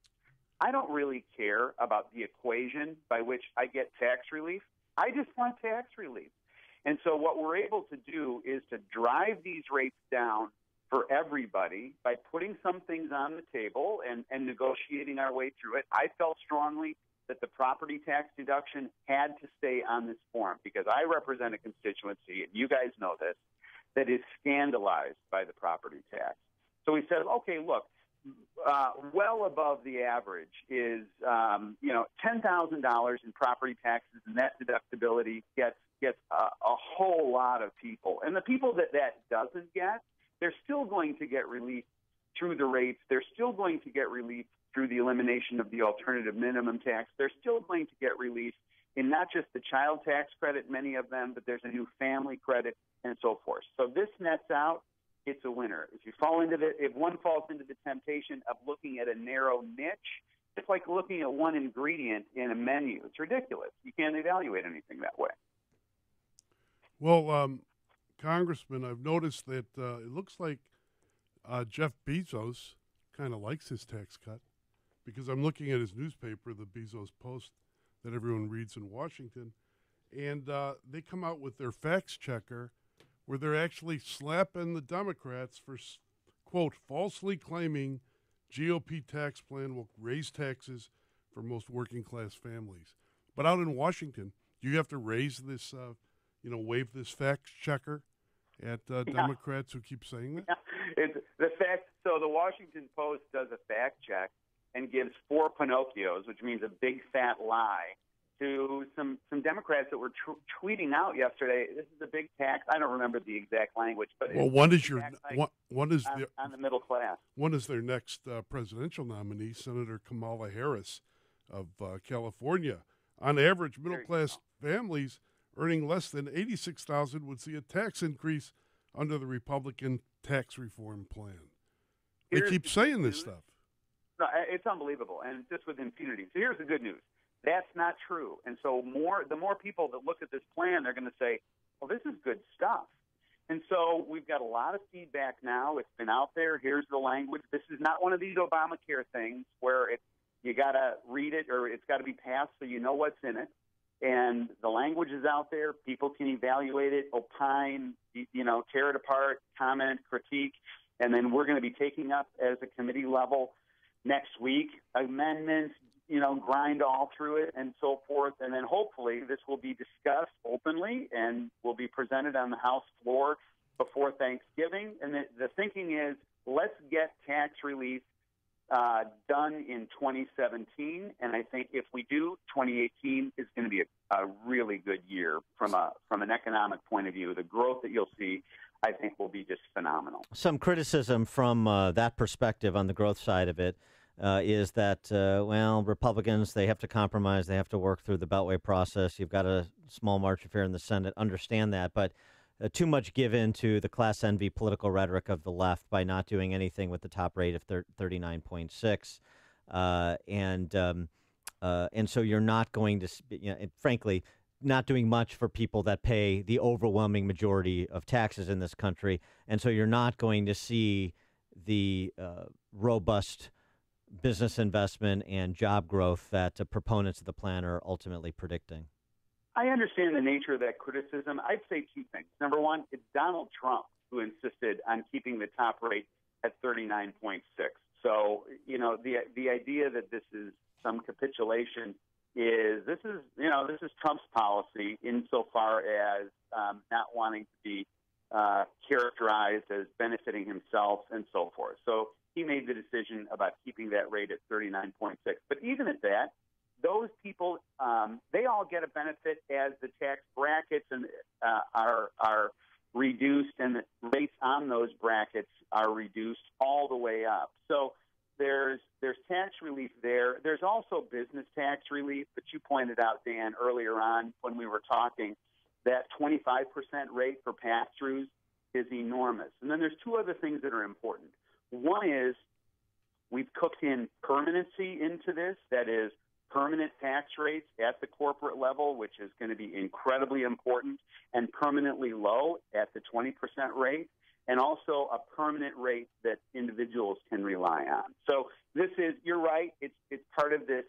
I don't really care about the equation by which I get tax relief. I just want tax relief. And so what we're able to do is to drive these rates down for everybody by putting some things on the table and negotiating our way through it. I felt strongly that the property tax deduction had to stay on this form because I represent a constituency, and you guys know this, that is scandalized by the property tax. So we said, okay, look, well above the average is, $10,000 in property taxes, and that deductibility gets a whole lot of people. And the people that doesn't get, they're still going to get relief through the rates. They're still going to get relief through the elimination of the alternative minimum tax. They're still going to get relief in not just the child tax credit, many of them, but there's a new family credit and so forth. So this nets out. It's a winner. If one falls into the temptation of looking at a narrow niche, it's like looking at one ingredient in a menu. It's ridiculous. You can't evaluate anything that way. Well, Congressman, I've noticed that it looks like Jeff Bezos kind of likes his tax cut because I'm looking at his newspaper, the Bezos Post, that everyone reads in Washington, and they come out with their facts checker where they're actually slapping the Democrats for, quote, falsely claiming GOP tax plan will raise taxes for most working-class families. But out in Washington, do you have to raise this, wave this fact checker at Democrats who keep saying that? It's the fact. So the Washington Post does a fact check, and gives 4 Pinocchios, which means a big fat lie, to some Democrats that were tweeting out yesterday. This is a big tax. I don't remember the exact language, but well, one is on the middle class. One is their next presidential nominee, Senator Kamala Harris of California. On average, middle class families earning less than $86,000 would see a tax increase under the Republican tax reform plan. They keep saying this stuff. No, it's unbelievable, and just with impunity. So here's the good news. That's not true. And so the more people that look at this plan, they're going to say, well, this is good stuff. And so we've got a lot of feedback now. It's been out there. Here's the language. This is not one of these Obamacare things where you got to read it or it's got to be passed so you know what's in it. And the language is out there. People can evaluate it, opine, tear it apart, comment, critique. And then we're going to be taking up as a committee level next week amendments, grind all through it and so forth. And then hopefully this will be discussed openly and will be presented on the House floor before Thanksgiving. And the thinking is let's get tax relief done in 2017. And I think if we do, 2018 is going to be a really good year from an economic point of view. The growth that you'll see, I think, will be just phenomenal. Some criticism from that perspective on the growth side of it is that, Republicans, they have to compromise. They have to work through the Beltway process. You've got a small margin of error in the Senate. Understand that. But too much give in to the class envy political rhetoric of the left by not doing anything with the top rate of 39.6. And so you're not going to, frankly, not doing much for people that pay the overwhelming majority of taxes in this country. And so you're not going to see the robust business investment and job growth that proponents of the plan are ultimately predicting. I understand the nature of that criticism. I'd say 2 things. Number one, it's Donald Trump who insisted on keeping the top rate at 39.6. So, the idea that this is some capitulation is Trump's policy insofar as not wanting to be characterized as benefiting himself and so forth. So he made the decision about keeping that rate at 39.6. But even at that, those people, they all get a benefit as the tax brackets are reduced and the rates on those brackets are reduced all the way up. So there's tax relief there. There's also business tax relief, but you pointed out, Dan, earlier on when we were talking, that 25% rate for pass-throughs is enormous. And then there's 2 other things that are important. One is we've cooked in permanency into this, that is permanent tax rates at the corporate level, which is going to be incredibly important, and permanently low at the 20% rate, and also a permanent rate that individuals can rely on. So this is, you're right, it's part of this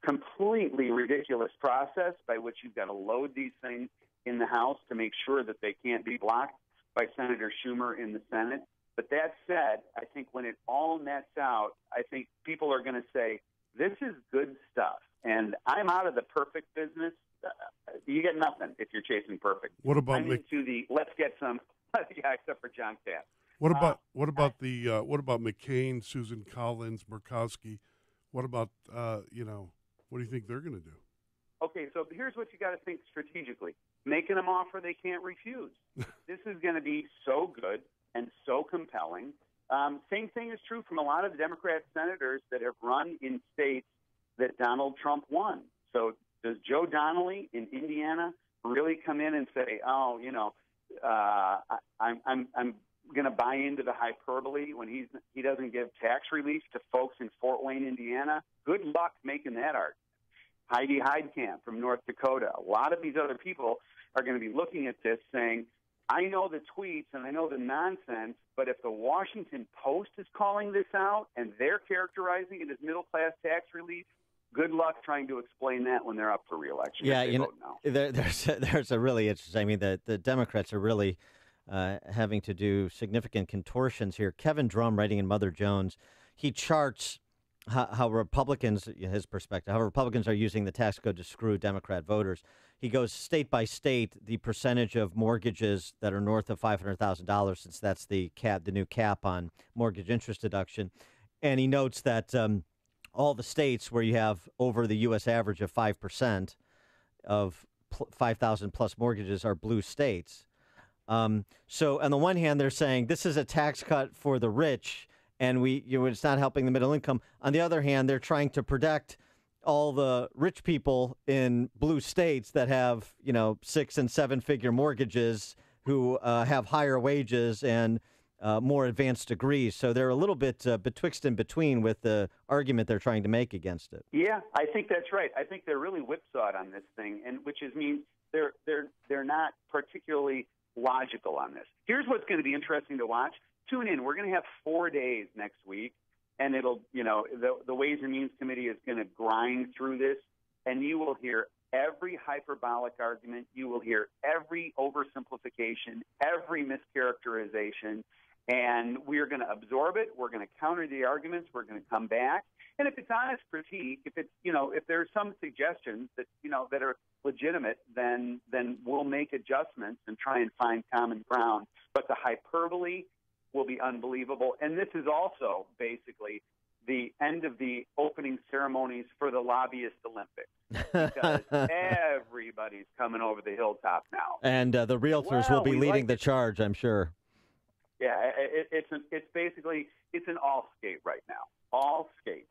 completely ridiculous process by which you've got to load these things in the House to make sure that they can't be blocked by Senator Schumer in the Senate. But that said, I think when it all nets out, I think people are going to say, this is good stuff. And I'm out of the perfect business. You get nothing if you're chasing perfect. What about I'm into the let's get some? Yeah, except for John Taft. What about McCain, Susan Collins, Murkowski? What about what do you think they're going to do? Okay, so here's what you got to think strategically: making them offer they can't refuse. This is going to be so good and so compelling. Same thing is true from a lot of the Democrat senators that have run in states that Donald Trump won. So does Joe Donnelly in Indiana really come in and say, I'm going to buy into the hyperbole when he doesn't give tax relief to folks in Fort Wayne, Indiana? Good luck making that argument. Heidi Heitkamp from North Dakota. A lot of these other people are going to be looking at this saying, I know the tweets and I know the nonsense, but if the Washington Post is calling this out and they're characterizing it as middle-class tax relief, good luck trying to explain that when they're up for re-election. Yeah, there's a really interesting. I mean, the Democrats are really having to do significant contortions here. Kevin Drum, writing in Mother Jones, he charts how Republicans, his perspective, how Republicans are using the tax code to screw Democrat voters. He goes state by state, the percentage of mortgages that are north of $500,000, since that's the new cap on mortgage interest deduction. And he notes that all the states where you have over the U.S. average of 5% of 5,000 plus mortgages are blue states. So on the one hand, they're saying this is a tax cut for the rich, and it's not helping the middle income. On the other hand, they're trying to protect all the rich people in blue states that have 6- and 7-figure mortgages who have higher wages and more advanced degrees. So they're a little bit betwixt and between with the argument they're trying to make against it. Yeah, I think that's right. I think they're really whipsawed on this thing, and which means they're not particularly logical on this. Here's what's going to be interesting to watch. Tune in. We're going to have 4 days next week, and it'll, the Ways and Means Committee is going to grind through this, and you will hear every hyperbolic argument. You will hear every oversimplification, every mischaracterization, and we're going to absorb it. We're going to counter the arguments. We're going to come back. And if it's honest critique, if it's, if there's some suggestions that, that are legitimate, then we'll make adjustments and try and find common ground. But the hyperbole will be unbelievable. And this is also basically the end of the opening ceremonies for the Lobbyist Olympics, because everybody's coming over the hilltop now. And the realtors will be leading the charge, I'm sure. Yeah, it's basically an all skate right now. All skate.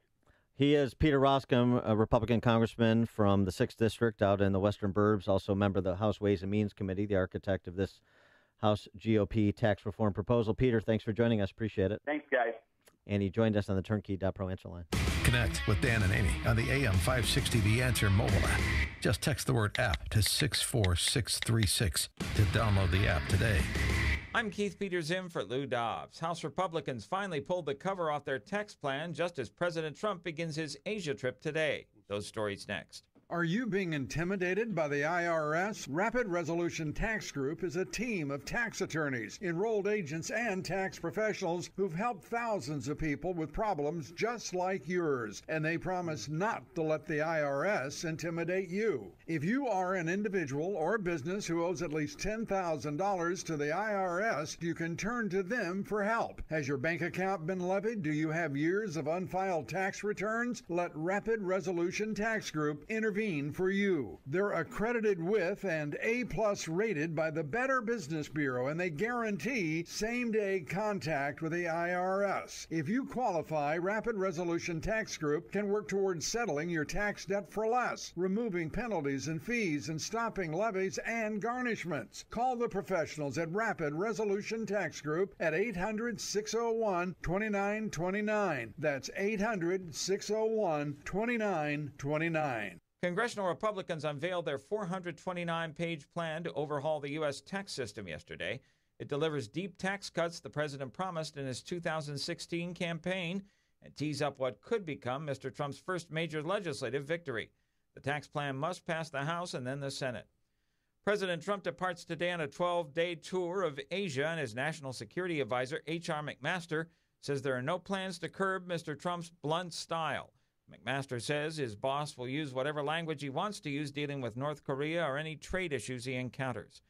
He is Peter Roskam, a Republican congressman from the 6th District out in the Western Burbs, also a member of the House Ways and Means Committee, the architect of this House GOP tax reform proposal. Peter, thanks for joining us. Appreciate it. Thanks, guys. And he joined us on the Turnkey.Pro answer line. Connect with Dan and Amy on the AM 560 The Answer mobile app. Just text the word app to 64636 to download the app today. I'm Keith Peters in for Lou Dobbs. House Republicans finally pulled the cover off their tax plan just as President Trump begins his Asia trip today. Those stories next. Are you being intimidated by the IRS? Rapid Resolution Tax Group is a team of tax attorneys, enrolled agents, and tax professionals who've helped thousands of people with problems just like yours, and they promise not to let the IRS intimidate you. If you are an individual or business who owes at least $10,000 to the IRS, you can turn to them for help. Has your bank account been levied? Do you have years of unfiled tax returns? Let Rapid Resolution Tax Group intervene for you. They're accredited with and A+ rated by the Better Business Bureau, and they guarantee same-day contact with the IRS. If you qualify, Rapid Resolution Tax Group can work towards settling your tax debt for less, removing penalties and fees, and stopping levies and garnishments. Call the professionals at Rapid Resolution Tax Group at 800-601-2929. That's 800-601-2929. Congressional Republicans unveiled their 429-page plan to overhaul the U.S. tax system yesterday. It delivers deep tax cuts the president promised in his 2016 campaign and tees up what could become Mr. Trump's first major legislative victory. The tax plan must pass the House and then the Senate. President Trump departs today on a 12-day tour of Asia, and his national security advisor, H.R. McMaster, says there are no plans to curb Mr. Trump's blunt style. McMaster says his boss will use whatever language he wants to use dealing with North Korea or any trade issues he encounters.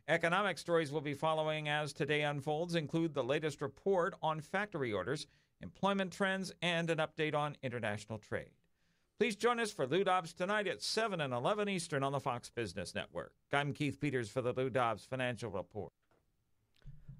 Economic stories we'll be following as today unfolds include the latest report on factory orders, employment trends, and an update on international trade. Please join us for Lou Dobbs tonight at 7 and 11 Eastern on the Fox Business Network. I'm Keith Peters for the Lou Dobbs Financial Report.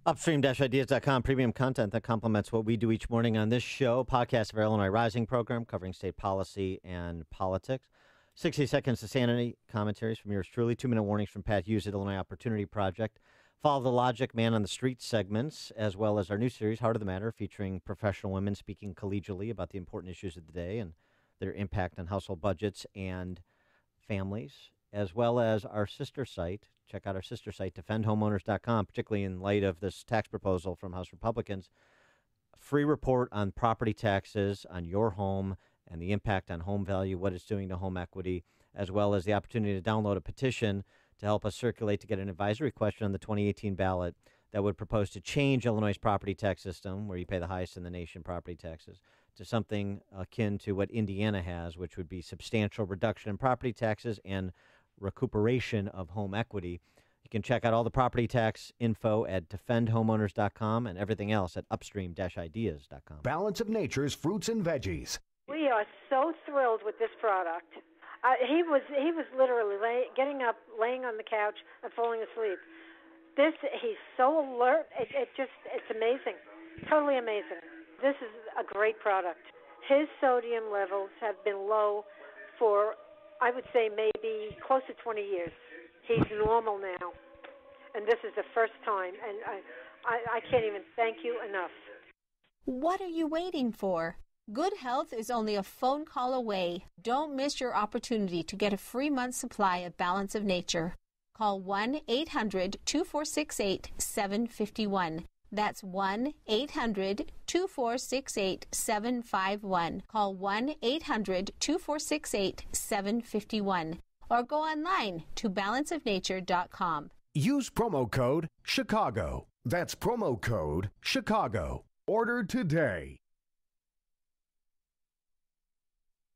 Upstream-ideas.com, premium content that complements what we do each morning on this show. Podcast of our Illinois Rising program covering state policy and politics. 60 seconds of sanity commentaries from yours truly. 2-minute warnings from Pat Hughes at Illinois Opportunity Project. Follow the Logic Man on the Street segments, as well as our new series, Heart of the Matter, featuring professional women speaking collegially about the important issues of the day and their impact on household budgets and families, as well as our sister site. Check out our sister site, defendhomeowners.com, particularly in light of this tax proposal from House Republicans. Free report on property taxes on your home and the impact on home value, what it's doing to home equity, as well as the opportunity to download a petition to help us circulate to get an advisory question on the 2018 ballot that would propose to change Illinois' property tax system, where you pay the highest in the nation property taxes, to something akin to what Indiana has, which would be substantial reduction in property taxes and recuperation of home equity. You You can check out all the property tax info at defendhomeowners.com and everything else at upstream-ideas.com. Balance of Nature's fruits and veggies. We are so thrilled with this product. He was literally getting up, laying on the couch, and falling asleep. He's so alert. It's amazing, totally amazing. This is a great product. His sodium levels have been low for, I would say, maybe close to 20 years. He's normal now, and this is the first time, and I can't even thank you enough. What are you waiting for? Good health is only a phone call away. Don't miss your opportunity to get a free month's supply of Balance of Nature. Call 1-800-2468-751. That's 1-800-2468-751. Call 1-800-2468-751. Or go online to balanceofnature.com. Use promo code Chicago. That's promo code Chicago. Order today.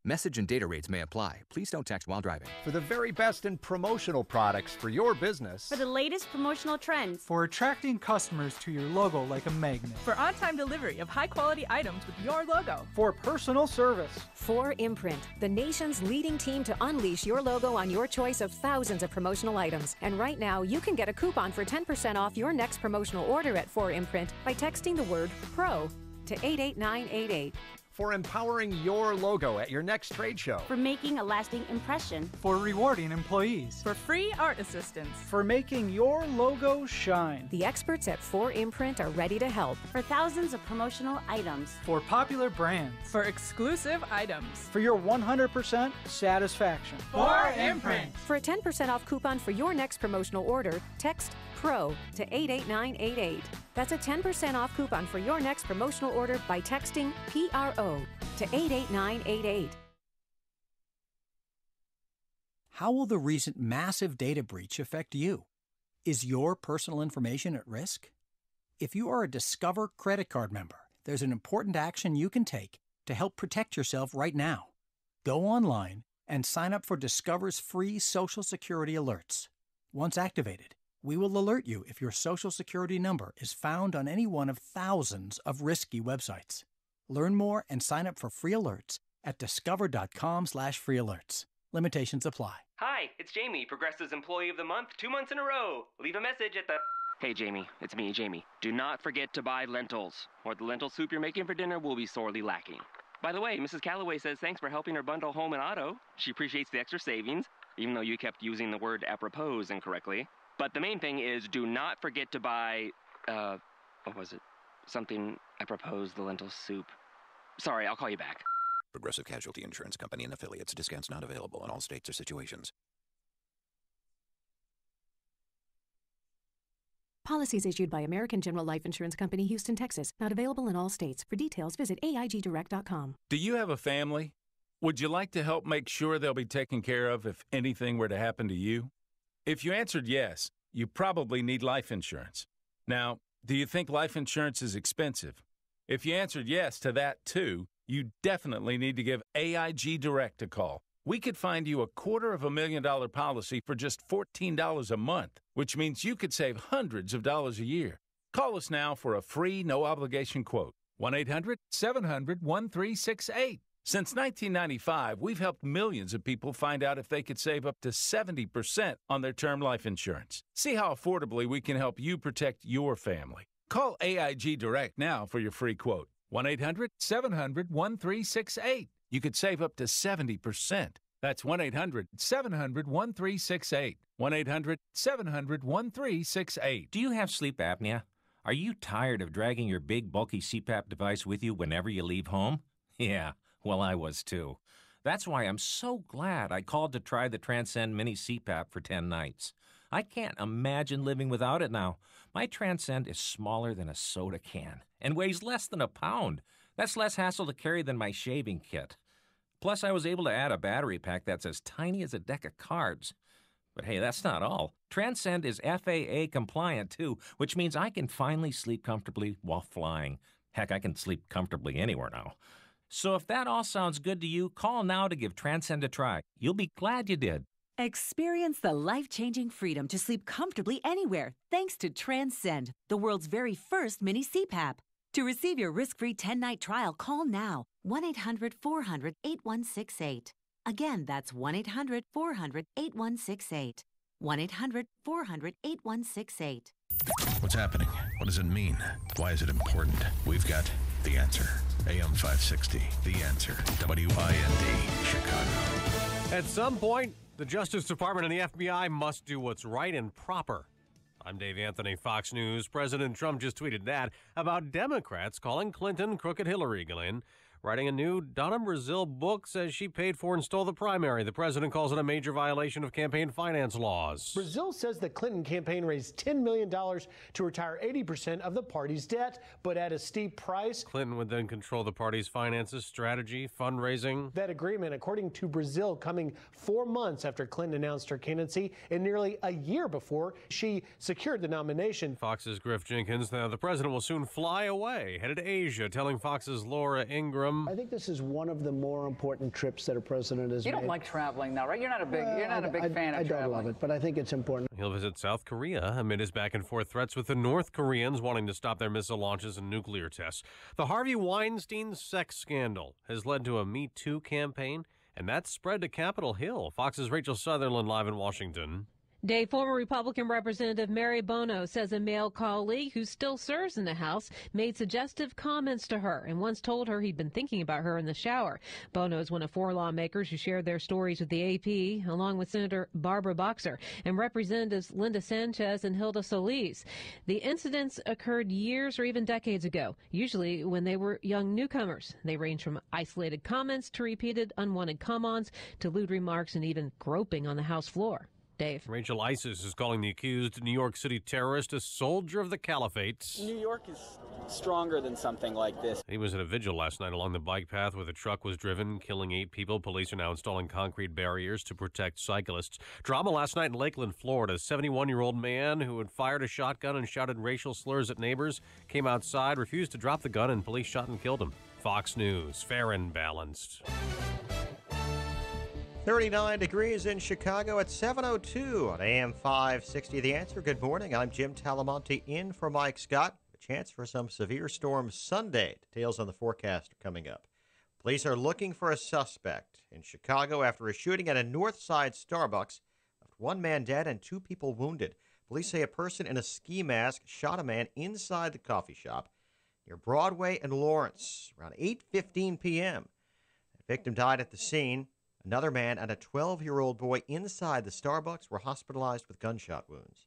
Message and data rates may apply. Please don't text while driving. For the very best in promotional products for your business. For the latest promotional trends. For attracting customers to your logo like a magnet. For on-time delivery of high-quality items with your logo. For personal service. 4imprint, the nation's leading team to unleash your logo on your choice of thousands of promotional items. And right now, you can get a coupon for 10% off your next promotional order at 4imprint by texting the word PRO to 88988. For empowering your logo at your next trade show. For making a lasting impression. For rewarding employees. For free art assistance. For making your logo shine. The experts at 4imprint are ready to help. For thousands of promotional items. For popular brands. For exclusive items. For your 100% satisfaction. 4imprint. For a 10% off coupon for your next promotional order, text PRO to 88988. That's a 10% off coupon for your next promotional order by texting PRO to 88988. How will the recent massive data breach affect you? Is your personal information at risk? If you are a Discover credit card member, there's an important action you can take to help protect yourself right now. Go online and sign up for Discover's free Social Security alerts. Once activated, we will alert you if your Social Security number is found on any one of thousands of risky websites. Learn more and sign up for free alerts at discover.com/free alerts. Limitations apply. Hi, it's Jamie, Progressive's Employee of the Month, 2 months in a row. Leave a message at the... Hey, Jamie, it's me, Jamie. Do not forget to buy lentils, or the lentil soup you're making for dinner will be sorely lacking. By the way, Mrs. Calloway says thanks for helping her bundle home and auto. She appreciates the extra savings, even though you kept using the word apropos incorrectly. But the main thing is, do not forget to buy, what was it? Something apropos the lentil soup. Sorry, I'll call you back. Progressive Casualty Insurance Company and affiliates. Discounts not available in all states or situations. Policies issued by American General Life Insurance Company, Houston, Texas. Not available in all states. For details, visit AIGdirect.com. Do you have a family? Would you like to help make sure they'll be taken care of if anything were to happen to you? If you answered yes, you probably need life insurance. Now, do you think life insurance is expensive? If you answered yes to that too, you definitely need to give AIG Direct a call. We could find you a $250,000 policy for just $14 a month, which means you could save hundreds of dollars a year. Call us now for a free, no-obligation quote. 1-800-700-1368. Since 1995, we've helped millions of people find out if they could save up to 70% on their term life insurance. See how affordably we can help you protect your family. Call AIG Direct now for your free quote. 1-800-700-1368. You could save up to 70%. That's 1-800-700-1368. 1-800-700-1368. Do you have sleep apnea? Are you tired of dragging your big, bulky CPAP device with you whenever you leave home? Yeah. Well, I was too. That's why I'm so glad I called to try the Transcend Mini CPAP for 10 nights. I can't imagine living without it now. My Transcend is smaller than a soda can and weighs less than a pound. That's less hassle to carry than my shaving kit. Plus, I was able to add a battery pack that's as tiny as a deck of cards. But hey, that's not all. Transcend is FAA compliant too, which means I can finally sleep comfortably while flying. Heck, I can sleep comfortably anywhere now. So if that all sounds good to you, call now to give Transcend a try. You'll be glad you did. Experience the life-changing freedom to sleep comfortably anywhere thanks to Transcend, the world's very first mini CPAP. To receive your risk-free 10-night trial, call now 1-800-400-8168. Again, that's 1-800-400-8168. 1-800-400-8168. What's happening? What does it mean? Why is it important? We've got the answer. AM 560, The Answer. WIND, Chicago. At some point, the Justice Department and the FBI must do what's right and proper. I'm Dave Anthony, Fox News. President Trump just tweeted that about Democrats calling Clinton crooked Hillary. Glenn, writing a new Donna Brazile book, says she paid for and stole the primary. The president calls it a major violation of campaign finance laws. Brazile says the Clinton campaign raised $10 million to retire 80% of the party's debt, but at a steep price. Clinton would then control the party's finances, strategy, fundraising. That agreement, according to Brazile, coming 4 months after Clinton announced her candidacy and nearly a year before she secured the nomination. Fox's Griff Jenkins. Now the president will soon fly away, headed to Asia, telling Fox's Laura Ingram. I think this is one of the more important trips that a president has made. You don't like traveling now, right? You're not a big fan of traveling. I don't love it, but I think it's important. He'll visit South Korea amid his back and forth threats with the North Koreans wanting to stop their missile launches and nuclear tests. The Harvey Weinstein sex scandal has led to a Me Too campaign, and that's spread to Capitol Hill. Fox's Rachel Sutherland live in Washington. Dave, former Republican Representative Mary Bono says a male colleague who still serves in the House made suggestive comments to her and once told her he'd been thinking about her in the shower. Bono is one of 4 lawmakers who shared their stories with the AP, along with Senator Barbara Boxer and Representatives Linda Sanchez and Hilda Solis. The incidents occurred years or even decades ago, usually when they were young newcomers. They range from isolated comments to repeated unwanted come-ons to lewd remarks and even groping on the House floor. Dave. Rachel Isis is calling the accused New York City terrorist a soldier of the caliphate. New York is stronger than something like this. He was at a vigil last night along the bike path where the truck was driven, killing 8 people. Police are now installing concrete barriers to protect cyclists. Drama last night in Lakeland, Florida. A 71-year-old man who had fired a shotgun and shouted racial slurs at neighbors came outside, refused to drop the gun, and police shot and killed him. Fox News, fair and balanced. 39 degrees in Chicago at 7:02 on AM 560. The Answer. Good morning. I'm Jim Talamonte in for Mike Scott. A chance for some severe storms Sunday. Details on the forecast are coming up. Police are looking for a suspect in Chicago after a shooting at a North Side Starbucks left 1 man dead and 2 people wounded. Police say a person in a ski mask shot a man inside the coffee shop near Broadway and Lawrence around 8:15 p.m. The victim died at the scene. Another man and a 12-year-old boy inside the Starbucks were hospitalized with gunshot wounds.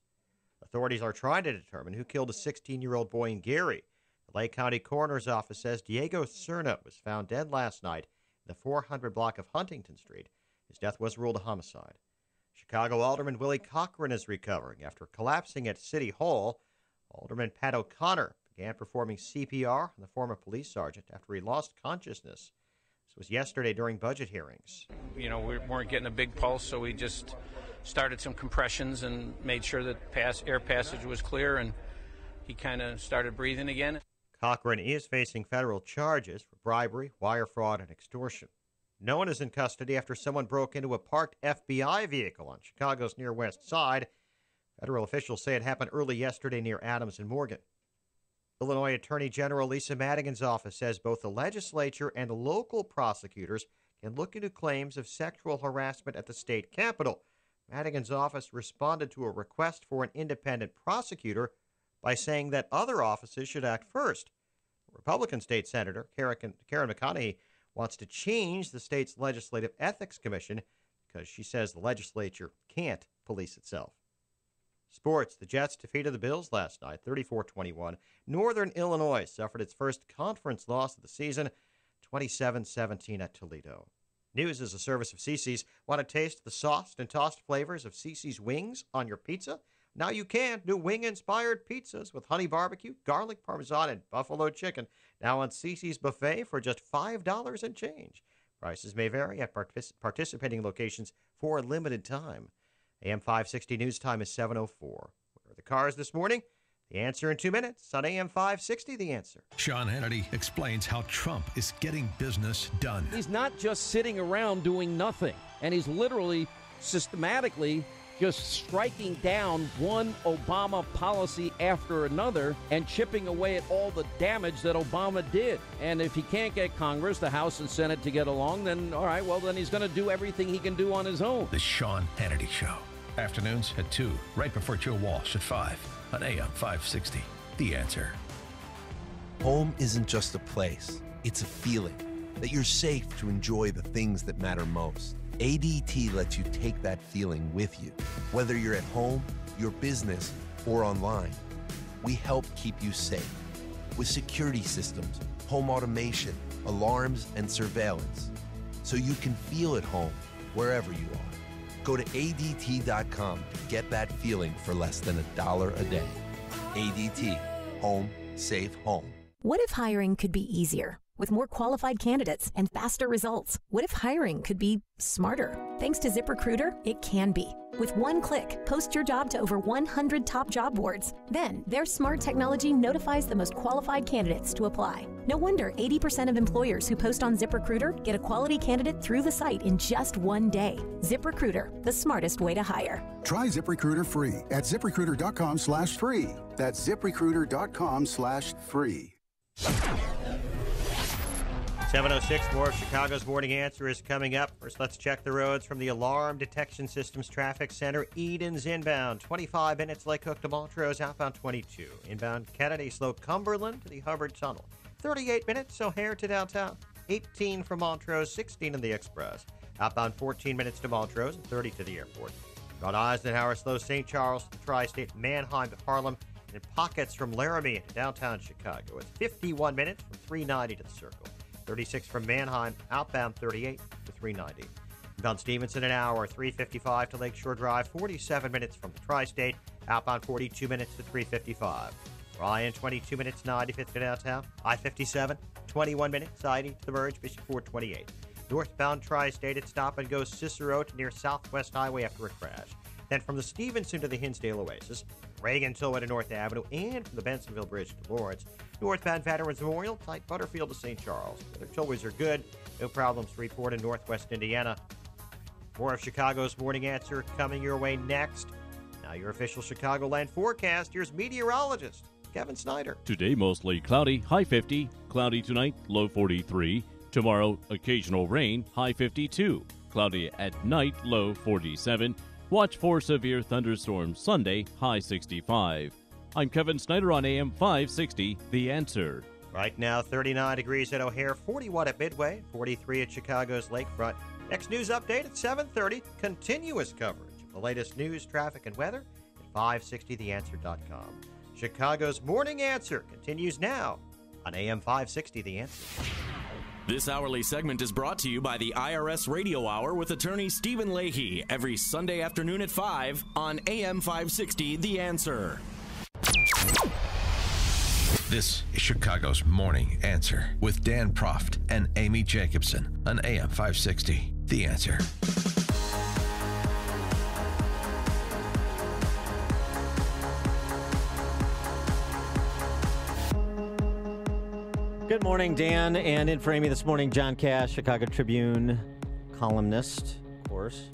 Authorities are trying to determine who killed a 16-year-old boy in Gary. The Lake County Coroner's Office says Diego Cerna was found dead last night in the 400 block of Huntington Street. His death was ruled a homicide. Chicago Alderman Willie Cochran is recovering after collapsing at City Hall. Alderman Pat O'Connor began performing CPR on the former police sergeant after he lost consciousness. Was yesterday during budget hearings. You know, we weren't getting a big pulse, so we just started some compressions and made sure that air passage was clear, and he kind of started breathing again. Cochran is facing federal charges for bribery, wire fraud, and extortion. No one is in custody after someone broke into a parked FBI vehicle on Chicago's near west side. Federal officials say it happened early yesterday near Adams and Morgan. Illinois Attorney General Lisa Madigan's office says both the legislature and local prosecutors can look into claims of sexual harassment at the state capitol. Madigan's office responded to a request for an independent prosecutor by saying that other offices should act first. Republican State Senator Karen McConaughey wants to change the state's Legislative Ethics Commission because she says the legislature can't police itself. Sports. The Jets defeated the Bills last night, 34-21. Northern Illinois suffered its first conference loss of the season, 27-17 at Toledo. News is a service of Cici's. Want to taste the sauced and tossed flavors of Cici's wings on your pizza? Now you can. New wing-inspired pizzas with honey barbecue, garlic parmesan, and buffalo chicken. Now on Cici's buffet for just $5 and change. Prices may vary at participating locations for a limited time. AM 560 news time is 7:04. Where are the cars this morning? The Answer in 2 minutes on AM 560, The Answer. Sean Hannity explains how Trump is getting business done. He's not just sitting around doing nothing, and he's literally systematically just striking down one Obama policy after another and chipping away at all the damage that Obama did. And if he can't get Congress, the House and Senate to get along, then all right, well, then he's going to do everything he can do on his own. The Sean Hannity Show. Afternoons at 2, right before Joe Walsh at 5 on AM 560. The Answer. Home isn't just a place. It's a feeling that you're safe to enjoy the things that matter most. ADT lets you take that feeling with you, whether you're at home, your business, or online. We help keep you safe with security systems, home automation, alarms, and surveillance, so you can feel at home wherever you are. Go to ADT.com to get that feeling for less than $1 a day. ADT. Home. Safe home. What if hiring could be easier? With more qualified candidates and faster results? What if hiring could be smarter? Thanks to ZipRecruiter, it can be. With one click, post your job to over 100 top job boards. Then, their smart technology notifies the most qualified candidates to apply. No wonder 80% of employers who post on ZipRecruiter get a quality candidate through the site in just one day. ZipRecruiter, the smartest way to hire. Try ZipRecruiter free at ZipRecruiter.com/free. That's ZipRecruiter.com/free. 7:06, more of Chicago's Morning Answer is coming up. First, let's check the roads from the Alarm Detection Systems Traffic Center. Eden's inbound, 25 minutes. Lake Hook to Montrose, outbound 22. Inbound Kennedy Slope, Cumberland to the Hubbard Tunnel, 38 minutes. O'Hare to downtown, 18 from Montrose, 16 in the Express. Outbound 14 minutes to Montrose and 30 to the airport. From Eisenhower, slow St. Charles to the Tri-State, Manheim to Harlem, and pockets from Laramie to downtown Chicago. It's 51 minutes from 390 to the Circle. 36 from Manheim, outbound 38 to 390. From Stevenson, an hour, 355 to Lakeshore Drive, 47 minutes from the Tri-State, outbound 42 minutes to 355. Ryan, 22 minutes, 95th to downtown. I-57, 21 minutes, I-80 to the Merge, Bishop 428. Northbound Tri-State at Stop and Go Cicero to near Southwest Highway after a crash. Then from the Stevenson to the Hinsdale Oasis, Reagan Tollway to North Avenue, and from the Bensonville Bridge to Lawrence. Northbound Veterans Memorial, tight Butterfield to St. Charles. The tollways are good. No problems to report in Northwest Indiana. More of Chicago's Morning Answer coming your way next. Now your official Chicagoland forecast. Here's meteorologist Kevin Snyder. Today mostly cloudy, high 50. Cloudy tonight, low 43. Tomorrow occasional rain, high 52. Cloudy at night, low 47. Watch for severe thunderstorms Sunday, high 65. I'm Kevin Snyder on AM 560, The Answer. Right now, 39 degrees at O'Hare, 41 at Midway, 43 at Chicago's Lakefront. Next news update at 7:30. Continuous coverage of the latest news, traffic, and weather at 560theanswer.com. Chicago's Morning Answer continues now on AM 560, The Answer. This hourly segment is brought to you by the IRS Radio Hour with attorney Stephen Leahy every Sunday afternoon at 5 on AM 560, The Answer. This is Chicago's Morning Answer with Dan Proft and Amy Jacobson on AM 560, The Answer. Good morning, Dan. And in for Amy this morning, John Cash, Chicago Tribune columnist, of course.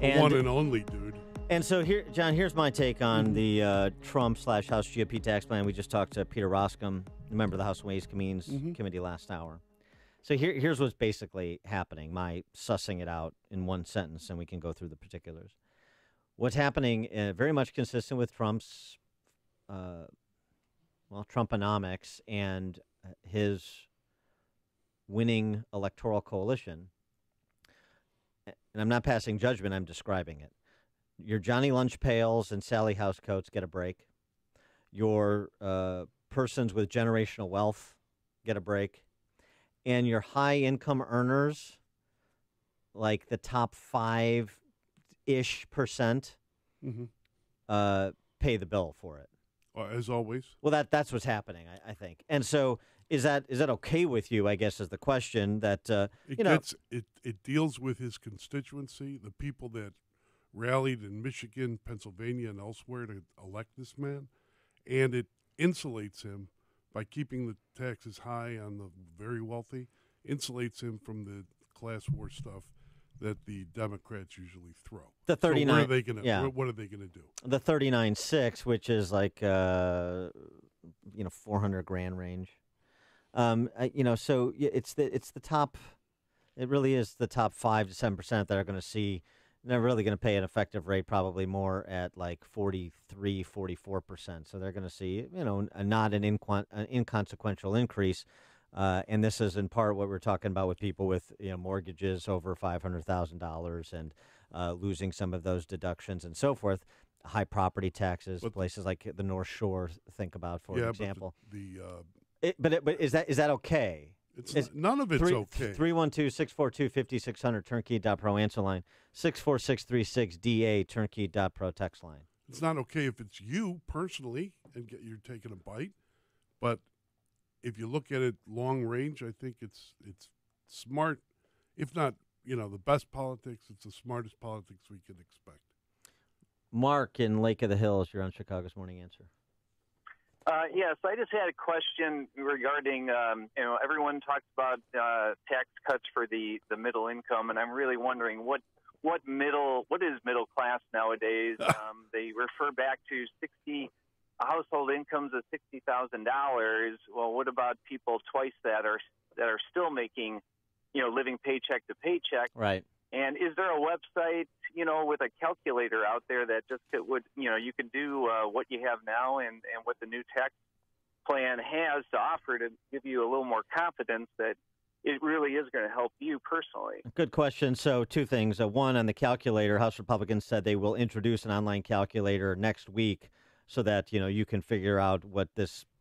And one and only, dude. And so here, John, here's my take on the Trump/House GOP tax plan. We just talked to Peter Roskam, the member of the House Ways Committee last hour. So here's what's basically happening, my sussing it out in one sentence, and we can go through the particulars. What's happening, very much consistent with Trump's, Trumponomics and his winning electoral coalition. And I'm not passing judgment, I'm describing it. Your Johnny Lunch Pails and Sally Housecoats get a break. Your persons with generational wealth get a break. And your high-income earners, like the top 5-ish percent, pay the bill for it. As always. Well, that's what's happening, I think. And so is that okay with you, I guess, is the question that, It deals with his constituency, the people that rallied in Michigan, Pennsylvania, and elsewhere to elect this man, and it insulates him by keeping the taxes high on the very wealthy, insulates him from the class war stuff that the Democrats usually throw. The 39. So what are they going to? Yeah. What are they going to do? The 39.6, which is like $400,000 range. So it's the top. It really is the top 5 to 7% that are going to see. They're really going to pay an effective rate probably more at like 43, 44%. So they're going to see, not an inconsequential increase. And this is in part what we're talking about with people with mortgages over $500,000 and losing some of those deductions and so forth. High property taxes, places like the North Shore. Think about, for example. But is that okay? None of it's okay. 312-642-5600 turnkey.pro answer line, 64636DA turnkey.pro text line. It's not okay if it's you personally and you're taking a bite, but if you look at it long range, I think it's smart. If not, the best politics, it's the smartest politics we can expect. Mark in Lake of the Hills, you're on Chicago's Morning Answer. Yes, I just had a question regarding, everyone talks about tax cuts for the middle income, and I'm really wondering what is middle class nowadays? They refer back to household incomes of $60,000. Well, what about people twice that are still making, living paycheck to paycheck? Right. And is there a website, with a calculator out there that just you can do what you have now and what the new tax plan has to offer to give you a little more confidence that it really is going to help you personally? Good question. So 2 things. One, on the calculator, House Republicans said they will introduce an online calculator next week so that, you can figure out what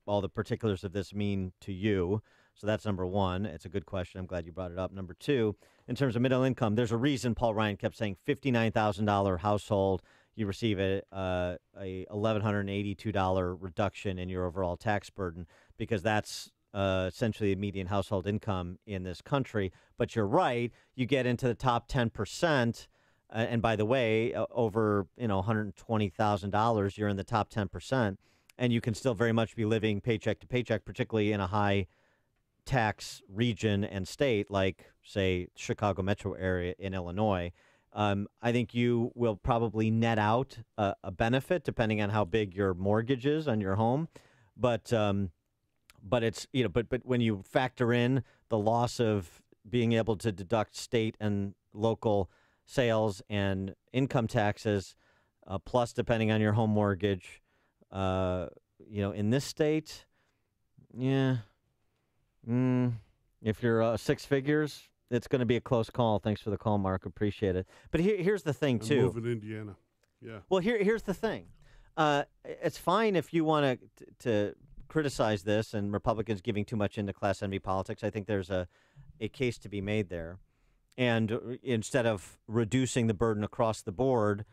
all the particulars of this mean to you. So that's number one. It's a good question. I'm glad you brought it up. Number 2, in terms of middle income, there's a reason Paul Ryan kept saying $59,000 household, you receive a $1,182 reduction in your overall tax burden, because that's essentially the median household income in this country. But you're right, you get into the top 10%, and by the way, over $120,000, you're in the top 10%, and you can still very much be living paycheck to paycheck, particularly in a high tax region and state like, say, Chicago metro area in Illinois. I think you will probably net out a benefit depending on how big your mortgage is on your home, but it's but when you factor in the loss of being able to deduct state and local sales and income taxes, plus depending on your home mortgage, in this state, if you're 6 figures, it's going to be a close call. Thanks for the call, Mark. Appreciate it. But here's the thing, too. Move in Indiana. Yeah. Well, here's the thing. It's fine if you want to criticize this and Republicans giving too much into Class Envy politics. I think there's a case to be made there. And instead of reducing the burden across the board,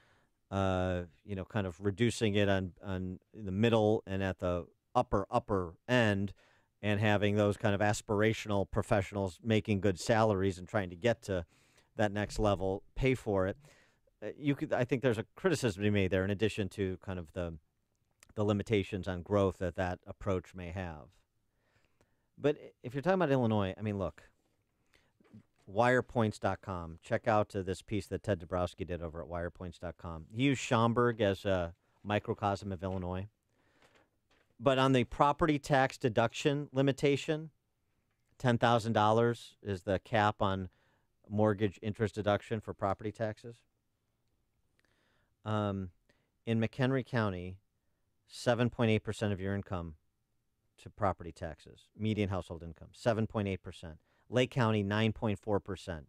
kind of reducing it on the middle and at the upper end, and having those kind of aspirational professionals making good salaries and trying to get to that next level pay for it, I think there's a criticism to be made there, in addition to kind of the limitations on growth that approach may have. But if you're talking about Illinois, I mean, look, wirepoints.com. Check out this piece that Ted Dabrowski did over at wirepoints.com. He used Schaumburg as a microcosm of Illinois. But on the property tax deduction limitation, $10,000 is the cap on mortgage interest deduction for property taxes. In McHenry County, 7.8% of your income to property taxes, median household income, 7.8%. Lake County, 9.4%,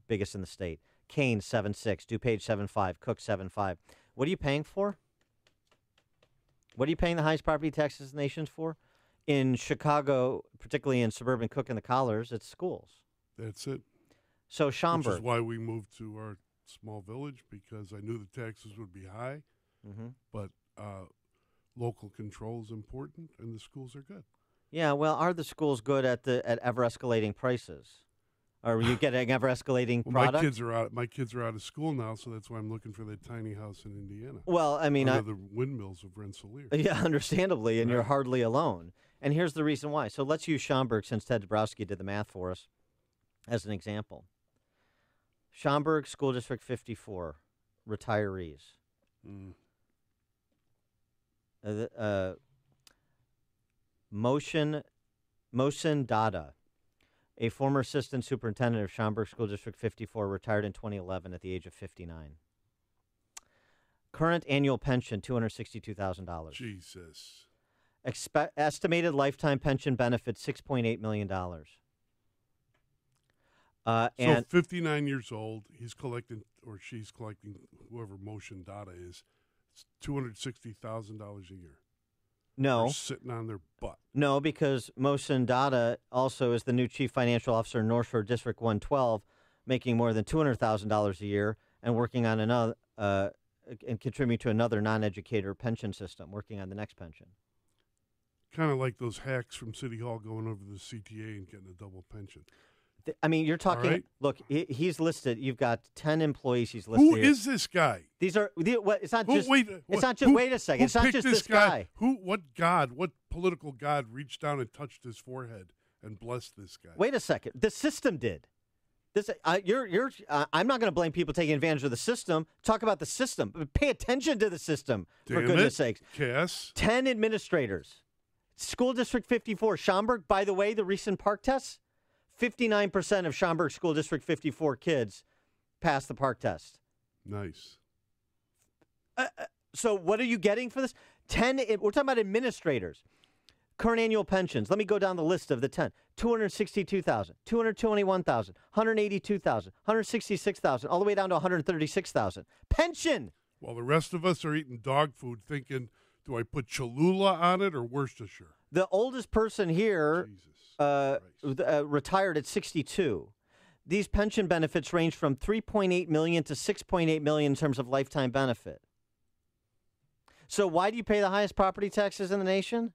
biggest in the state. Kane, 7.6%. DuPage, 7.5%. Cook, 7.5%. What are you paying for? What are you paying the highest property taxes in the nation for? In Chicago, particularly in suburban Cook and the Collars, it's schools. That's it. So Schaumburg. Which is why we moved to our small village, because I knew the taxes would be high, but local control is important, and the schools are good. Yeah, well, are the schools good at ever escalating prices? Are you getting ever escalating product? My kids are out of school now, so that's why I'm looking for that tiny house in Indiana. Well, I mean, under the windmills of Rensselaer. Yeah, understandably, and you're hardly alone. And here's the reason why. So let's use Schaumburg, since Ted Dabrowski did the math for us, as an example. Schaumburg School District 54 retirees. Mohsen Dada, a former assistant superintendent of Schaumburg School District 54, retired in 2011 at the age of 59. Current annual pension, $262,000. Jesus. Estimated lifetime pension benefit, $6.8 million. So 59 years old, he's collecting, or she's collecting, whoever Mohsen Dada is, $260,000 a year. No. They're sitting on their butt. No, because Mohsen Dada also is the new chief financial officer in North Shore District 112, making more than $200,000 a year and working on another and contributing to another non-educator pension system, working on the next pension. Kind of like those hacks from City Hall going over to the CTA and getting a double pension. I mean, you're talking. Right. Look, he's listed. You've got 10 employees. He's listed. Who here. is this guy? These are. It's not Who, just. wait, it's not just. Wait a second. It's not just this guy. What political god reached down and touched his forehead and blessed this guy? Wait a second. The system did. This. I'm not going to blame people taking advantage of the system. Talk about the system. Pay attention to the system, for goodness sakes. Yes. 10 administrators. School District 54. Schaumburg, by the way, the recent park tests. 59% of Schaumburg School District 54 kids passed the park test. Nice. So what are you getting for this? 10. We're talking about administrators. Current annual pensions. Let me go down the list of the 10. 262,000, 221,000, 182,000, 166,000, all the way down to 136,000. Pension. While the rest of us are eating dog food thinking, do I put Cholula on it or Worcestershire? The oldest person here retired at 62. These pension benefits range from $3.8 million to $6.8 million in terms of lifetime benefit. So why do you pay the highest property taxes in the nation?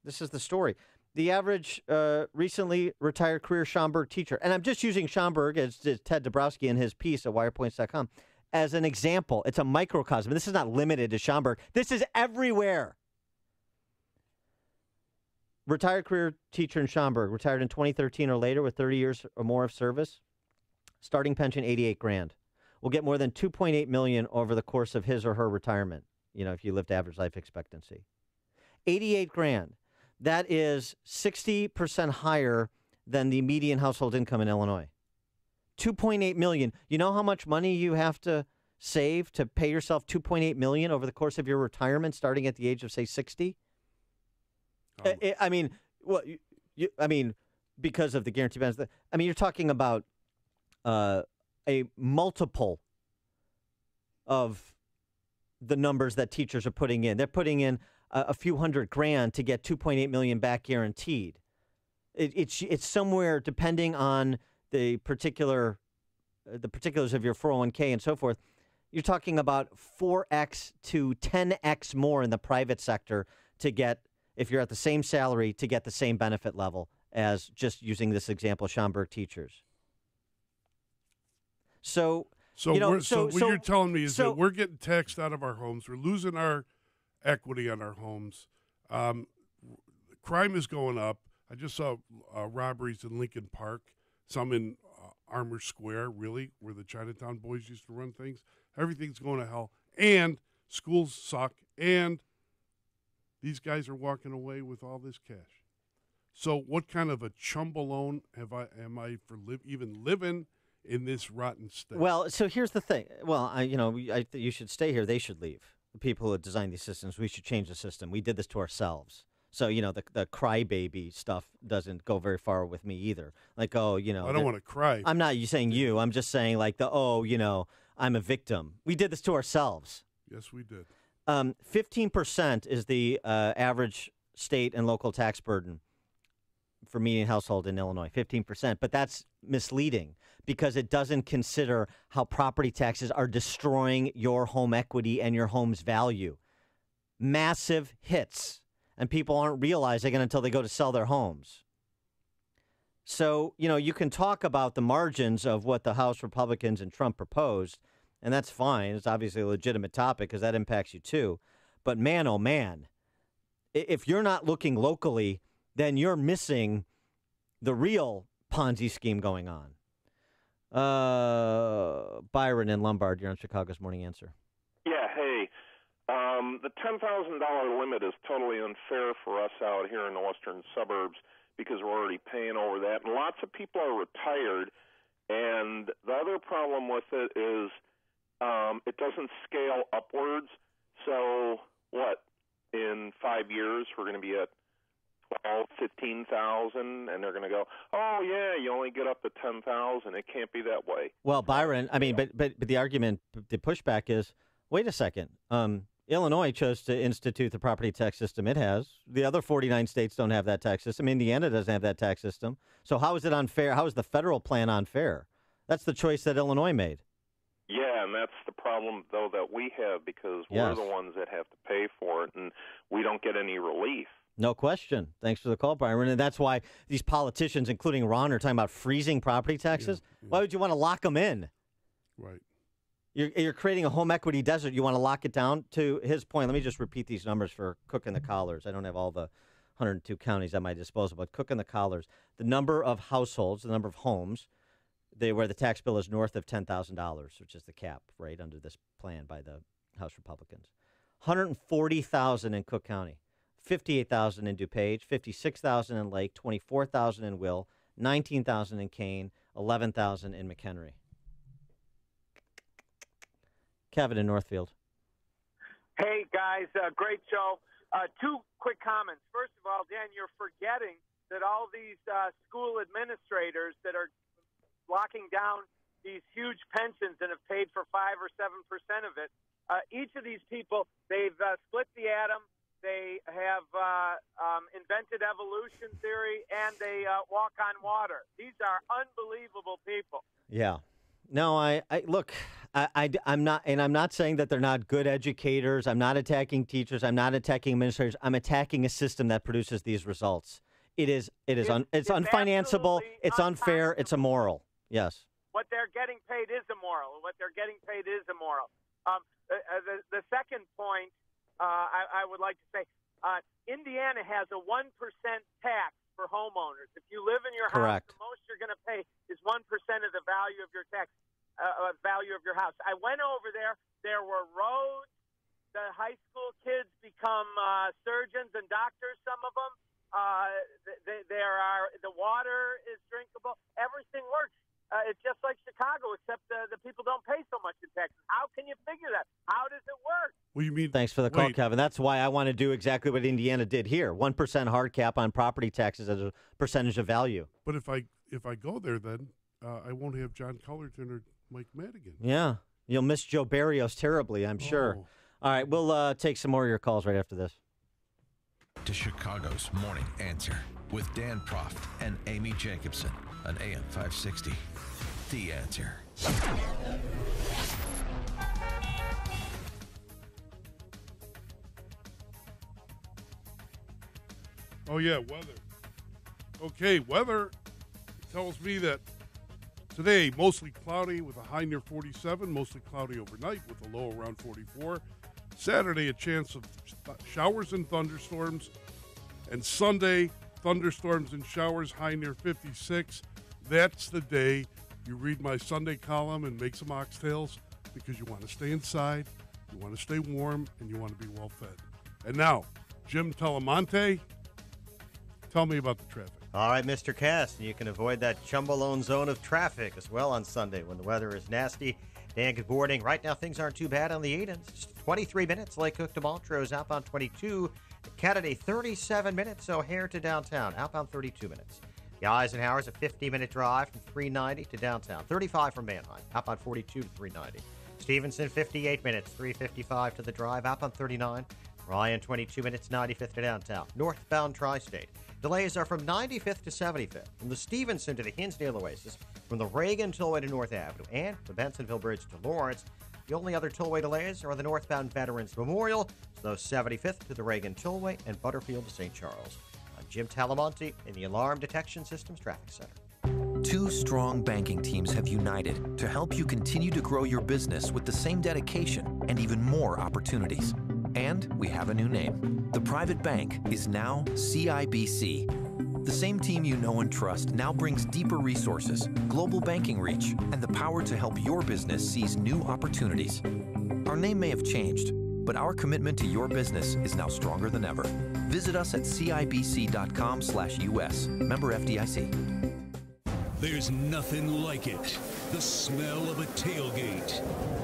This is the story. The average recently retired career Schaumburg teacher, and I'm just using Schaumburg as Ted Dabrowski in his piece at wirepoints.com as an example. It's a microcosm. This is not limited to Schaumburg. This is everywhere. Retired career teacher in Schaumburg, retired in 2013 or later with 30 years or more of service. Starting pension, $88,000. Will get more than $2.8 million over the course of his or her retirement. You know, if you lived average life expectancy, $88,000. That is 60% higher than the median household income in Illinois. $2.8 million. You know how much money you have to save to pay yourself $2.8 million over the course of your retirement, starting at the age of say 60? I mean, because of the guarantee benefits. I mean, you're talking about a multiple of the numbers that teachers are putting in. They're putting in a few $100,000 to get $2.8 million back guaranteed. It's somewhere depending on the particulars of your 401k and so forth. You're talking about 4x to 10x more in the private sector to get, if you're at the same salary, to get the same benefit level as just using this example, Schaumburg teachers. So what you're telling me is that we're getting taxed out of our homes. We're losing our equity on our homes. Crime is going up. I just saw robberies in Lincoln Park, some in Armour Square, really, where the Chinatown boys used to run things. Everything's going to hell. And schools suck. And these guys are walking away with all this cash. So what kind of a chumbalone am I for even living in this rotten state? Well, so here's the thing. Well, you should stay here. They should leave. The people who designed these systems, we should change the system. We did this to ourselves. So, the crybaby stuff doesn't go very far with me either. Like, I don't want to cry. I'm not saying you. I'm just saying like I'm a victim. We did this to ourselves. Yes, we did. 15% is the average state and local tax burden for median household in Illinois, 15%. But that's misleading because it doesn't consider how property taxes are destroying your home equity and your home's value. Massive hits. And people aren't realizing it until they go to sell their homes. So, you can talk about the margins of what the House Republicans and Trump proposed, and that's fine. It's obviously a legitimate topic because that impacts you too. But man, oh man, if you're not looking locally, then you're missing the real Ponzi scheme going on. Byron in Lombard, you're on Chicago's Morning Answer. Yeah, hey. The $10,000 limit is totally unfair for us out here in the western suburbs because we're already paying over that. And lots of people are retired. And the other problem with it is it doesn't scale upwards. So what? In 5 years, we're going to be at 12, 15,000, and they're going to go, oh, yeah, you only get up to 10,000. It can't be that way. Well, Byron, I mean, but the argument, the pushback is, wait a second. Illinois chose to institute the property tax system it has. The other 49 states don't have that tax system. Indiana doesn't have that tax system. So how is it unfair? How is the federal plan unfair? That's the choice that Illinois made. Yeah, and that's the problem, though, that we have because we're the ones that have to pay for it, and we don't get any relief. No question. Thanks for the call, Byron. And that's why these politicians, including Ron, are talking about freezing property taxes. Yeah. Why would you want to lock them in? Right. You're creating a home equity desert. You want to lock it down. To his point, let me just repeat these numbers for Cook and the Collars. I don't have all the 102 counties at my disposal, but Cook and the Collars, the number of households, the number of homes, where the tax bill is north of $10,000, which is the cap, right, under this plan by the House Republicans. 140,000 in Cook County, 58,000 in DuPage, 56,000 in Lake, 24,000 in Will, 19,000 in Kane, 11,000 in McHenry. Kevin in Northfield. Hey, guys, great show. Two quick comments. First of all, Dan, you're forgetting that all these school administrators that are locking down these huge pensions and have paid for 5 or 7% of it, each of these people, they've split the atom, they have invented evolution theory, and they walk on water. These are unbelievable people. Yeah. No, I look, I'm not, and I'm not saying that they're not good educators. I'm not attacking teachers. I'm not attacking administrators. I'm attacking a system that produces these results. It's unfinanceable. It's unfair. It's immoral. Yes. What they're getting paid is immoral. The second point I would like to say, Indiana has a 1% tax for homeowners. If you live in your house, the most you're going to pay is 1% of the value of your value of your house. I went over there. There were roads. The high school kids become surgeons and doctors, some of them. The water is drinkable. Everything works. It's just like Chicago, except the people don't pay so much in taxes. How can you figure that? How does it work? Well, you mean? Thanks for the call, Kevin. That's why I want to do exactly what Indiana did here: 1% hard cap on property taxes as a percentage of value. But if I go there, then I won't have John Cullerton or Mike Madigan. Yeah, you'll miss Joe Barrios terribly, I'm sure. All right, we'll take some more of your calls right after this. To Chicago's Morning Answer with Dan Proft and Amy Jacobson on AM 560. The Answer. Oh, yeah, weather. Okay, weather tells me that today, mostly cloudy with a high near 47, mostly cloudy overnight with a low around 44. Saturday, a chance of showers and thunderstorms. And Sunday, thunderstorms and showers, high near 56. That's the day you read my Sunday column and make some oxtails because you want to stay inside, you want to stay warm, and you want to be well fed. And now, Jim Talamonte, tell me about the traffic. All right, Mr. Cass, you can avoid that Chumbolone zone of traffic as well on Sunday when the weather is nasty. Dan, good morning. Right now, things aren't too bad on the 8 ends. It's 23 minutes, Lake Cook to Montrose, outbound 22. Kennedy, 37 minutes, O'Hare to downtown, outbound 32 minutes. The Eisenhower's a 50-minute drive from 390 to downtown, 35 from Manheim, outbound 42 to 390. Stevenson, 58 minutes, 355 to the drive, outbound 39. Ryan, 22 minutes, 95th to downtown. Northbound Tri-State. Delays are from 95th to 75th, from the Stevenson to the Hinsdale Oasis, from the Reagan Tollway to North Avenue, and the Bensonville Bridge to Lawrence. The only other tollway delays are on the northbound Veterans Memorial, so 75th to the Reagan Tollway, and Butterfield to St. Charles. I'm Jim Talamonte in the Alarm Detection Systems Traffic Center. Two strong banking teams have united to help you continue to grow your business with the same dedication and even more opportunities. And we have a new name. The private bank is now CIBC. The same team you know and trust now brings deeper resources, global banking reach, and the power to help your business seize new opportunities. Our name may have changed, but our commitment to your business is now stronger than ever. Visit us at cibc.com/US. Member FDIC. There's nothing like it. The smell of a tailgate,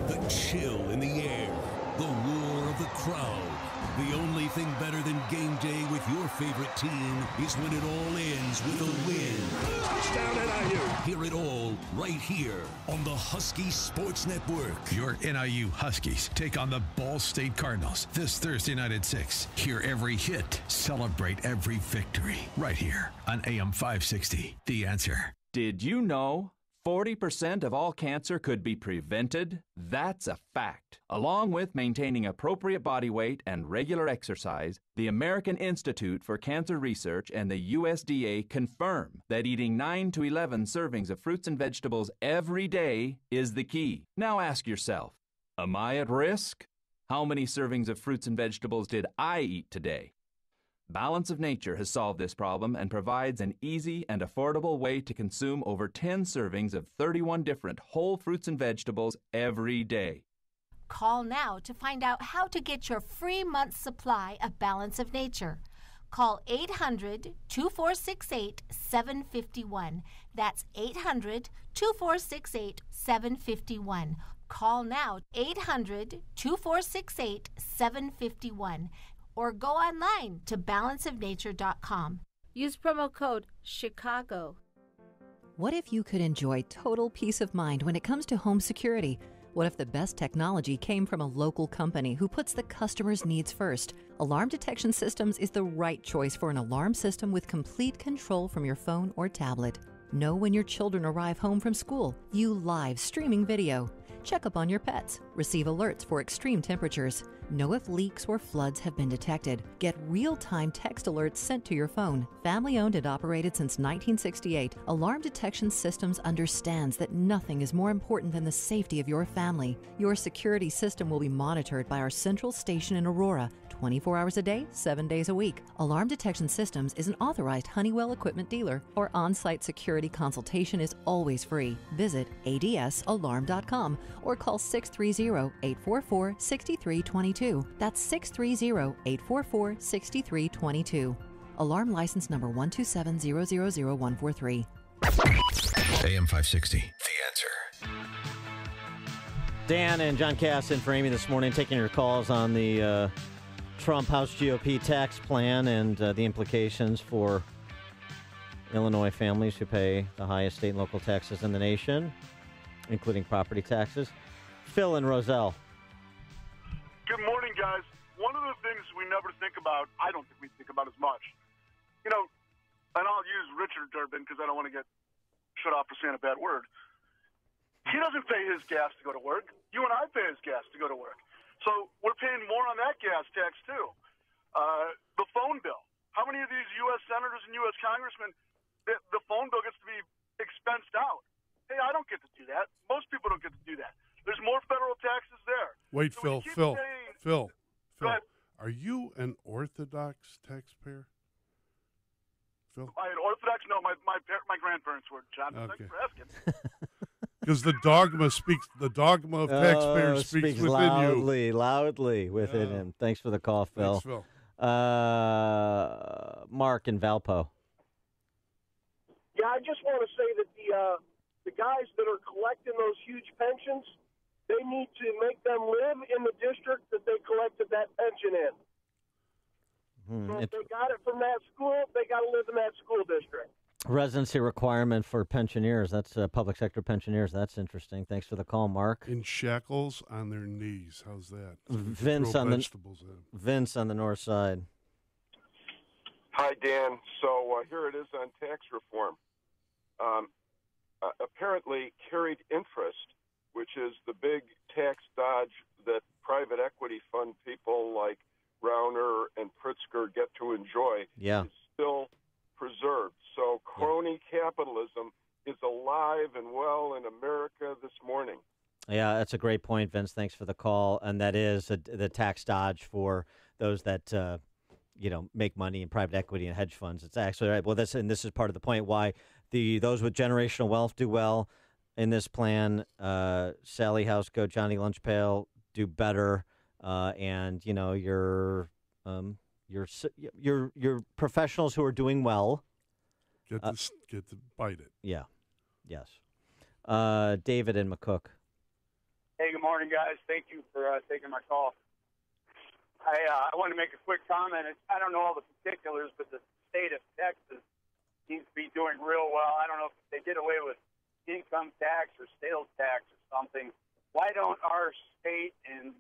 the chill in the air, the roar of the crowd. The only thing better than game day with your favorite team is when it all ends with a win. Touchdown NIU. Hear it all right here on the Husky Sports Network. Your NIU Huskies take on the Ball State Cardinals this Thursday night at 6. Hear every hit, celebrate every victory right here on AM 560. The Answer. Did you know 40% of all cancer could be prevented? That's a fact. Along with maintaining appropriate body weight and regular exercise, the American Institute for Cancer Research and the USDA confirm that eating 9 to 11 servings of fruits and vegetables every day is the key. Now ask yourself, am I at risk? How many servings of fruits and vegetables did I eat today? Balance of Nature has solved this problem and provides an easy and affordable way to consume over 10 servings of 31 different whole fruits and vegetables every day. Call now to find out how to get your free month's supply of Balance of Nature. Call 800-2468-751. That's 800-2468-751. Call now, 800-2468-751. Or go online to balanceofnature.com. Use promo code CHICAGO. What if you could enjoy total peace of mind when it comes to home security? What if the best technology came from a local company who puts the customer's needs first? Alarm Detection Systems is the right choice for an alarm system with complete control from your phone or tablet. Know when your children arrive home from school. View live streaming video. Check up on your pets. Receive alerts for extreme temperatures. Know if leaks or floods have been detected. Get real-time text alerts sent to your phone. Family-owned and operated since 1968, Alarm Detection Systems understands that nothing is more important than the safety of your family. Your security system will be monitored by our central station in Aurora, 24 hours a day, 7 days a week. Alarm Detection Systems is an authorized Honeywell equipment dealer. Our on-site security consultation is always free. Visit adsalarm.com or call 630-844-6322. That's 630-844-6322. Alarm license number 127000143. AM 560. The Answer. Dan and John Cass in for Amy this morning, taking your calls on the Trump House GOP tax plan and the implications for Illinois families who pay the highest state and local taxes in the nation, including property taxes. Phil and Roselle. Good morning, guys. One of the things we never think about, I don't think we think about as much, you know, and I'll use Richard Durbin because I don't want to get shut off for saying a bad word. He doesn't pay his gas to go to work. You and I pay his gas to go to work. So we're paying more on that gas tax, too. The phone bill. How many of these U.S. senators and U.S. congressmen, the phone bill gets to be expensed out? Hey, I don't get to do that. Most people don't get to do that. There's more federal taxes there. Wait, so Phil. Go ahead. Are you an Orthodox taxpayer? Phil? I had Orthodox? No, my grandparents were, John. Okay. Thanks for asking. Because the dogma of taxpayers speaks within you. Loudly within him. Thanks for the call, Phil. Thanks, Phil. Mark in Valpo. Yeah, I just want to say that the guys that are collecting those huge pensions, they need to make them live in the district that they collected that pension in. So if they got it from that school, they got to live in that school district. Residency requirement for pensioners. That's public sector pensioners. That's interesting. Thanks for the call, Mark. In shackles on their knees. How's that? So Vince on the north side. Hi, Dan. So here it is on tax reform. Apparently, carried interest, which is the big tax dodge that private equity fund people like Rauner and Pritzker get to enjoy, is still preserved. So crony capitalism is alive and well in America this morning. Yeah, that's a great point, Vince. Thanks for the call. And that is the tax dodge for those that make money in private equity and hedge funds. It's actually right. Well, this is part of the point why those with generational wealth do well in this plan. Sally Housego, Johnny Lunchpail do better, and your professionals who are doing well get to bite it. Yeah. Yes. David and McCook. Hey, good morning, guys. Thank you for taking my call. I want to make a quick comment. I don't know all the particulars, but the state of Texas seems to be doing real well. I don't know if they did away with income tax or sales tax or something. Why don't our state and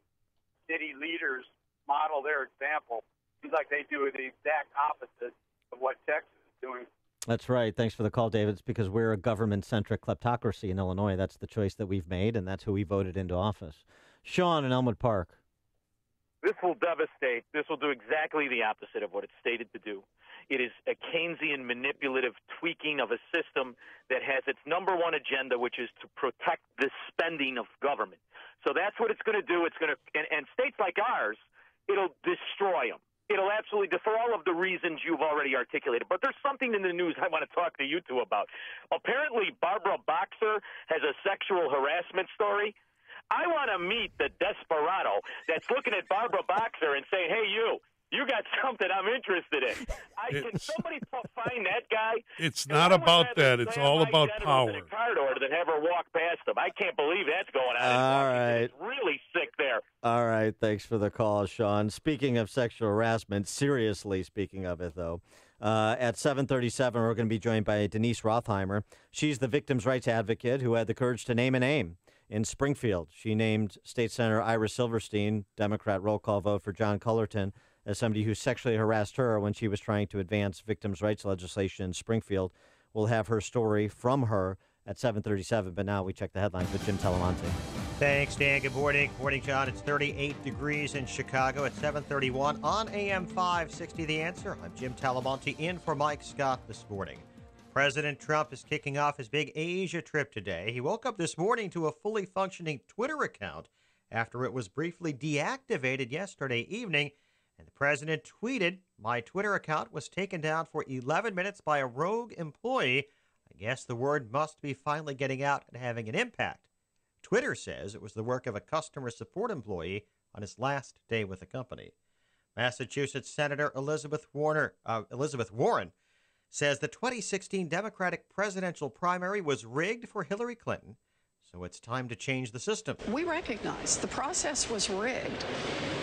city leaders model their example? Seems like they do the exact opposite of what Texas is doing. That's right. Thanks for the call, David. It's because we're a government-centric kleptocracy in Illinois. That's the choice that we've made, and that's who we voted into office. Sean in Elmwood Park. This will devastate. This will do exactly the opposite of what it's stated to do. It is a Keynesian manipulative tweaking of a system that has its number one agenda, which is to protect the spending of government. So that's what it's going to do. It's going to, and states like ours, it'll destroy them. It'll absolutely, for all of the reasons you've already articulated. But there's something in the news I want to talk to you two about. Apparently, Barbara Boxer has a sexual harassment story. I want to meet the desperado that's looking at Barbara Boxer and saying, hey, you got something I'm interested in. Can somebody find that guy? It's not about that. It's all about power. In a card order than have her walk past him. I can't believe that's going on. All right. It's really sick there. All right. Thanks for the call, Sean. Speaking of sexual harassment, seriously speaking of it, though, at 7:37, we're going to be joined by Denise Rothheimer. She's the victim's rights advocate who had the courage to name a name. In Springfield, she named State Senator Ira Silverstein, Democrat roll call vote for John Cullerton, as somebody who sexually harassed her when she was trying to advance victims' rights legislation in Springfield. We'll have her story from her at 7:37, but now we check the headlines with Jim Talamonte. Thanks, Dan. Good morning. Good morning, John. It's 38 degrees in Chicago at 7:31 on AM 560 The Answer. I'm Jim Talamonte in for Mike Scott this morning. President Trump is kicking off his big Asia trip today. He woke up this morning to a fully functioning Twitter account after it was briefly deactivated yesterday evening. And the president tweeted, "My Twitter account was taken down for 11 minutes by a rogue employee. I guess the word must be finally getting out and having an impact." Twitter says it was the work of a customer support employee on his last day with the company. Massachusetts Senator Elizabeth Warren says the 2016 Democratic presidential primary was rigged for Hillary Clinton, so it's time to change the system. We recognize the process was rigged,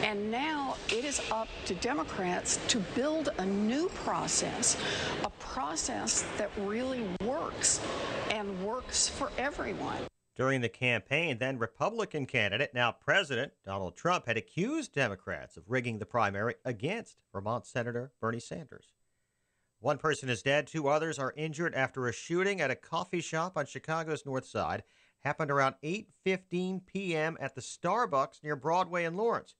and now it is up to Democrats to build a new process, a process that really works and works for everyone. During the campaign, then Republican candidate, now President Donald Trump, had accused Democrats of rigging the primary against Vermont Senator Bernie Sanders. One person is dead, 2 others are injured after a shooting at a coffee shop on Chicago's North Side. Happened around 8:15 p.m. at the Starbucks near Broadway in Lawrence.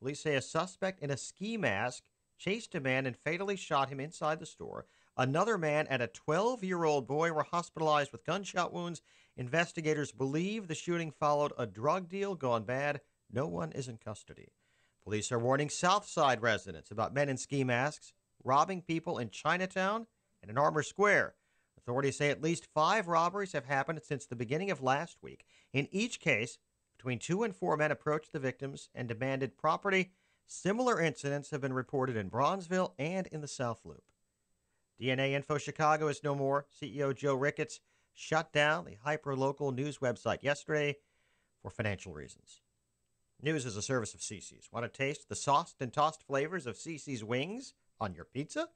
Police say a suspect in a ski mask chased a man and fatally shot him inside the store. Another man and a 12-year-old boy were hospitalized with gunshot wounds. Investigators believe the shooting followed a drug deal gone bad. No one is in custody. Police are warning South Side residents about men in ski masks robbing people in Chinatown and in Armour Square. Authorities say at least 5 robberies have happened since the beginning of last week. In each case, between 2 and 4 men approached the victims and demanded property. Similar incidents have been reported in Bronzeville and in the South Loop. DNA Info Chicago is no more. CEO Joe Ricketts shut down the hyper-local news website yesterday for financial reasons. News is a service of CiCi's. Want to taste the sauced and tossed flavors of CiCi's wings on your pizza?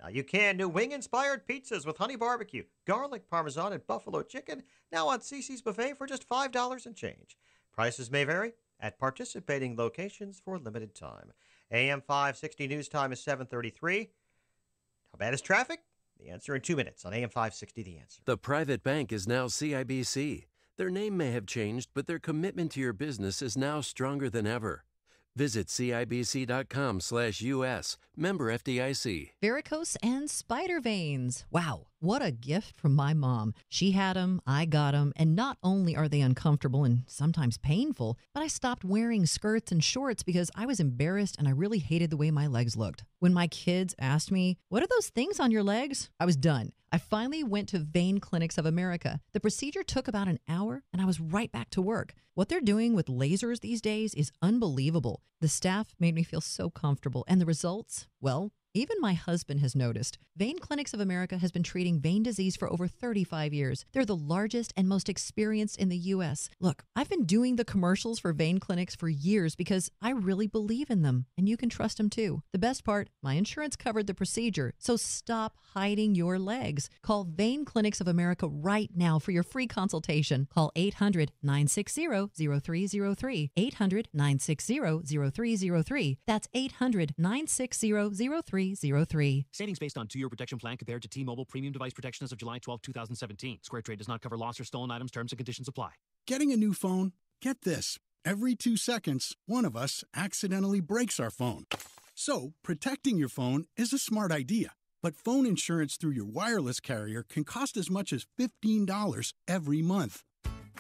Now you can. New wing-inspired pizzas with honey barbecue, garlic parmesan, and buffalo chicken. Now on CiCi's buffet for just $5 and change. Prices may vary at participating locations for a limited time. AM 560 news time is 7:33. How bad is traffic? The answer in 2 minutes on AM 560 The Answer. The private bank is now CIBC. Their name may have changed, but their commitment to your business is now stronger than ever. Visit CIBC.com/US. Member FDIC. Varicose and spider veins. Wow. What a gift from my mom. She had them, I got them, and not only are they uncomfortable and sometimes painful, but I stopped wearing skirts and shorts because I was embarrassed and I really hated the way my legs looked. When my kids asked me, "What are those things on your legs?" I was done. I finally went to Vein Clinics of America. The procedure took about an hour, and I was right back to work. What they're doing with lasers these days is unbelievable. The staff made me feel so comfortable, and the results, well, even my husband has noticed. Vein Clinics of America has been treating vein disease for over 35 years. They're the largest and most experienced in the U.S. Look, I've been doing the commercials for Vein Clinics for years because I really believe in them, and you can trust them too. The best part, my insurance covered the procedure, so stop hiding your legs. Call Vein Clinics of America right now for your free consultation. Call 800-960-0303. 800-960-0303. That's 800-960-0303. Savings based on 2-year protection plan compared to T-Mobile premium device protection as of July 12, 2017. SquareTrade does not cover lost or stolen items. Terms and conditions apply. Getting a new phone? Get this. Every 2 seconds, one of us accidentally breaks our phone. So, protecting your phone is a smart idea. But phone insurance through your wireless carrier can cost as much as $15 every month.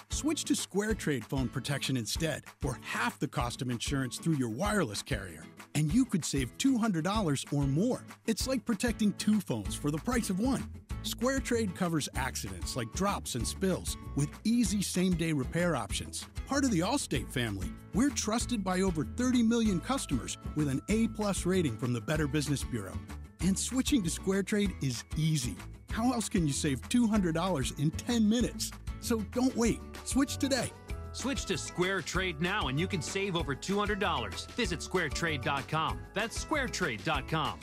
Switch to SquareTrade phone protection instead, for half the cost of insurance through your wireless carrier. And you could save $200 or more. It's like protecting 2 phones for the price of 1. SquareTrade covers accidents like drops and spills with easy same-day repair options. Part of the Allstate family, we're trusted by over 30 million customers with an A+ rating from the Better Business Bureau. And switching to SquareTrade is easy. How else can you save $200 in 10 minutes? So don't wait. Switch today. Switch to SquareTrade now and you can save over $200. Visit SquareTrade.com. That's SquareTrade.com.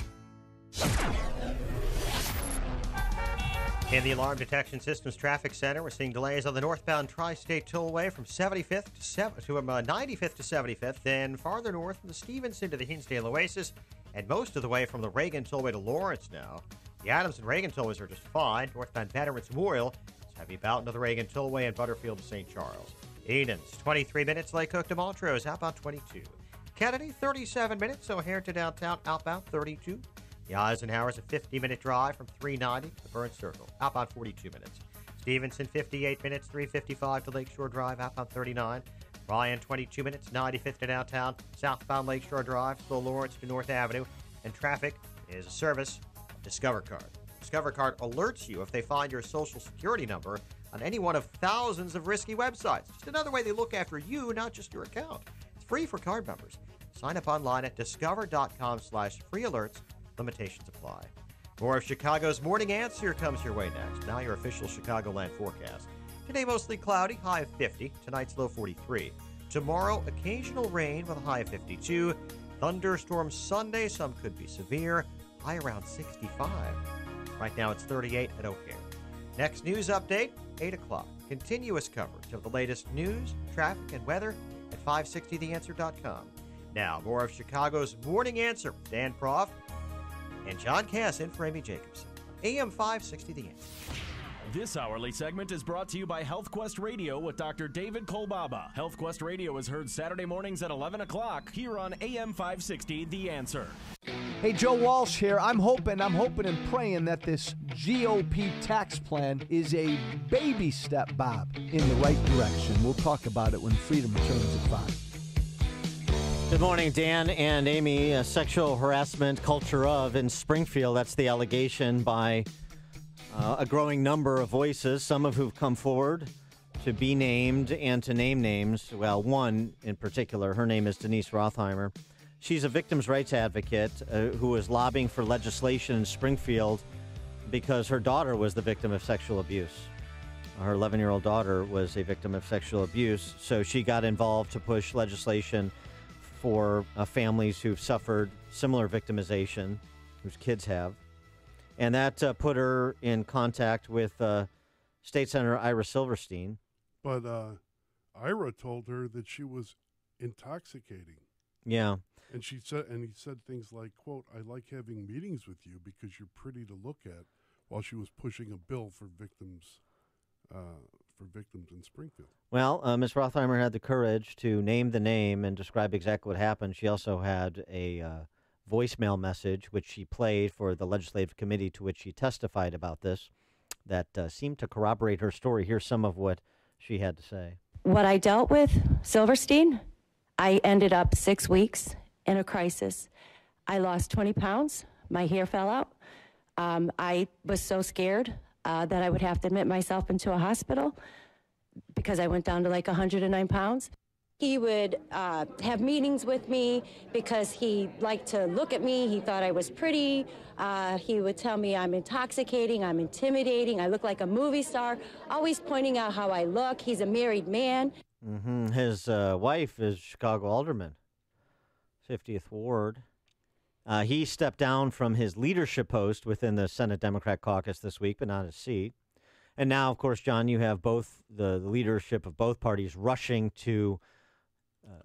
In the Alarm Detection Systems Traffic Center, we're seeing delays on the northbound Tri-State Tollway from 95th to 95th to 75th, then farther north from the Stevenson to the Hinsdale Oasis, and most of the way from the Reagan Tollway to Lawrence now. The Adams and Reagan Tollways are just fine. Northbound Veterans Memorial is heavy bound to the Reagan Tollway and Butterfield to St. Charles. Eden's 23 minutes, Lake Cook to Montrose, outbound 22. Kennedy, 37 minutes, O'Hare to downtown, outbound 32. The Eisenhower's a 50-minute drive from 390 to the Burns Circle, outbound 42 minutes. Stevenson, 58 minutes, 355 to Lakeshore Drive, outbound 39. Ryan, 22 minutes, 95th to downtown, southbound Lakeshore Drive, slow Lawrence to North Avenue. And traffic is a service of Discover Card. Discover Card alerts you if they find your social security number on any one of thousands of risky websites. Just another way they look after you, not just your account. It's free for card members. Sign up online at discover.com/free alerts. Limitations apply. More of Chicago's Morning Answer comes your way next. Now your official Chicagoland forecast. Today mostly cloudy, high of 50. Tonight's low 43. Tomorrow, occasional rain with a high of 52. Thunderstorms Sunday, some could be severe. High around 65. Right now it's 38 at O'Hare. Next news update, 8 o'clock. Continuous coverage of the latest news, traffic, and weather at 560theanswer.com. Now, more of Chicago's Morning Answer. Dan Proft and John Cass in for Amy Jacobson. AM 560 The Answer. This hourly segment is brought to you by HealthQuest Radio with Dr. David Kolbaba. HealthQuest Radio is heard Saturday mornings at 11 o'clock here on AM 560 The Answer. Hey, Joe Walsh here. I'm hoping and praying that this GOP tax plan is a baby step, Bob, in the right direction. We'll talk about it when freedom returns at 5. Good morning, Dan and Amy. Sexual harassment culture of in Springfield. That's the allegation by a growing number of voices, some of who've come forward to be named and to name names. Well, one in particular, her name is Denise Rothheimer. She's a victims' rights advocate who is lobbying for legislation in Springfield because her daughter was the victim of sexual abuse. Her 11-year-old daughter was a victim of sexual abuse, so she got involved to push legislation for families who've suffered similar victimization, whose kids have. And that put her in contact with State Senator Ira Silverstein. But Ira told her that she was intoxicating. Yeah. And he said things like, quote, "I like having meetings with you because you're pretty to look at," while she was pushing a bill for victims in Springfield. Well, Ms. Rothheimer had the courage to name the name and describe exactly what happened. She also had a voicemail message, which she played for the legislative committee to which she testified about this. that seemed to corroborate her story. Here's some of what she had to say. What I dealt with, Silverstein, I ended up 6 weeks in a crisis. I lost 20 pounds. My hair fell out. I was so scared that I would have to admit myself into a hospital because I went down to like 109 pounds. He would have meetings with me because he liked to look at me. He thought I was pretty. He would tell me I'm intoxicating, I'm intimidating, I look like a movie star, always pointing out how I look. He's a married man. His wife is Chicago Alderman, 50th Ward. He stepped down from his leadership post within the Senate Democrat caucus this week, but not his seat. And now, of course, John, you have both the leadership of both parties rushing to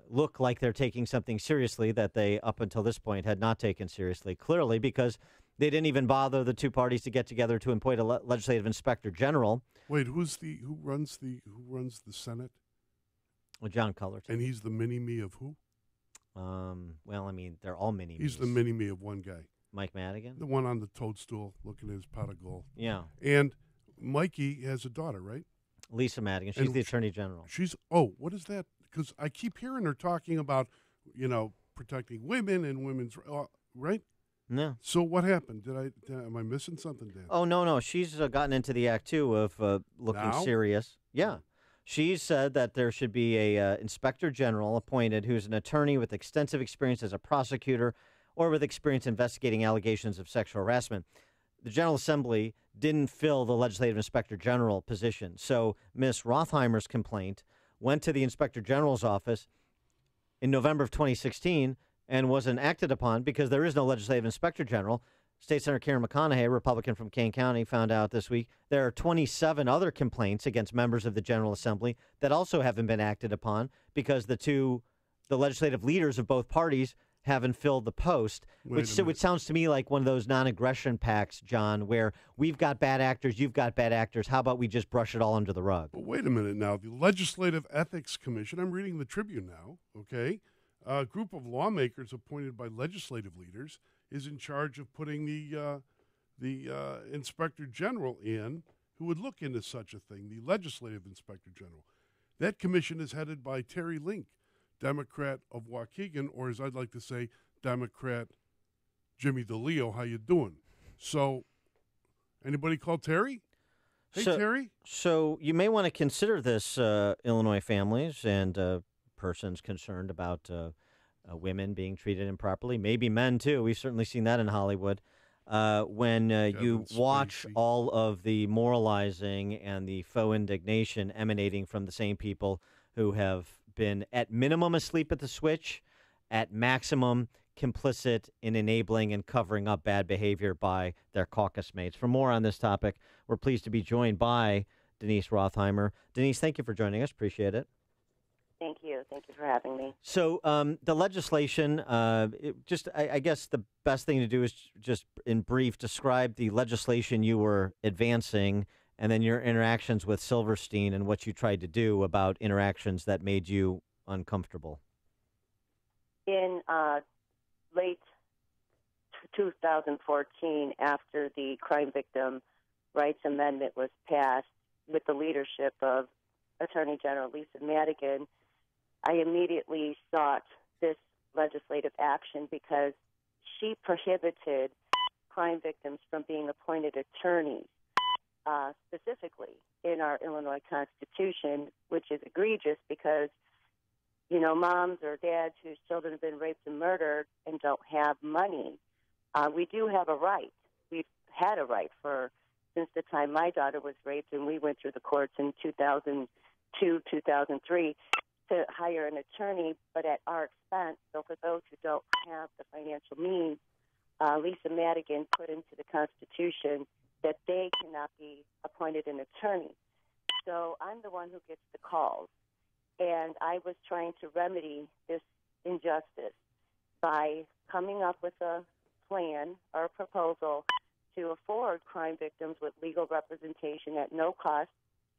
look like they're taking something seriously that they, up until this point, had not taken seriously, clearly, because they didn't even bother, the two parties, to get together to appoint a legislative inspector general. Wait, who runs the Senate? Well, John Cullerton. And he's the mini-me of who? Well, I mean, they're all mini-me's. He's the mini-me of one guy. Mike Madigan? The one on the toadstool looking at his pot of gold. Yeah. And Mikey has a daughter, right? Lisa Madigan. She's the Attorney General. What is that? Because I keep hearing her talking about, protecting women and women's, right? No. So what happened? Am I missing something, Dan? Oh, no. She's gotten into the act, too, of looking Now? serious. Yeah. She said that there should be a inspector general appointed who's an attorney with extensive experience as a prosecutor or with experience investigating allegations of sexual harassment. The General Assembly didn't fill the legislative inspector general position. So Ms. Rothheimer's complaint went to the inspector general's office in November of 2016 and wasn't acted upon because there is no legislative inspector general. State Senator Karen McConaughey, Republican from Kane County, found out this week there are 27 other complaints against members of the General Assembly that also haven't been acted upon because the legislative leaders of both parties haven't filled the post, which sounds to me like one of those non-aggression pacts, John, where we've got bad actors, you've got bad actors. How about we just brush it all under the rug? But wait a minute now. The Legislative Ethics Commission, I'm reading the Tribune now, okay? A group of lawmakers appointed by legislative leaders is in charge of putting the inspector general in who would look into such a thing, the legislative inspector general. That commission is headed by Terry Link, Democrat of Waukegan, or as I'd like to say, Democrat Jimmy DeLeo. How you doing? So, anybody call Terry? Hey, Terry? So you may want to consider this, Illinois families and persons concerned about women being treated improperly, maybe men too. We've certainly seen that in Hollywood. When you watch all of the moralizing and the faux indignation emanating from the same people who have been at minimum asleep at the switch, at maximum complicit in enabling and covering up bad behavior by their caucus mates. For more on this topic, we're pleased to be joined by Denise Rothheimer. Denise, thank you for joining us. Appreciate it. Thank you. Thank you for having me. So the legislation, I guess the best thing to do is just in brief describe the legislation you were advancing and then your interactions with Silverstein and what you tried to do about interactions that made you uncomfortable. In late 2014, after the Crime Victim Rights Amendment was passed with the leadership of Attorney General Lisa Madigan, I immediately sought this legislative action because she prohibited crime victims from being appointed attorneys, specifically in our Illinois Constitution, which is egregious because, moms or dads whose children have been raped and murdered and don't have money, we do have a right. We've had a right since the time my daughter was raped, and we went through the courts in 2002, 2003, to hire an attorney, but at our expense. So for those who don't have the financial means, Lisa Madigan put into the Constitution that they cannot be appointed an attorney. So I'm the one who gets the calls. And I was trying to remedy this injustice by coming up with a plan or a proposal to afford crime victims with legal representation at no cost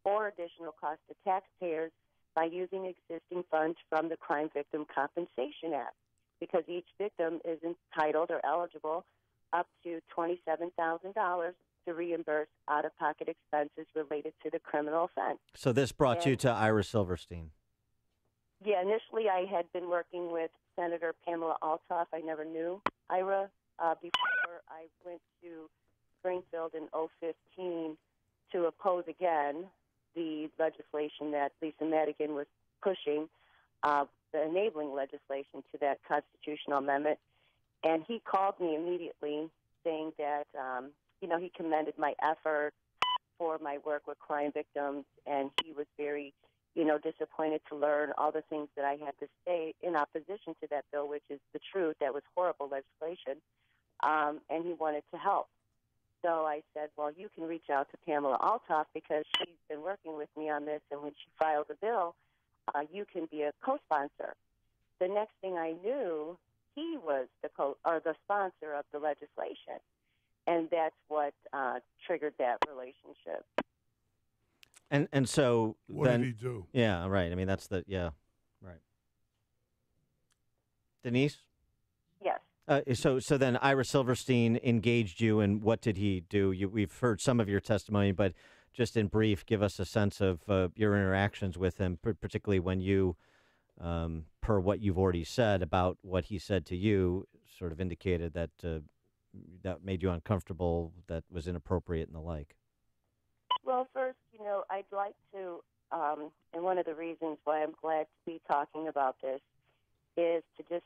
or additional cost to taxpayers by using existing funds from the Crime Victim Compensation Act, because each victim is entitled or eligible up to $27,000 to reimburse out-of-pocket expenses related to the criminal offense. So this brought you to Ira Silverstein. Yeah, initially I had been working with Senator Pamela Altoff. I never knew Ira before I went to Springfield in 2015 to oppose again the legislation that Lisa Madigan was pushing, the enabling legislation to that constitutional amendment. And he called me immediately saying that, he commended my effort for my work with crime victims, and he was very, disappointed to learn all the things that I had to say in opposition to that bill, which is the truth. That was horrible legislation, and he wanted to help. So I said, well, you can reach out to Pamela Altoff because she's been working with me on this, and when she filed the bill, you can be a co-sponsor. The next thing I knew, he was the sponsor of the legislation, and that's what triggered that relationship. And so what then, did he do? Yeah, right. I mean, that's right. Denise? Yes. So then Ira Silverstein engaged you, and what did he do? We've heard some of your testimony, but just in brief, give us a sense of your interactions with him, particularly when you, per what you've already said about what he said to you, sort of indicated that that made you uncomfortable, that was inappropriate and the like. Well, first, I'd like to, and one of the reasons why I'm glad to be talking about this is to just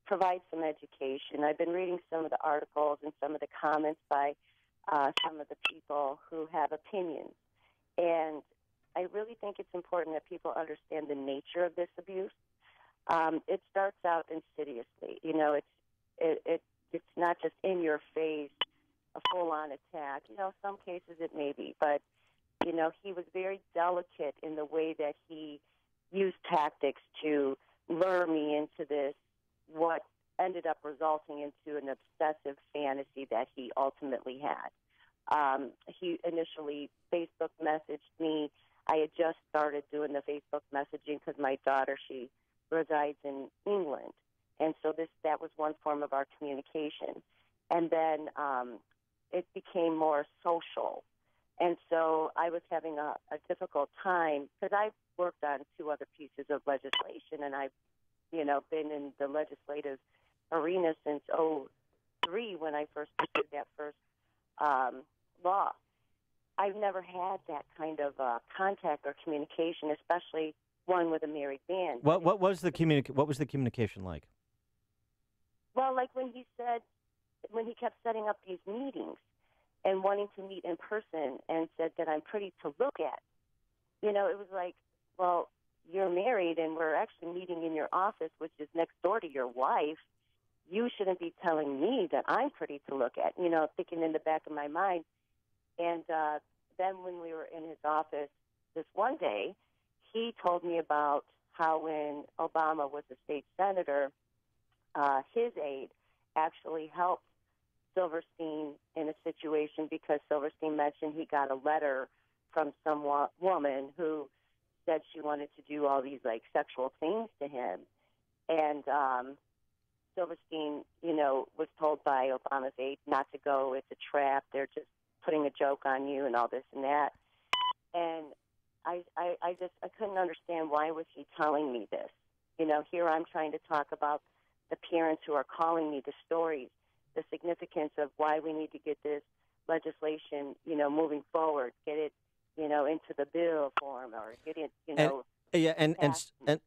provide some education. I've been reading some of the articles and some of the comments by some of the people who have opinions. And I really think it's important that people understand the nature of this abuse. It starts out insidiously. It's not just in your face, a full-on attack. Some cases it may be, but he was very delicate in the way that he used tactics to lure me into this, what ended up resulting into an obsessive fantasy that he ultimately had. He initially Facebook messaged me. I had just started doing the Facebook messaging because my daughter, she resides in England. And so that was one form of our communication. And then it became more social. And so I was having a difficult time because I've worked on 2 other pieces of legislation, and I've, been in the legislative arena since 2003 when I first pursued that first law. I've never had that kind of contact or communication, especially one with a married man. What was the communication like? Well, like when he kept setting up these meetings and wanting to meet in person and said that I'm pretty to look at. It was like, well, you're married and we're actually meeting in your office, which is next door to your wife. You shouldn't be telling me that I'm pretty to look at, thinking in the back of my mind. And then when we were in his office this one day, he told me about how when Obama was a state senator, his aide actually helped Silverstein in a situation because Silverstein mentioned he got a letter from some woman who said she wanted to do all these sexual things to him. And Silverstein, was told by Obama's aide not to go. It's a trap. They're just putting a joke on you and all this and that. And I couldn't understand why was he telling me this. Here I'm trying to talk about the parents who are calling me the stories, the significance of why we need to get this legislation, moving forward, get it, into the bill form or get it,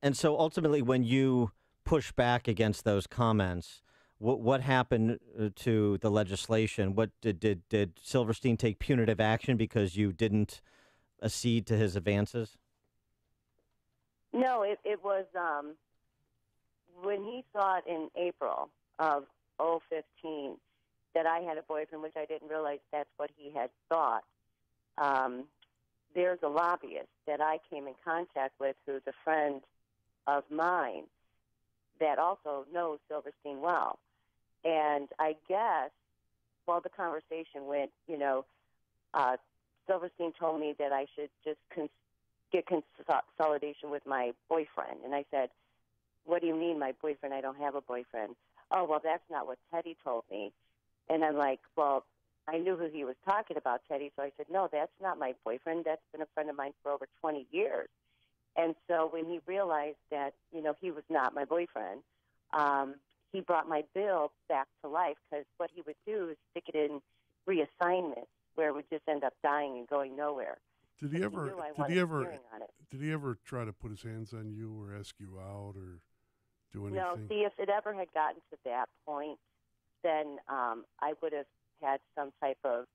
And so ultimately when you push back against those comments, what happened to the legislation? What did Silverstein take punitive action because you didn't accede to his advances? No, it was when he saw it in April of 2015 that I had a boyfriend, which I didn't realize that's what he had thought. There's a lobbyist that I came in contact with who's a friend of mine that also knows Silverstein well. And I guess, the conversation went, Silverstein told me that I should just get consolidation with my boyfriend. And I said, what do you mean, my boyfriend? I don't have a boyfriend. Oh, well, that's not what Teddy told me. And I'm like, well, I knew who he was talking about, Teddy. So I said, no, that's not my boyfriend. That's been a friend of mine for over 20 years. And so when he realized that, he was not my boyfriend, he brought my bill back to life, because what he would do is stick it in reassignment where it would just end up dying and going nowhere. Did he ever try to put his hands on you or ask you out or do anything? No, see, if it ever had gotten to that point, then I would have had some type of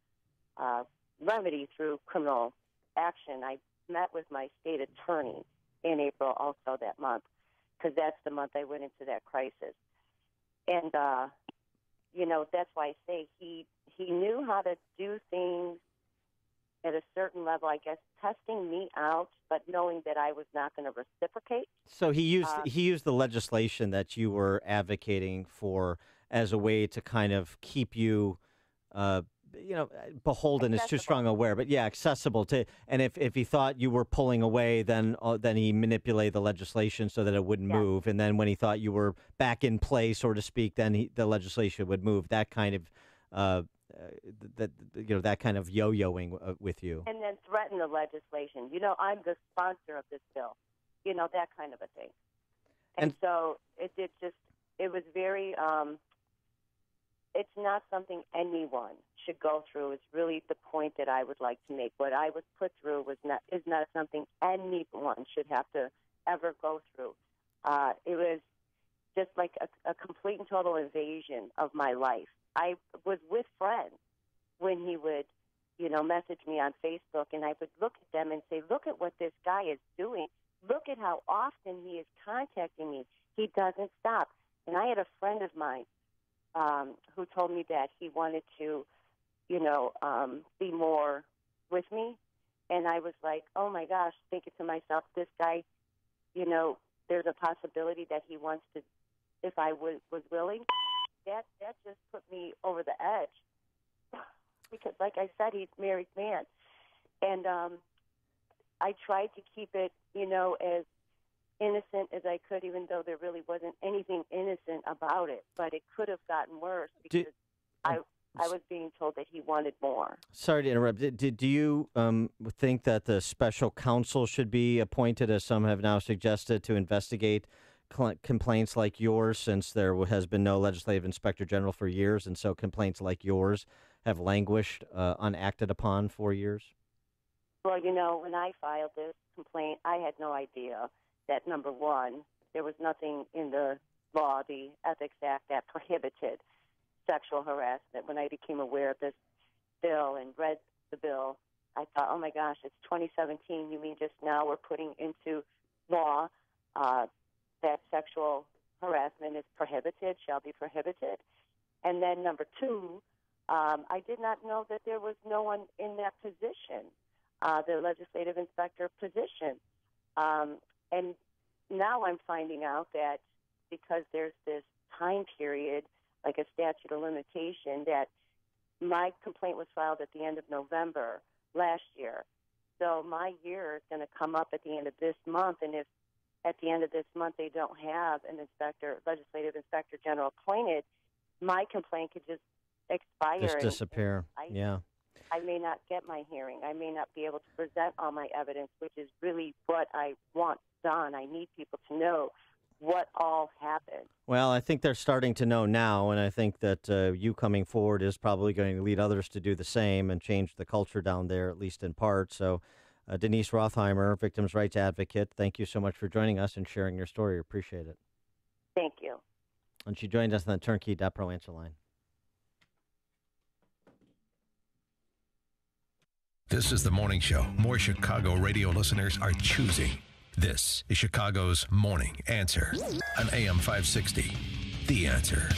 remedy through criminal action. I met with my state attorney in April also that month, because that's the month I went into that crisis. And, that's why I say he knew how to do things at a certain level, I guess, testing me out, but knowing that I was not going to reciprocate. So he used the legislation that you were advocating for as a way to kind of keep you, beholden is too strong a word, but accessible to. And if he thought you were pulling away, then he manipulated the legislation so that it wouldn't move. And then when he thought you were back in play, so to speak, then the legislation would move. That kind of. That kind of yo-yoing with you. And then threaten the legislation. I'm the sponsor of this bill. That kind of a thing. And so it was very, it's not something anyone should go through. It's really the point that I would like to make. What I was put through is not something anyone should have to ever go through. It was just like a complete and total invasion of my life. I was with friends when he would, message me on Facebook, and I would look at them and say, look at what this guy is doing. Look at how often he is contacting me. He doesn't stop. And I had a friend of mine who told me that he wanted to, be more with me. And I was like, oh, my gosh, thinking to myself, this guy, there's a possibility that he wants to, if I was willing. That just put me over the edge, because, like I said, he's a married man. And I tried to keep it, as innocent as I could, even though there really wasn't anything innocent about it. But it could have gotten worse because I was being told that he wanted more. Sorry to interrupt. Do you think that the special counsel should be appointed, as some have now suggested, to investigate complaints like yours, since there has been no legislative inspector general for years, and so complaints like yours have languished unacted upon for years? Well, when I filed this complaint, I had no idea that, number one, there was nothing in the law, the Ethics Act, that prohibited sexual harassment. When I became aware of this bill and read the bill, I thought, oh, my gosh, it's 2017. You mean just now we're putting into law that sexual harassment is prohibited, shall be prohibited. And then number two, I did not know that there was no one in that position, the legislative inspector position. And now I'm finding out that because there's this time period, like a statute of limitation, that my complaint was filed at the end of November last year. So my year is going to come up at the end of this month, and if at the end of this month they don't have an legislative inspector general appointed, my complaint could just expire. Just disappear. I may not get my hearing. I may not be able to present all my evidence, which is really what I want done. I need people to know what all happened. Well, I think they're starting to know now, and I think that you coming forward is probably going to lead others to do the same and change the culture down there, at least in part. So, Denise Rothheimer, victims' rights advocate, thank you so much for joining us and sharing your story. Appreciate it. Thank you. And she joined us on the Turnkey.pro answer line. This is the morning show more Chicago radio listeners are choosing. This is Chicago's Morning Answer on AM 560. The Answer.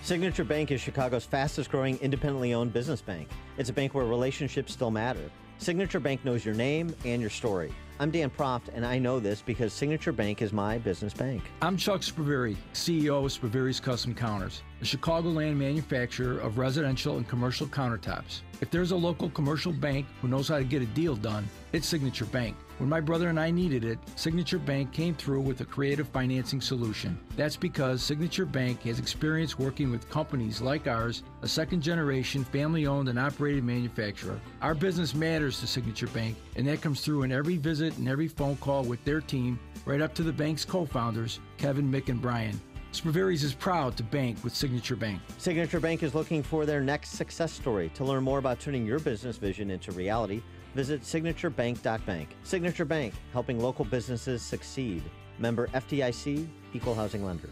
Signature Bank is Chicago's fastest growing independently owned business bank. It's a bank where relationships still matter. Signature Bank knows your name and your story. I'm Dan Proft, and I know this because Signature Bank is my business bank. I'm Chuck Spaveri, CEO of Spaveri's Custom Counters, a Chicagoland manufacturer of residential and commercial countertops. If there's a local commercial bank who knows how to get a deal done, it's Signature Bank. When my brother and I needed it, Signature Bank came through with a creative financing solution. That's because Signature Bank has experience working with companies like ours, a second-generation, family-owned and operated manufacturer. Our business matters to Signature Bank, and that comes through in every visit and every phone call with their team, right up to the bank's co-founders, Kevin, Mick, and Brian. Spervery's is proud to bank with Signature Bank. Signature Bank is looking for their next success story. To learn more about turning your business vision into reality, visit signaturebank.bank. Signature Bank, helping local businesses succeed. Member FDIC, Equal Housing Lender.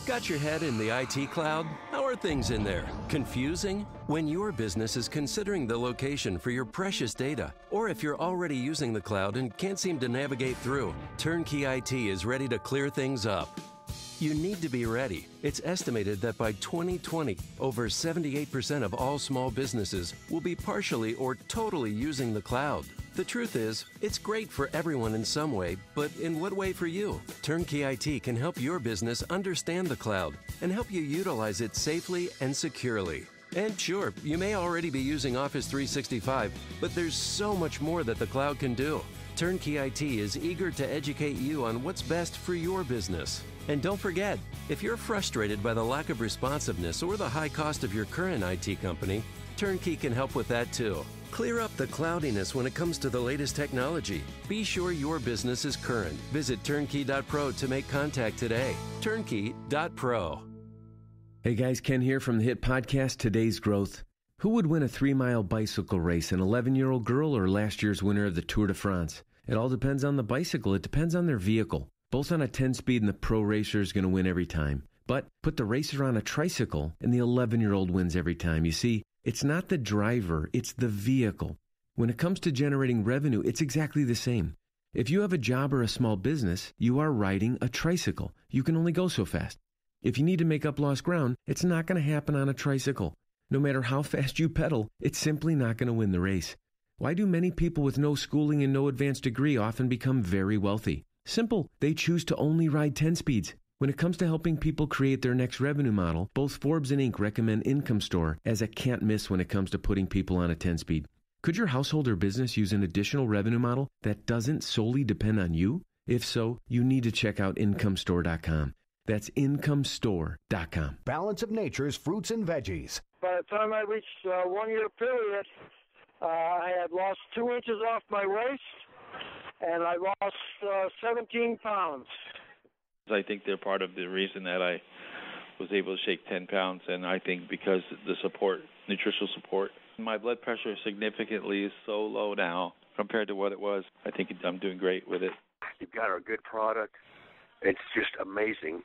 Got your head in the IT cloud? How are things in there? Confusing? When your business is considering the location for your precious data, or if you're already using the cloud and can't seem to navigate through, Turnkey IT is ready to clear things up. You need to be ready. It's estimated that by 2020, over 78% of all small businesses will be partially or totally using the cloud. The truth is, it's great for everyone in some way, but in what way for you? Turnkey IT can help your business understand the cloud and help you utilize it safely and securely. And sure, you may already be using Office 365, but there's so much more that the cloud can do. Turnkey IT is eager to educate you on what's best for your business. And don't forget, if you're frustrated by the lack of responsiveness or the high cost of your current IT company, Turnkey can help with that too. Clear up the cloudiness when it comes to the latest technology. Be sure your business is current. Visit turnkey.pro to make contact today. Turnkey.pro. Hey guys, Ken here from the hit podcast Today's Growth. Who would win a 3-mile bicycle race, an 11-year-old girl or last year's winner of the Tour de France? It all depends on the bicycle. It depends on their vehicle. Both on a 10-speed and the pro racer is going to win every time. But put the racer on a tricycle and the 11-year-old wins every time. You see, it's not the driver, it's the vehicle. When it comes to generating revenue, it's exactly the same. If you have a job or a small business, you are riding a tricycle. You can only go so fast. If you need to make up lost ground, it's not going to happen on a tricycle. No matter how fast you pedal, it's simply not going to win the race. Why do many people with no schooling and no advanced degree often become very wealthy? Simple. They choose to only ride 10 speeds. When it comes to helping people create their next revenue model, both Forbes and Inc. recommend Income Store as a can't miss when it comes to putting people on a 10-speed. Could your household or business use an additional revenue model that doesn't solely depend on you? If so, you need to check out IncomeStore.com. That's IncomeStore.com. Balance of Nature's fruits and veggies. By the time I reached 1 year period, I had lost 2 inches off my waist, and I lost 17 pounds. I think they're part of the reason that I was able to shake 10 pounds, and I think because the support, nutritional support. My blood pressure significantly is so low now compared to what it was. I think I'm doing great with it. You've got a good product. It's just amazing.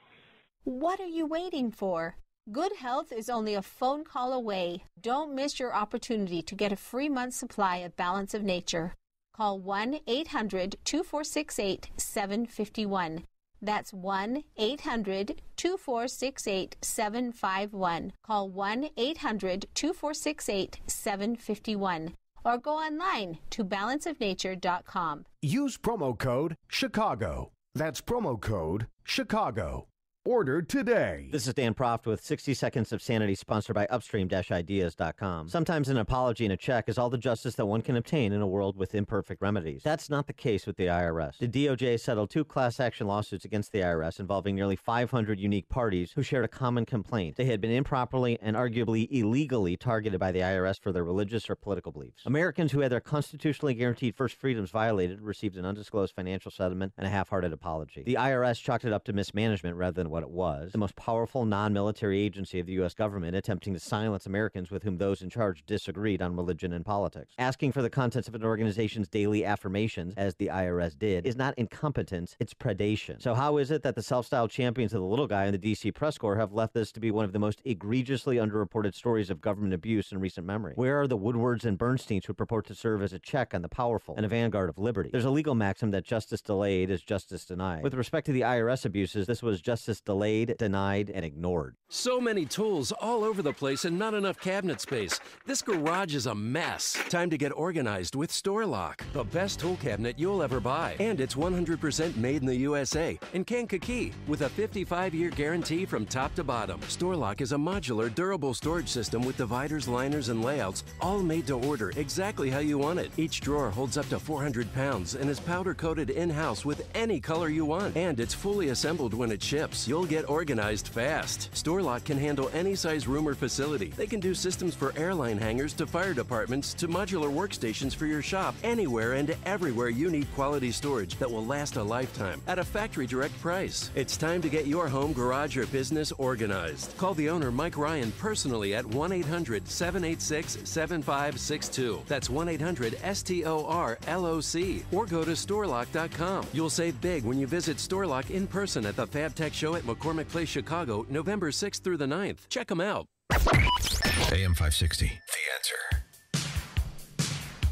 What are you waiting for? Good health is only a phone call away. Don't miss your opportunity to get a free month's supply of Balance of Nature. Call 1-800-2468-751. That's 1-800-2468-751. Call 1-800-2468-751. Or go online to balanceofnature.com. Use promo code Chicago. That's promo code Chicago. Order today. This is Dan Proft with 60 Seconds of Sanity, sponsored by Upstream-Ideas.com. Sometimes an apology and a check is all the justice that one can obtain in a world with imperfect remedies. That's not the case with the IRS. The DOJ settled 2 class action lawsuits against the IRS involving nearly 500 unique parties who shared a common complaint. They had been improperly and arguably illegally targeted by the IRS for their religious or political beliefs. Americans who had their constitutionally guaranteed first freedoms violated received an undisclosed financial settlement and a half-hearted apology. The IRS chalked it up to mismanagement rather than what it was, the most powerful non-military agency of the U.S. government attempting to silence Americans with whom those in charge disagreed on religion and politics. Asking for the contents of an organization's daily affirmations, as the IRS did, is not incompetence, it's predation. So how is it that the self-styled champions of the little guy in the D.C. press corps have left this to be one of the most egregiously underreported stories of government abuse in recent memory? Where are the Woodwards and Bernsteins who purport to serve as a check on the powerful and a vanguard of liberty? There's a legal maxim that justice delayed is justice denied. With respect to the IRS abuses, this was justice delayed, denied, and ignored. So many tools all over the place and not enough cabinet space. This garage is a mess. Time to get organized with StoreLock, the best tool cabinet you'll ever buy. And it's 100% made in the USA in Kankakee with a 55-year guarantee from top to bottom. StoreLock is a modular, durable storage system with dividers, liners, and layouts, all made to order exactly how you want it. Each drawer holds up to 400 pounds and is powder-coated in-house with any color you want. And it's fully assembled when it ships. You'll get organized fast. StoreLock can handle any size room or facility. They can do systems for airline hangars to fire departments to modular workstations for your shop. Anywhere and everywhere you need quality storage that will last a lifetime at a factory direct price. It's time to get your home, garage, or business organized. Call the owner, Mike Ryan, personally at 1-800-786-7562. That's 1-800-STOR-LOC. Or go to StoreLock.com. You'll save big when you visit StoreLock in person at the FabTech Show at McCormick Place, Chicago, November 6th through the 9th. Check them out. AM 560, The Answer.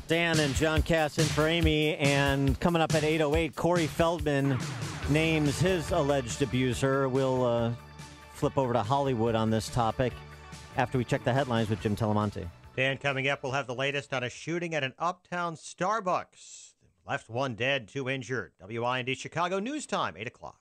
Dan and John Cass in for Amy, and coming up at 8:08, Corey Feldman names his alleged abuser. We'll flip over to Hollywood on this topic after we check the headlines with Jim Talamonte. Dan, coming up, we'll have the latest on a shooting at an uptown Starbucks. Left one dead, two injured. WIND Chicago News Time, 8 o'clock.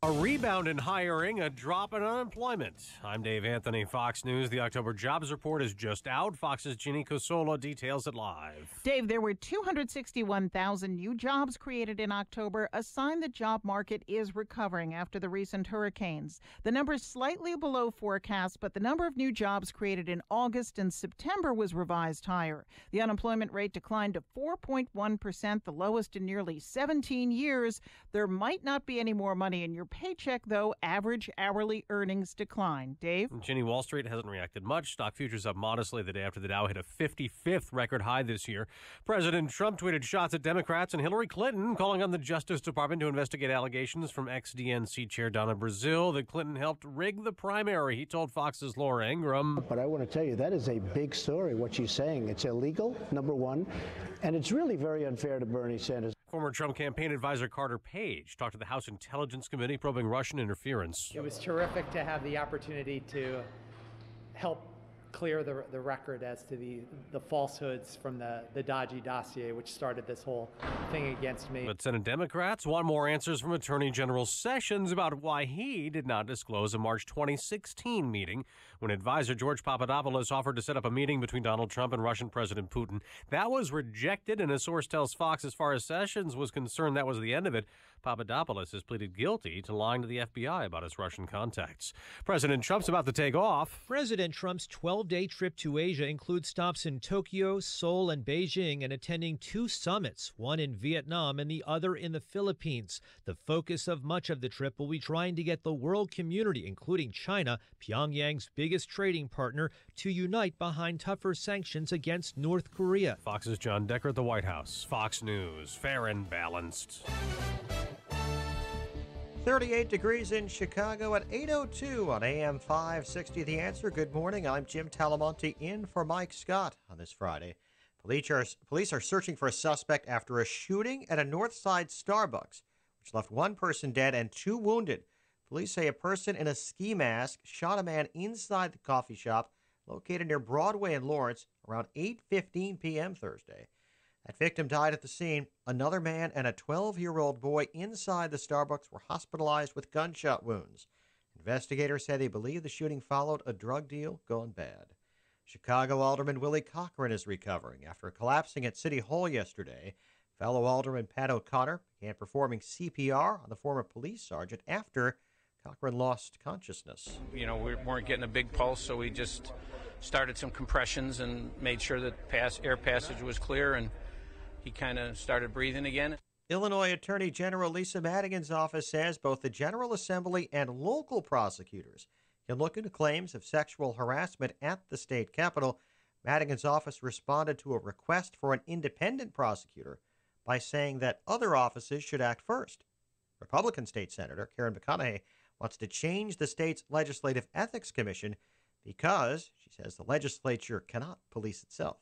A rebound in hiring, a drop in unemployment. I'm Dave Anthony, Fox News. The October jobs report is just out. Fox's Ginny Cosola details it live. Dave, there were 261,000 new jobs created in October, a sign the job market is recovering after the recent hurricanes. The number is slightly below forecast, but the number of new jobs created in August and September was revised higher. The unemployment rate declined to 4.1%, the lowest in nearly 17 years. There might not be any more money in your paycheck, though. Average hourly earnings decline. Dave? Ginny, Wall Street hasn't reacted much. Stock futures up modestly the day after the Dow hit a 55th record high this year. President Trump tweeted shots at Democrats and Hillary Clinton, calling on the Justice Department to investigate allegations from ex-DNC Chair Donna Brazile that Clinton helped rig the primary. He told Fox's Laura Ingraham. But I want to tell you, that is a big story, what she's saying. It's illegal, number one, and it's really very unfair to Bernie Sanders. Former Trump campaign advisor Carter Page talked to the House Intelligence Committee probing Russian interference. It was terrific to have the opportunity to help clear the record as to the falsehoods from the dodgy dossier, which started this whole thing against me. But Senate Democrats want more answers from Attorney General Sessions about why he did not disclose a March 2016 meeting when advisor George Papadopoulos offered to set up a meeting between Donald Trump and Russian President Putin. That was rejected, and a source tells Fox as far as Sessions was concerned, that was the end of it. Papadopoulos has pleaded guilty to lying to the FBI about his Russian contacts. President Trump's about to take off. President Trump's 12-day trip to Asia includes stops in Tokyo, Seoul, and Beijing, and attending two summits, one in Vietnam and the other in the Philippines. The focus of much of the trip will be trying to get the world community, including China, Pyongyang's biggest trading partner, to unite behind tougher sanctions against North Korea. Fox's John Decker at the White House. Fox News, fair and balanced. 38 degrees in Chicago at 8:02 on AM 560. The Answer. Good morning. I'm Jim Talamonte in for Mike Scott on this Friday. Police are searching for a suspect after a shooting at a Northside Starbucks, which left one person dead and two wounded. Police say a person in a ski mask shot a man inside the coffee shop located near Broadway in Lawrence around 8:15 p.m. Thursday. That victim died at the scene. Another man and a 12-year-old boy inside the Starbucks were hospitalized with gunshot wounds. Investigators say they believe the shooting followed a drug deal gone bad. Chicago Alderman Willie Cochran is recovering after collapsing at City Hall yesterday. Fellow Alderman Pat O'Connor began performing CPR on the former police sergeant after Cochran lost consciousness. We weren't getting a big pulse, so we just started some compressions and made sure that air passage was clear, and he kind of started breathing again. Illinois Attorney General Lisa Madigan's office says both the General Assembly and local prosecutors can look into claims of sexual harassment at the state capitol. Madigan's office responded to a request for an independent prosecutor by saying that other offices should act first. Republican State Senator Karen McConaughey wants to change the state's Legislative Ethics Commission because, she says, the legislature cannot police itself.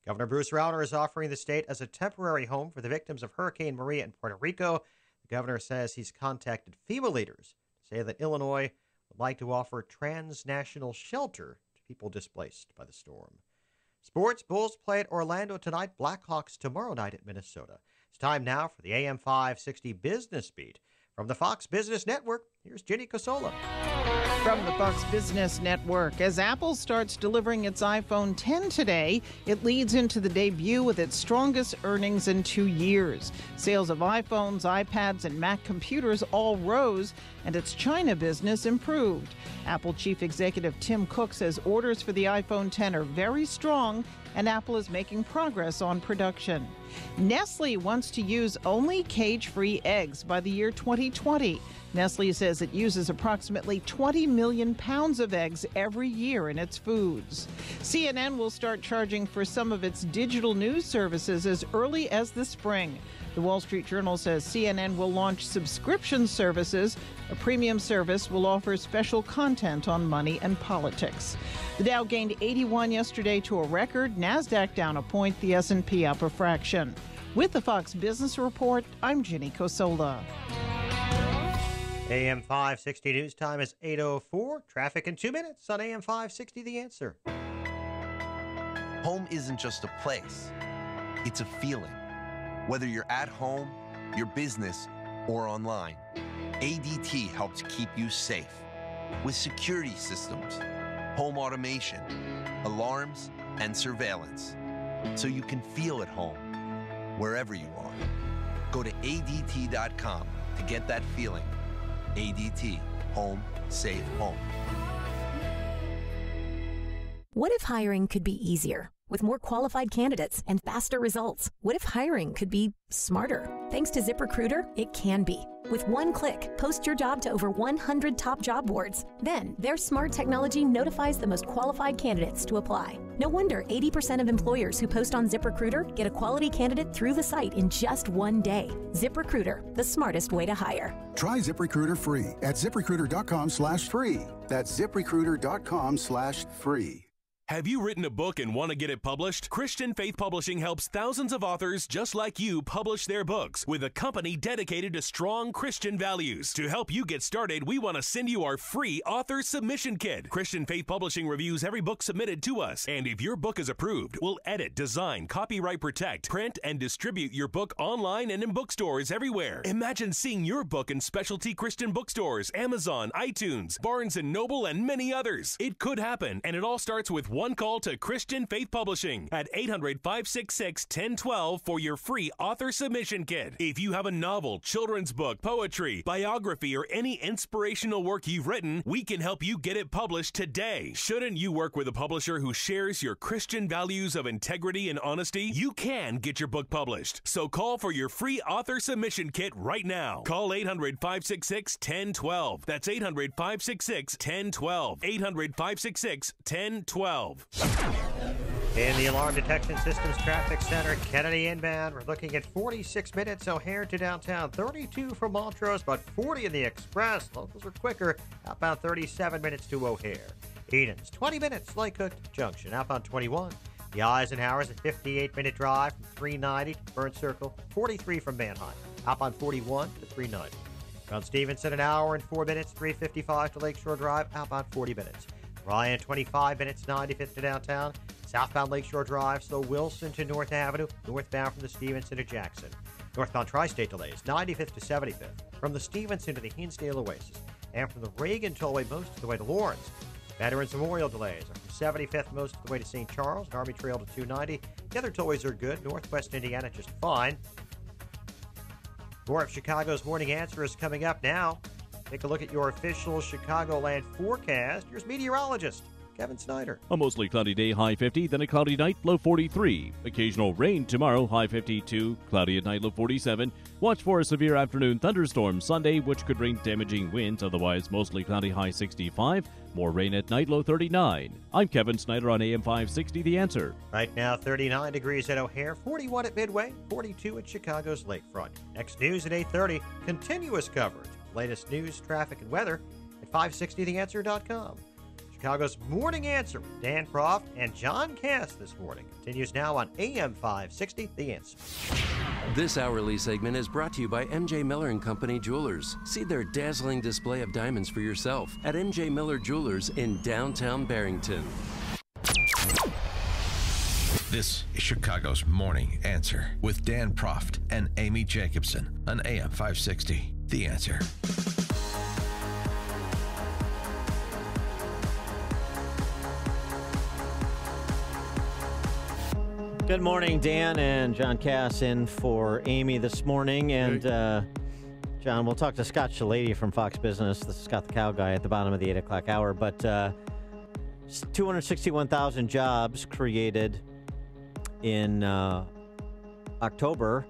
Governor Bruce Rauner is offering the state as a temporary home for the victims of Hurricane Maria in Puerto Rico. The governor says he's contacted FEMA leaders to say that Illinois would like to offer transnational shelter to people displaced by the storm. Sports, Bulls play at Orlando tonight, Blackhawks tomorrow night at Minnesota. It's time now for the AM 560 Business Beat. From the Fox Business Network, here's Ginny Cosola. From the Fox Business Network, as Apple starts delivering its iPhone 10 today, it leads into the debut with its strongest earnings in 2 years. Sales of iPhones, iPads, and Mac computers all rose, and its China business improved. Apple Chief Executive Tim Cook says orders for the iPhone 10 are very strong, and Apple is making progress on production. Nestle wants to use only cage-free eggs by the year 2020. Nestle says it uses approximately 20 million pounds of eggs every year in its foods. CNN will start charging for some of its digital news services as early as the spring. The Wall Street Journal says CNN will launch subscription services. A premium service will offer special content on money and politics. The Dow gained 81 yesterday to a record. NASDAQ down a point, the S&P up a fraction. With the Fox Business Report, I'm Ginny Cosola. AM 560 news time is 8:04. Traffic in 2 minutes on AM 560 The Answer. Home isn't just a place, it's a feeling. Whether you're at home, your business, or online, ADT helps keep you safe. With security systems, home automation, alarms, and surveillance, so you can feel at home wherever you are. Go to ADT.com to get that feeling. ADT. Home. Safe home. What if hiring could be easier? With more qualified candidates and faster results? What if hiring could be smarter? Thanks to ZipRecruiter, it can be. With one click, post your job to over 100 top job boards. Then, their smart technology notifies the most qualified candidates to apply. No wonder 80% of employers who post on ZipRecruiter get a quality candidate through the site in just one day. ZipRecruiter, the smartest way to hire. Try ZipRecruiter free at ZipRecruiter.com/free. That's ZipRecruiter.com/free. Have you written a book and want to get it published? Christian Faith Publishing helps thousands of authors just like you publish their books with a company dedicated to strong Christian values. To help you get started, we want to send you our free author submission kit. Christian Faith Publishing reviews every book submitted to us, and if your book is approved, we'll edit, design, copyright protect, print, and distribute your book online and in bookstores everywhere. Imagine seeing your book in specialty Christian bookstores, Amazon, iTunes, Barnes & Noble, and many others. It could happen, and it all starts with one call to Christian Faith Publishing at 800-566-1012 for your free author submission kit. If you have a novel, children's book, poetry, biography, or any inspirational work you've written, we can help you get it published today. Shouldn't you work with a publisher who shares your Christian values of integrity and honesty? You can get your book published. So call for your free author submission kit right now. Call 800-566-1012. That's 800-566-1012. 800-566-1012. In the Alarm Detection Systems Traffic Center, Kennedy inbound. We're looking at 46 minutes O'Hare to downtown, 32 from Montrose, but 40 in the Express. Locals are quicker. Outbound 37 minutes to O'Hare. Eden's 20 minutes, Lakehook Junction. Outbound 21. The Eisenhower's a 58-minute drive from 390 to Burn Circle, 43 from Manheim. Outbound 41 to 390. Around Stevenson, an hour and 4 minutes, 355 to Lakeshore Drive. Outbound 40 minutes. Ryan, 25 minutes, 95th to downtown. Southbound Lakeshore Drive, slow Wilson to North Avenue. Northbound from the Stevenson to Jackson. Northbound Tri-State delays, 95th to 75th. From the Stevenson to the Hinsdale Oasis. And from the Reagan Tollway most of the way to Lawrence. Veterans Memorial delays are from 75th most of the way to St. Charles. And Army Trail to 290. The other tollways are good. Northwest Indiana just fine. More of Chicago's Morning Answer is coming up now. Take a look at your official Chicagoland forecast. Here's meteorologist Kevin Snyder. A mostly cloudy day, high 50, then a cloudy night, low 43. Occasional rain tomorrow, high 52, cloudy at night, low 47. Watch for a severe afternoon thunderstorm Sunday, which could bring damaging winds. Otherwise, mostly cloudy, high 65. More rain at night, low 39. I'm Kevin Snyder on AM 560, The Answer. Right now, 39 degrees at O'Hare, 41 at Midway, 42 at Chicago's Lakefront. Next news at 8:30, continuous coverage. Latest news, traffic, and weather at 560theanswer.com. Chicago's Morning Answer with Dan Proft and John Cass this morning continues now on AM 560, The Answer. This hourly segment is brought to you by MJ Miller & Company Jewelers. See their dazzling display of diamonds for yourself at MJ Miller Jewelers in downtown Barrington. This is Chicago's Morning Answer with Dan Proft and Amy Jacobson on AM 560. The Answer. Good morning, Dan and John Cass in for Amy this morning. And, John, we'll talk to Scott Shalady from Fox Business. This is Scott the Cow Guy at the bottom of the 8 o'clock hour. But 261,000 jobs created in October.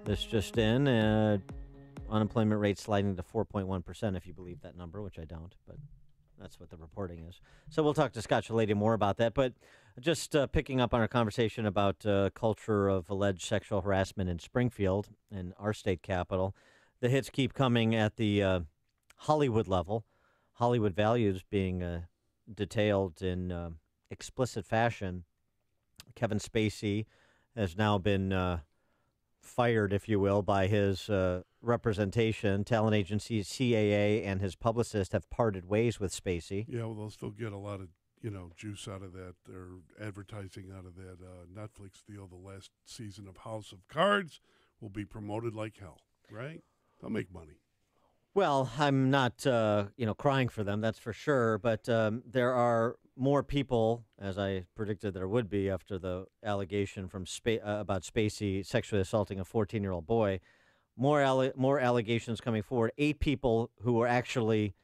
This just in. Unemployment rate sliding to 4.1%, if you believe that number, which I don't. But that's what the reporting is. So we'll talk to Scott Shalady more about that. But just picking up on our conversation about culture of alleged sexual harassment in Springfield, in our state capital, the hits keep coming at the Hollywood level. Hollywood values being detailed in explicit fashion. Kevin Spacey has now been fired, if you will, by his representation. Talent agency CAA and his publicist have parted ways with Spacey. Yeah, well, they'll still get a lot of juice out of that, or advertising out of that Netflix deal. The last season of House of Cards will be promoted like hell, right? They'll make money. Well, I'm not, crying for them, that's for sure. But there are more people, as I predicted there would be after the allegation from about Spacey sexually assaulting a 14-year-old boy. More allegations coming forward. 8 people who were actually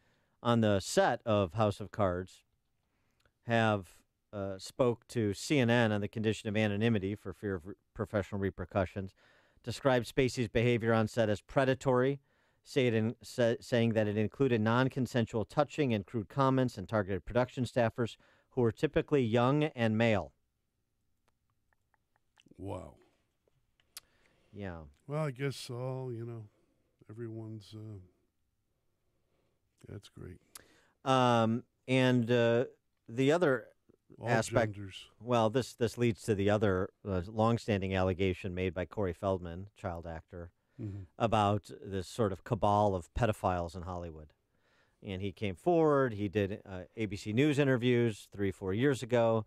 on the set of House of Cards have spoke to CNN on the condition of anonymity for fear of professional repercussions, described Spacey's behavior on set as predatory, saying that it included non-consensual touching and crude comments, and targeted production staffers who were typically young and male. Wow. Yeah. Well, I guess everyone's. That's great. And the other all aspect. Genders. Well, this leads to the other longstanding allegation made by Corey Feldman, child actor, about this sort of cabal of pedophiles in Hollywood. And he came forward. He did ABC News interviews 3-4 years ago.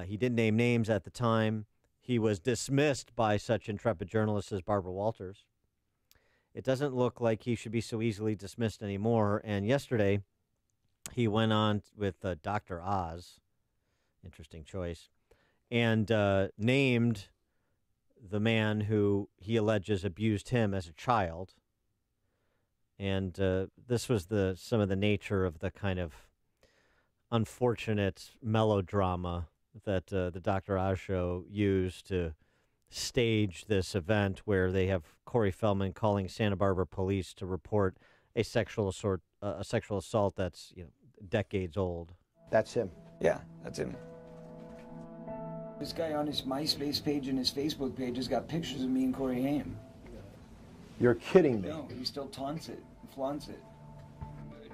He didn't name names at the time. He was dismissed by such intrepid journalists as Barbara Walters. It doesn't look like he should be so easily dismissed anymore. And yesterday, he went on with Dr. Oz, interesting choice, and named the man who he alleges abused him as a child. And this was some of the nature of the kind of unfortunate melodrama that the Dr. Oz show used to stage this event where they have Corey Feldman calling Santa Barbara police to report a sexual assault that's decades old. That's him. Yeah, that's him. This guy on his MySpace page and his Facebook page has got pictures of me and Corey Haim. You're kidding me. No, he still taunts it, flaunts it.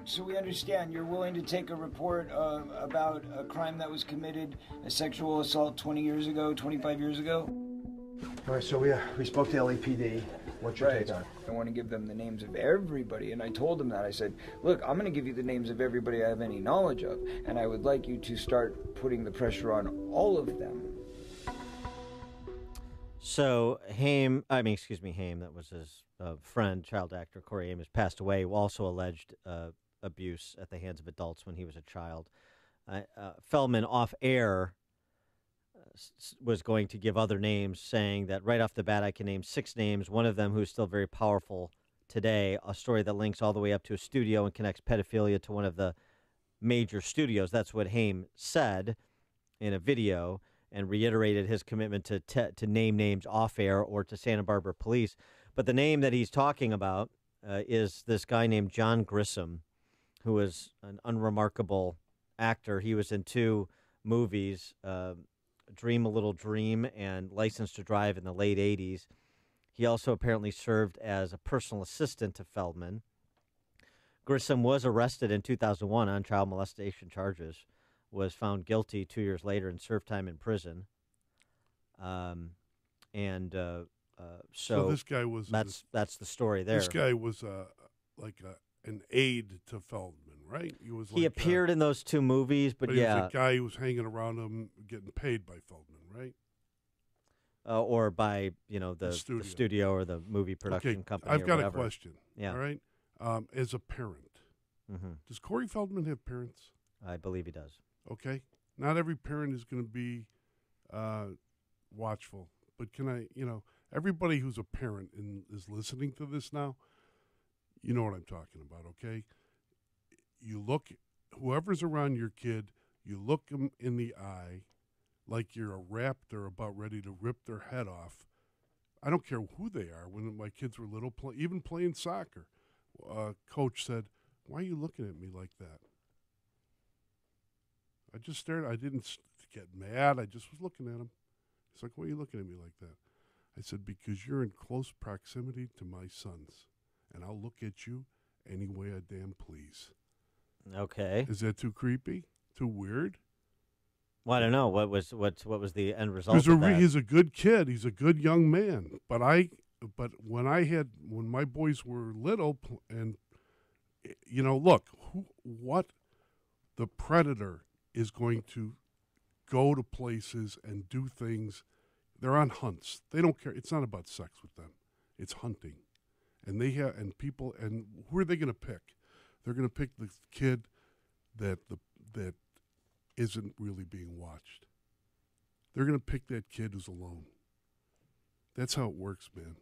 So we understand you're willing to take a report about a crime that was committed, a sexual assault 20 years ago, 25 years ago? All right, so we spoke to LAPD. What's your take on it? I want to give them the names of everybody, and I told them that. I said, look, I'm going to give you the names of everybody I have any knowledge of, and I would like you to start putting the pressure on all of them. So Haim, that was his friend, child actor Corey Haim, has passed away, who also alleged abuse at the hands of adults when he was a child. Feldman, off air, was going to give other names, saying that right off the bat I can name 6 names, one of them who's still very powerful today, a story that links all the way up to a studio and connects pedophilia to one of the major studios. That's what Haim said in a video, and reiterated his commitment to name names off air or to Santa Barbara police. But the name that he's talking about is this guy named John Grissom, who is an unremarkable actor. He was in 2 movies, Dream a Little Dream and License to Drive in the late 80s. He also apparently served as a personal assistant to Feldman. Grissom was arrested in 2001 on child molestation charges was found guilty 2 years later and served time in prison. So this guy was that's the story there. This guy was an aide to Feldman, right? He appeared in those 2 movies, but he was a guy who was hanging around him, getting paid by Feldman, right? Or by the studio or the movie production company. I've got whatever. a question. Yeah. All right. As a parent, does Corey Feldman have parents? I believe he does. Okay. Not every parent is going to be watchful, but everybody who's a parent and is listening to this now, you know what I'm talking about, okay? You look, whoever's around your kid, you look them in the eye like you're a raptor about ready to rip their head off. I don't care who they are. When my kids were little, even playing soccer, coach said, "Why are you looking at me like that?" I just stared. I didn't get mad. I just was looking at him. He's like, "Why are you looking at me like that?" I said, "Because you're in close proximity to my sons, and I'll look at you any way I damn please." Okay. Is that too creepy? Too weird? Well, I don't know. What was the end result of that? He's a good kid. He's a good young man. But when my boys were little, and look, what the predator is going to go to places and do things. They're on hunts. They don't care. It's not about sex with them. It's hunting, and people. And who are they going to pick? They're going to pick the kid that isn't really being watched. They're going to pick that kid who's alone. That's how it works, man.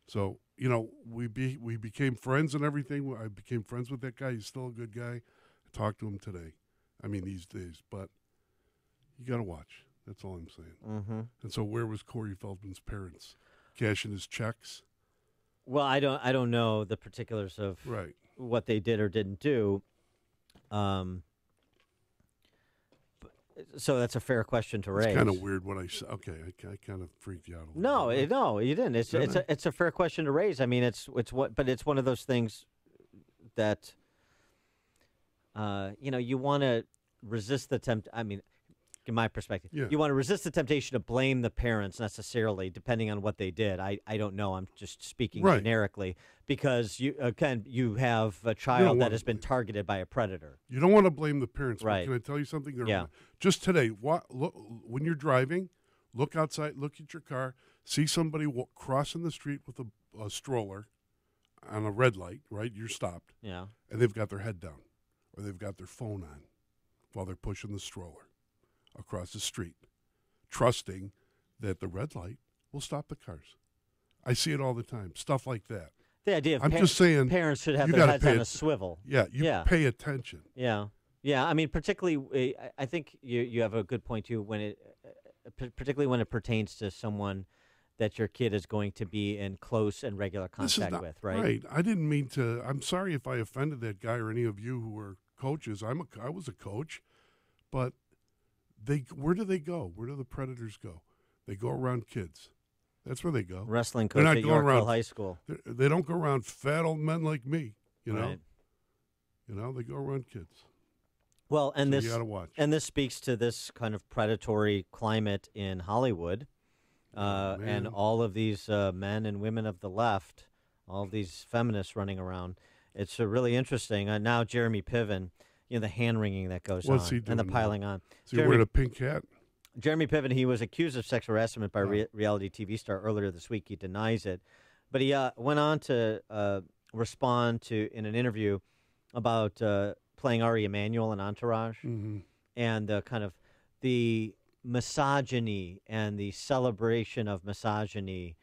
So, we became friends and everything. I became friends with that guy. He's still a good guy. I talked to him today. I mean, these days. But you got to watch. That's all I'm saying. Mm-hmm. And so where was Corey Feldman's parents? Cashing his checks? Well, I don't know the particulars of what they did or didn't do. So that's a fair question to raise. It's kind of weird what I said. Okay, I kind of freaked you out a little bit. No, you didn't. It's a fair question to raise. I mean, it's one of those things that you want to resist the I mean, in my perspective, you want to resist the temptation to blame the parents necessarily, depending on what they did. I don't know. I'm just speaking generically because you have a child that has been targeted by a predator. You don't want to blame the parents. Right? But can I tell you something? Yeah. Just today, when you're driving, look outside, look at your car, see somebody crossing the street with a stroller on a red light. Right, you're stopped. Yeah. And they've got their head down, or they've got their phone on while they're pushing the stroller across the street, trusting that the red light will stop the cars. I see it all the time, stuff like that. The idea of I'm just saying parents should have their heads on a swivel. Yeah, pay attention. Yeah. I mean, particularly, I think you have a good point too particularly when it pertains to someone that your kid is going to be in close and regular contact with, right? Right. I didn't mean to. I'm sorry if I offended that guy or any of you who were coaches. I was a coach, but where do they go? Where do the predators go? They go around kids. That's where they go. Wrestling coach at Yorkville High School. They don't go around fat old men like me, you know. Right. They go around kids. Well, and so you gotta watch. And this speaks to this kind of predatory climate in Hollywood, and all of these men and women of the left, all of these feminists running around. It's really interesting. Now Jeremy Piven, the hand-wringing that goes What's on he doing and the piling on. Is he wearing a pink hat? Jeremy Piven, he was accused of sexual harassment by reality TV star earlier this week. He denies it. But he went on to respond in an interview about playing Ari Emanuel in Entourage, and kind of the misogyny and the celebration of misogyny,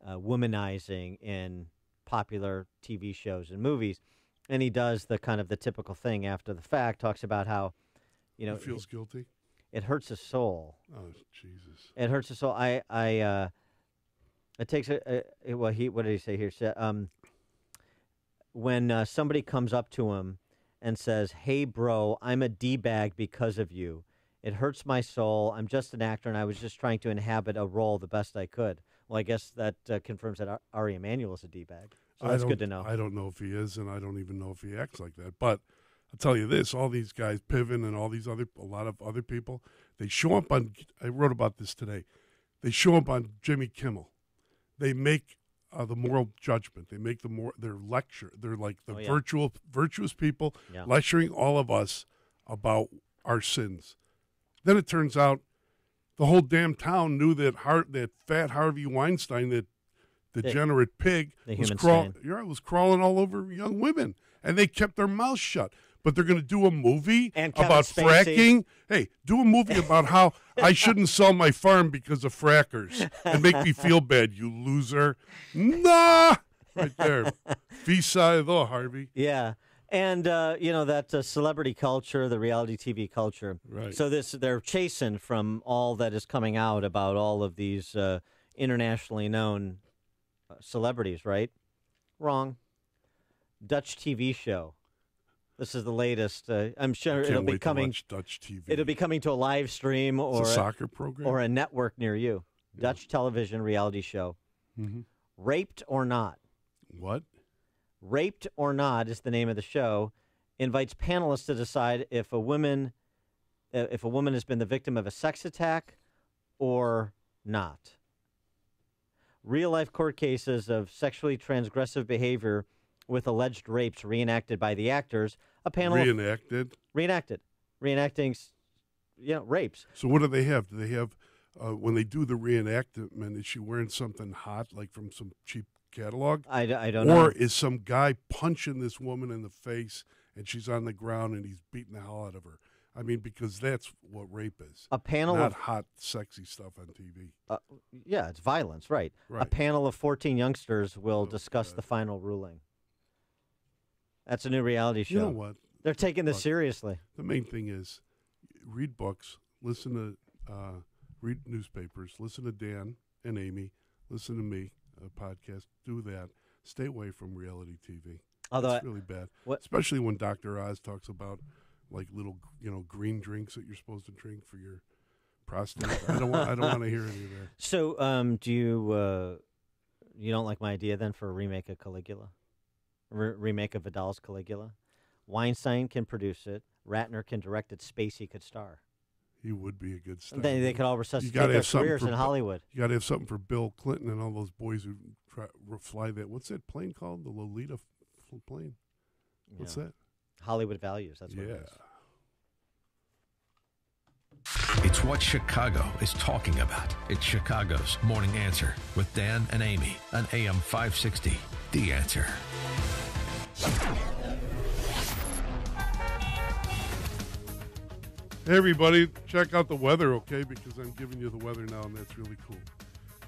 womanizing in popular TV shows and movies. And he does the kind of the typical thing after the fact, talks about how, he feels guilty. It hurts his soul. Oh, Jesus! It hurts his soul. It takes what did he say here? When somebody comes up to him and says, "Hey, bro, I'm a D-bag because of you. It hurts my soul. I'm just an actor, and I was just trying to inhabit a role the best I could." Well, I guess that confirms that Ari Emanuel is a D-bag. So that's good to know. I don't know if he is, and I don't even know if he acts like that. But I'll tell you this, all these guys, Piven and a lot of other people, they show up on, I wrote about this today, they show up on Jimmy Kimmel. They make the moral judgment. They make their lecture. They're like the virtuous people lecturing all of us about our sins. Then it turns out the whole damn town knew that fat Harvey Weinstein, that degenerate pig, was crawling all over young women, and they kept their mouths shut. But they're going to do a movie about fracking. Hey, do a movie about how I shouldn't sell my farm because of frackers and make me feel bad, you loser. Nah! Right there. Visa though, Harvey. Yeah. And, that celebrity culture, the reality TV culture. Right. So they're chastened from all that is coming out about all of these internationally known celebrities, right? Wrong. Dutch TV show. This is the latest. I'm sure it'll be coming. Dutch TV. It'll be coming to a live stream or a soccer program or a network near you. Yeah. Dutch television reality show. Mm-hmm. Raped or Not. What? Raped or Not is the name of the show. Invites panelists to decide if a woman has been the victim of a sex attack or not. Real life court cases of sexually transgressive behavior with alleged rapes reenacted by the actors. A panel reenacting, rapes. So what do they have? Do they have when they do the reenactment? Is she wearing something hot, like from some cheap catalog? I don't know. Or is some guy punching this woman in the face and she's on the ground and he's beating the hell out of her? I mean, because that's what rape is. A panel not of hot, sexy stuff on TV. Yeah, it's violence, right? A panel of 14 youngsters will discuss the final ruling. That's a new reality show. You know what? They're taking this seriously. The main thing is read books, listen to read newspapers, listen to Dan and Amy, listen to me, a podcast. Do that. Stay away from reality TV. Although it's really bad, especially when Dr. Oz talks about like little, green drinks that you're supposed to drink for your prostate. I don't want to hear any of that. So, do you don't like my idea then for a remake of Caligula? Remake of Vidal's Caligula. Weinstein can produce it. Ratner can direct it. Spacey could star. He would be a good star. They could all resuscitate their careers in Hollywood. You got to have something for Bill Clinton and all those boys who fly that. What's that plane called? The Lolita plane? What's that? Hollywood Values. That's what it is. It's what Chicago is talking about. It's Chicago's Morning Answer with Dan and Amy on AM 560. The Answer. Hey, everybody, check out the weather, okay? Because I'm giving you the weather now, and that's really cool.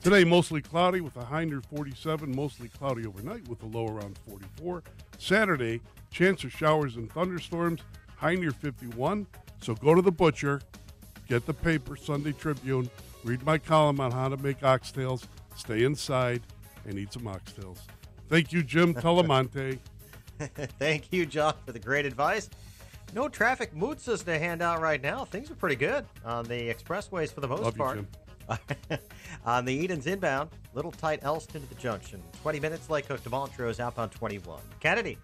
Today, mostly cloudy with a high near 47, mostly cloudy overnight with a low around 44. Saturday, chance of showers and thunderstorms, high near 51. So go to the butcher, get the paper, Sunday Tribune, read my column on how to make oxtails, stay inside, and eat some oxtails. Thank you, Jim Telemonte. Thank you, John, for the great advice. No traffic mootzas to hand out right now. Things are pretty good on the expressways for the most part. You, Jim. On the Edens inbound, little tight Elston to the junction. 20 minutes, Lake Hook to Montrose, outbound 21. Kennedy,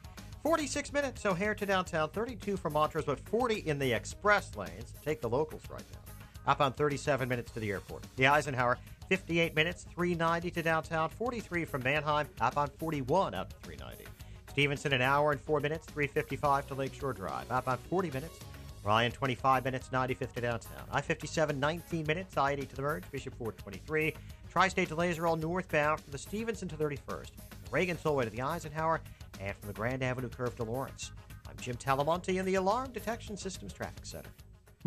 46 minutes, O'Hare to downtown, 32 from Montrose, but 40 in the express lanes. Take the locals right now. Outbound 37 minutes to the airport. The Eisenhower, 58 minutes, 390 to downtown, 43 from Mannheim, outbound 41 out to 390. Stevenson, an hour and 4 minutes, 355 to Lakeshore Drive. Outbound 40 minutes. Ryan, 25 minutes, 95th to downtown. I-57, 19 minutes, I-80 to the merge. Bishop Ford, 23. Tri-state delays are all northbound from the Stevenson to 31st. Reagan Tollway to the Eisenhower, and from the Grand Avenue curve to Lawrence. I'm Jim Talamonte in the Alarm Detection Systems Traffic Center.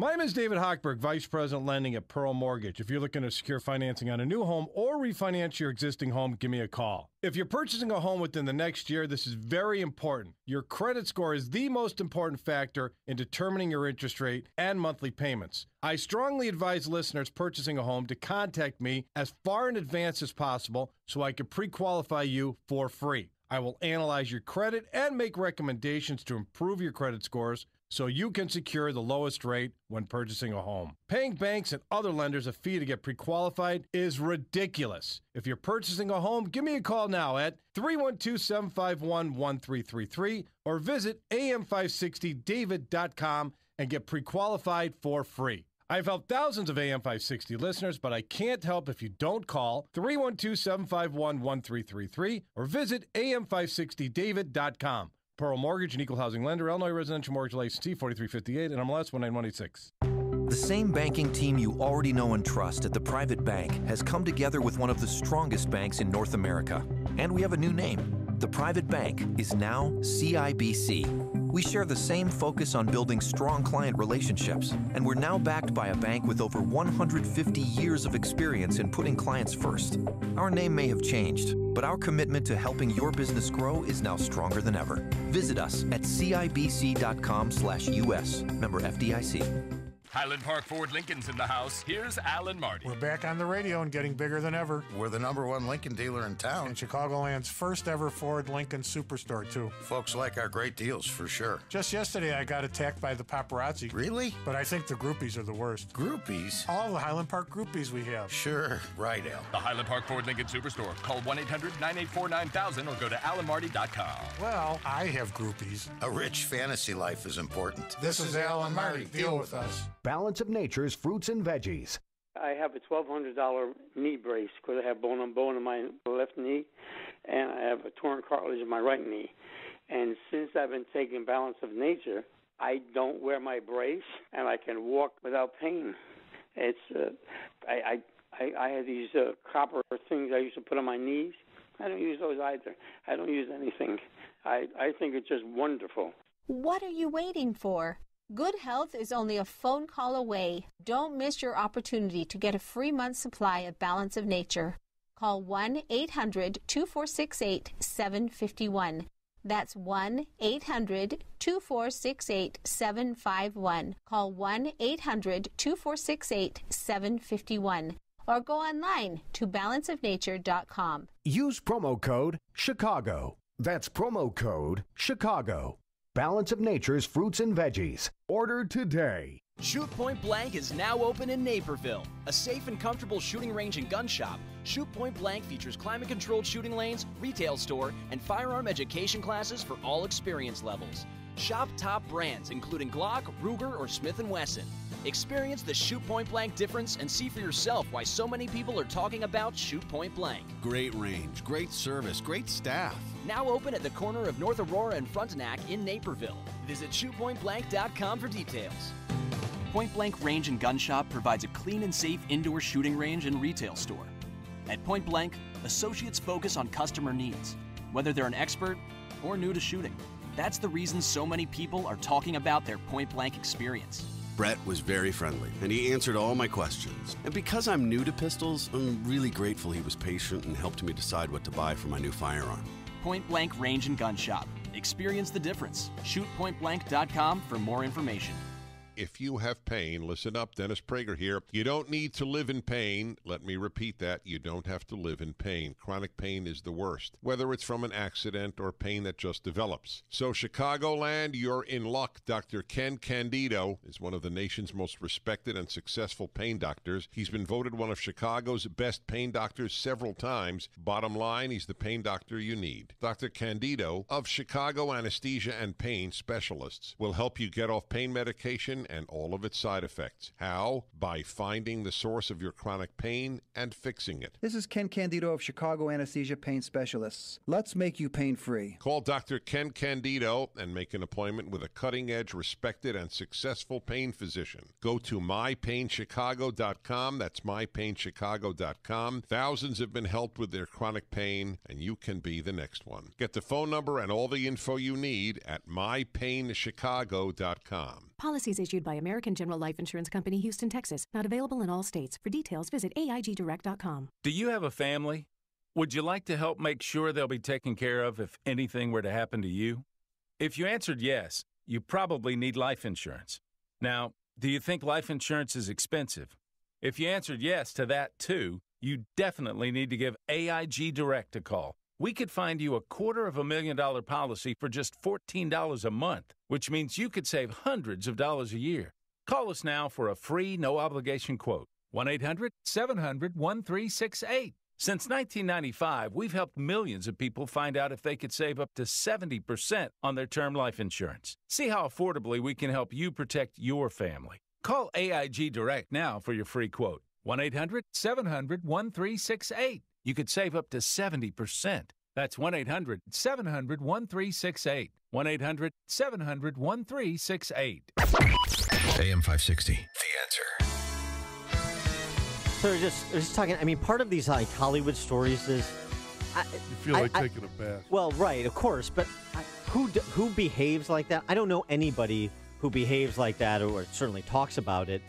My name is David Hochberg, Vice President Lending at Pearl Mortgage. If you're looking to secure financing on a new home or refinance your existing home, give me a call. If you're purchasing a home within the next year, this is very important. Your credit score is the most important factor in determining your interest rate and monthly payments. I strongly advise listeners purchasing a home to contact me as far in advance as possible so I can pre-qualify you for free. I will analyze your credit and make recommendations to improve your credit scores so you can secure the lowest rate when purchasing a home. Paying banks and other lenders a fee to get pre-qualified is ridiculous. If you're purchasing a home, give me a call now at 312-751-1333 or visit am560david.com and get pre-qualified for free. I've helped thousands of AM560 listeners, but I can't help if you don't call 312-751-1333 or visit am560david.com. Pearl Mortgage, an equal housing lender, Illinois Residential Mortgage License 4358 and MLS 19186. The same banking team you already know and trust at the private bank has come together with one of the strongest banks in North America. And we have a new name. The private bank is now CIBC. We share the same focus on building strong client relationships, and we're now backed by a bank with over 150 years of experience in putting clients first. Our name may have changed, but our commitment to helping your business grow is now stronger than ever. Visit us at CIBC.com/US. Member FDIC. Highland Park Ford Lincoln's in the house. Here's Alan Marty. We're back on the radio and getting bigger than ever. We're the #1 Lincoln dealer in town. And Chicagoland's first ever Ford Lincoln Superstore, too. Folks like our great deals, for sure. Just yesterday, I got attacked by the paparazzi. Really? But I think the groupies are the worst. Groupies? All the Highland Park groupies we have. Sure. Right, Al. The Highland Park Ford Lincoln Superstore. Call 1-800-984-9000 or go to alanmarty.com. Well, I have groupies. A rich fantasy life is important. This is Alan Marty. Deal with us. Balance of Nature's fruits and veggies. I have a $1,200 knee brace because I have bone on bone in my left knee, and I have a torn cartilage in my right knee. And since I've been taking Balance of Nature, I don't wear my brace, and I can walk without pain. It's I had these copper things I used to put on my knees. I don't use those either. I don't use anything. I think it's just wonderful. What are you waiting for? Good health is only a phone call away. Don't miss your opportunity to get a free month's supply of Balance of Nature. Call 1-800-2468-751. That's 1-800-2468-751. Call 1-800-2468-751. Or go online to balanceofnature.com. Use promo code Chicago. That's promo code Chicago. Balance of Nature's fruits and veggies. Order today. Shoot Point Blank is now open in Naperville. A safe and comfortable shooting range and gun shop, Shoot Point Blank features climate-controlled shooting lanes, retail store, and firearm education classes for all experience levels. Shop top brands including Glock, Ruger, or Smith & Wesson. Experience the Shoot Point Blank difference and see for yourself why so many people are talking about Shoot Point Blank. Great range, great service, great staff. Now open at the corner of North Aurora and Frontenac in Naperville. Visit shootpointblank.com for details. Point Blank Range and Gun Shop provides a clean and safe indoor shooting range and retail store. At Point Blank, associates focus on customer needs, whether they're an expert or new to shooting. That's the reason so many people are talking about their Point Blank experience. Brett was very friendly, and he answered all my questions. And because I'm new to pistols, I'm really grateful he was patient and helped me decide what to buy for my new firearm. Point Blank Range and Gun Shop. Experience the difference. ShootPointBlank.com for more information. If you have pain, listen up. Dennis Prager here. You don't need to live in pain. Let me repeat that. You don't have to live in pain. Chronic pain is the worst, whether it's from an accident or pain that just develops. So, Chicagoland, you're in luck. Dr. Ken Candido is one of the nation's most respected and successful pain doctors. He's been voted one of Chicago's best pain doctors several times. Bottom line, he's the pain doctor you need. Dr. Candido of Chicago Anesthesia and Pain Specialists will help you get off pain medication and all of its side effects. How? By finding the source of your chronic pain and fixing it. This is Ken Candido of Chicago Anesthesia Pain Specialists. Let's make you pain-free. Call Dr. Ken Candido and make an appointment with a cutting-edge, respected, and successful pain physician. Go to mypainchicago.com. That's mypainchicago.com. Thousands have been helped with their chronic pain, and you can be the next one. Get the phone number and all the info you need at mypainchicago.com. Policies issued by American General Life Insurance Company, Houston, Texas. Not available in all states. For details, visit AIGdirect.com. Do you have a family? Would you like to help make sure they'll be taken care of if anything were to happen to you? If you answered yes, you probably need life insurance. Now, do you think life insurance is expensive? If you answered yes to that too, you definitely need to give AIG Direct a call. We could find you a $250,000 policy for just $14 a month. which means you could save hundreds of dollars a year. Call us now for a free, no-obligation quote. 1-800-700-1368. Since 1995, we've helped millions of people find out if they could save up to 70% on their term life insurance. See how affordably we can help you protect your family. Call AIG Direct now for your free quote. 1-800-700-1368. You could save up to 70%. That's 1-800-700-1368. 1-800-700-1368. AM 560. The Answer. So we're just talking. I mean, part of these like Hollywood stories is You feel like taking a bath. Well, right, of course, but who behaves like that? I don't know anybody who behaves like that or certainly talks about it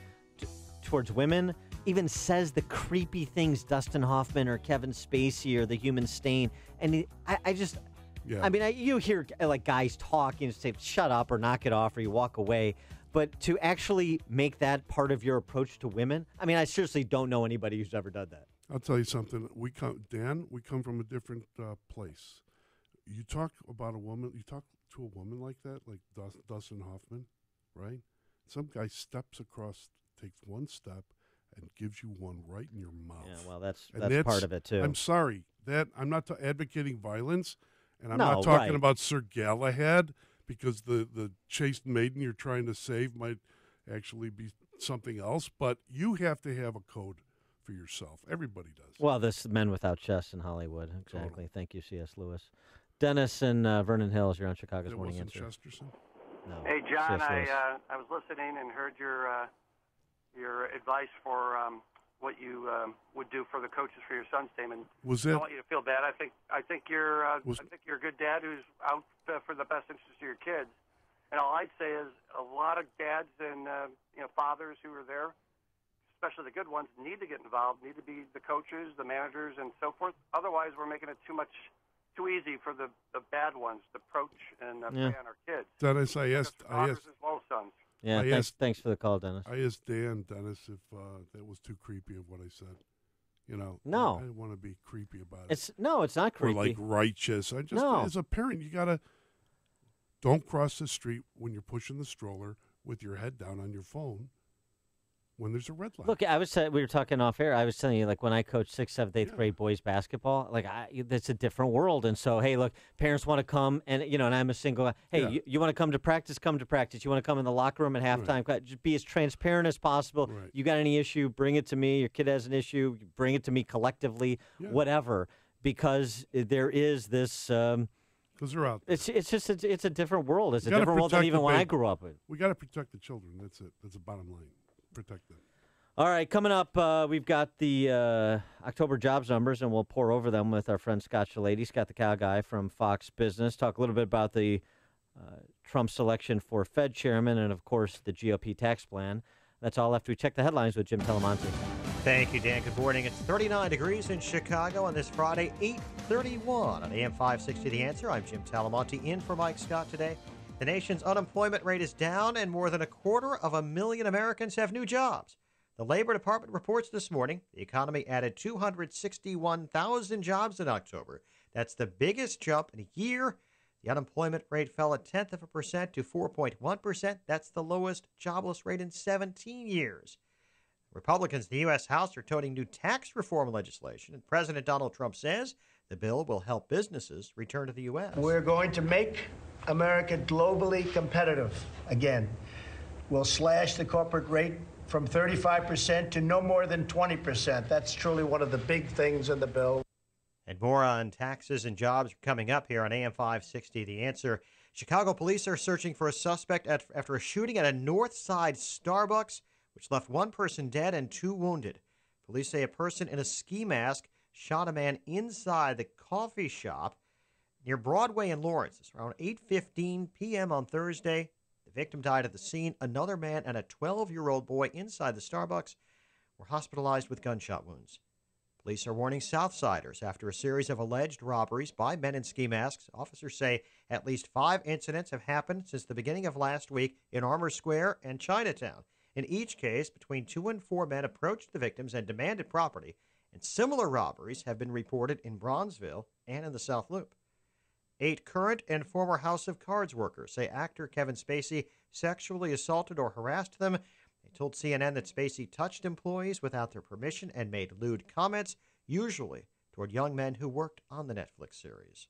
towards women. Even says the creepy things Dustin Hoffman or Kevin Spacey or the Human Stain, and Yeah. I mean, you hear like guys talk and say shut up or knock it off or you walk away. But to actually make that part of your approach to women, I mean, I seriously don't know anybody who's ever done that. I'll tell you something. We come from a different place. You talk about a woman. You talk to a woman like that, like Dustin Hoffman, right? Some guy steps across, takes one step, and gives you one right in your mouth. Yeah, well, that's part of it too. I'm sorry that I'm not advocating violence, and I'm No, not talking right. about Sir Galahad. Because the chaste maiden you're trying to save might actually be something else, but you have to have a code for yourself. Everybody does. Well, this Men Without Chests in Hollywood. Exactly. Totally. Thank you, C.S. Lewis. Dennis in Vernon Hills, you're on Chicago's That Morning wasn't Answer. Chesterton? No. Hey, John, C.S. Lewis. I was listening and heard your advice for what you would do for the coaches for your son's team, and Was I that- don't want you to feel bad. I think you're I think you're a good dad who's out for the best interest of your kids. And all I'd say is a lot of dads and fathers who are there, especially the good ones, need to get involved, need to be the coaches, the managers, and so forth. Otherwise, we're making it too easy for the bad ones to approach and prey on our kids. Dennis, I asked. Daughters as well as sons. Yeah, thanks for the call, Dennis. I asked Dennis, if that was too creepy of what I said. No. I didn't want to be creepy about it. It's not creepy. Or like righteous. As a parent, you gotta don't cross the street when you're pushing the stroller with your head down on your phone when there's a red light. Look, we were talking off air. I was telling you, like, when I coached 6th, 7th, 8th grade boys basketball, like, it's a different world. And so, hey, look, parents want to come, and, and I'm a single guy. Hey, you want to come to practice? Come to practice. You want to come in the locker room at halftime? Just be as transparent as possible. Right. You got any issue, bring it to me. Your kid has an issue, bring it to me collectively, whatever. Because there is this... because they're out there. It's a different world. It's a different world than even when I grew up. We got to protect the children. That's it. That's the bottom line. Protect them. All right, coming up, we've got the October jobs numbers, and we'll pour over them with our friend Scott Shalady, Scott the Cow Guy from Fox Business. Talk a little bit about the Trump selection for Fed chairman and, of course, the GOP tax plan. That's all after we check the headlines with Jim Telemonte. Thank you, Dan. Good morning. It's 39 degrees in Chicago on this Friday, 8:31 on AM 560 The Answer. I'm Jim Talamonte in for Mike Scott today. The nation's unemployment rate is down, and more than 250,000 Americans have new jobs. The Labor Department reports this morning the economy added 261,000 jobs in October. That's the biggest jump in a year. The unemployment rate fell 0.1% to 4.1%. That's the lowest jobless rate in 17 years. Republicans in the U.S. House are toting new tax reform legislation, and President Donald Trump says the bill will help businesses return to the U.S. We're going to make America globally competitive again. We'll slash the corporate rate from 35% to no more than 20%. That's truly one of the big things in the bill. And more on taxes and jobs coming up here on AM 560 The Answer. Chicago police are searching for a suspect after a shooting at a North Side Starbucks, which left one person dead and 2 wounded. Police say a person in a ski mask shot a man inside the coffee shop near Broadway in Lawrence. It's around 8:15 p.m. on Thursday. The victim died at the scene. Another man and a 12-year-old boy inside the Starbucks were hospitalized with gunshot wounds. Police are warning Southsiders after a series of alleged robberies by men in ski masks. Officers say at least 5 incidents have happened since the beginning of last week in Armour Square and Chinatown. In each case, between 2 and 4 men approached the victims and demanded property, and similar robberies have been reported in Bronzeville and in the South Loop. 8 current and former House of Cards workers say actor Kevin Spacey sexually assaulted or harassed them. They told CNN that Spacey touched employees without their permission and made lewd comments, usually toward young men who worked on the Netflix series.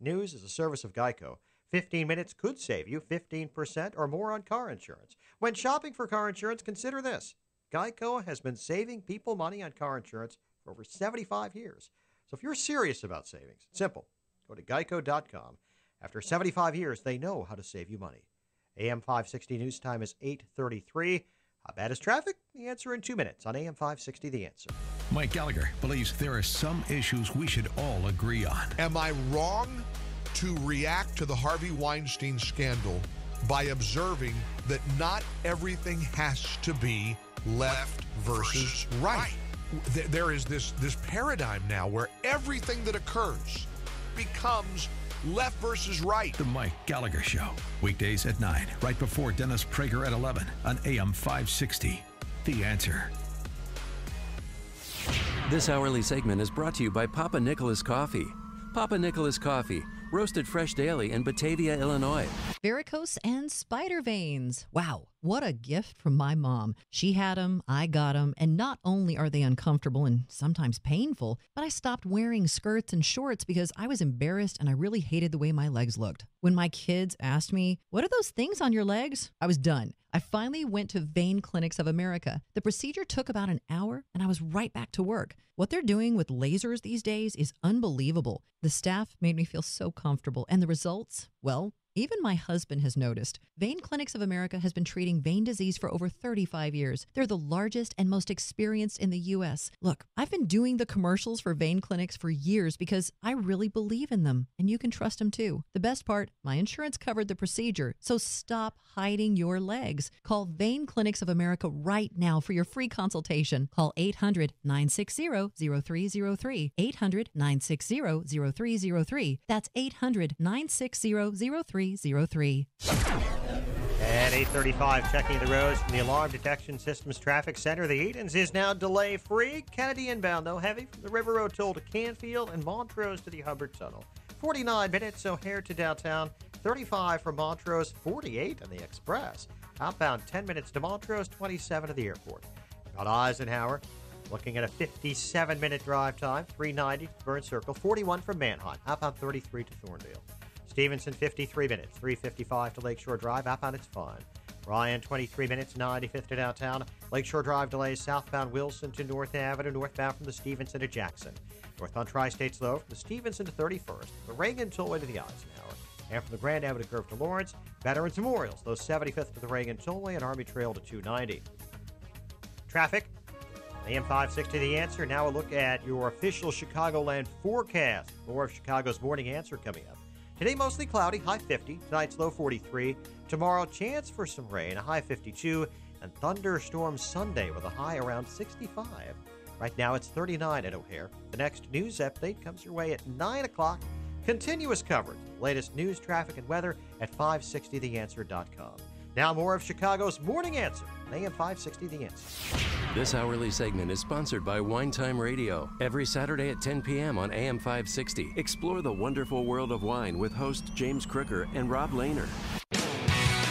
News is a service of Geico. 15 minutes could save you 15% or more on car insurance. When shopping for car insurance, consider this. Geico has been saving people money on car insurance for over 75 years. So if you're serious about savings, it's simple. Go to geico.com. After 75 years, they know how to save you money. AM 560 news time is 8:33. How bad is traffic? The answer in 2 minutes on AM 560 The Answer. Mike Gallagher believes there are some issues we should all agree on. Am I wrong to react to the Harvey Weinstein scandal by observing that not everything has to be left versus right? There is this paradigm now where everything that occurs becomes left versus right. The Mike Gallagher Show, weekdays at 9, right before Dennis Prager at 11 on AM 560. The Answer. This hourly segment is brought to you by Papa Nicholas Coffee. Papa Nicholas Coffee, roasted fresh daily in Batavia, Illinois. Varicose and spider veins. Wow, what a gift from my mom. She had them, I got them, and not only are they uncomfortable and sometimes painful, but I stopped wearing skirts and shorts because I was embarrassed and I really hated the way my legs looked. When my kids asked me, "What are those things on your legs?" I was done. I finally went to Vein Clinics of America. The procedure took about an hour, and I was right back to work. What they're doing with lasers these days is unbelievable. The staff made me feel so comfortable, and the results, well, even my husband has noticed. Vein Clinics of America has been treating vein disease for over 35 years. They're the largest and most experienced in the U.S. Look, I've been doing the commercials for Vein Clinics for years because I really believe in them, and you can trust them too. The best part, my insurance covered the procedure, so stop hiding your legs. Call Vein Clinics of America right now for your free consultation. Call 800-960-0303. 800-960-0303. That's 800-960-0303. At 8:35, checking the roads from the Alarm Detection Systems Traffic Center. The Edens is now delay-free. Kennedy inbound, though, heavy from the River Road toll to Canfield and Montrose to the Hubbard Tunnel. 49 minutes O'Hare to downtown. 35 from Montrose, 48 on the Express. Outbound 10 minutes to Montrose, 27 to the airport. Got Eisenhower. Looking at a 57-minute drive time. 390 to Burn Circle. 41 from Manheim. Outbound 33 to Thorndale. Stevenson, 53 minutes, 355 to Lakeshore Drive. Outbound, it's fine. Ryan, 23 minutes, 95th to downtown. Lakeshore Drive delays southbound Wilson to North Avenue, northbound from the Stevenson to Jackson. Northbound Tri-State slow from the Stevenson to 31st. The Reagan Tollway to the Eisenhower. And from the Grand Avenue curve to Lawrence, Veterans Memorials, those 75th to the Reagan Tollway and Army Trail to 290. Traffic. AM 560 The Answer. Now a look at your official Chicagoland forecast. More of Chicago's Morning Answer coming up. Today, mostly cloudy, high 50. Tonight's low 43. Tomorrow, chance for some rain, a high 52. And thunderstorm Sunday with a high around 65. Right now, it's 39 at O'Hare. The next news update comes your way at 9 o'clock. Continuous coverage. Latest news, traffic, and weather at 560theanswer.com. Now more of Chicago's Morning Answer. AM 560 The Answer. This hourly segment is sponsored by Wine Time Radio. Every Saturday at 10 p.m. on AM 560. Explore the wonderful world of wine with hosts James Crooker and Rob Lehner.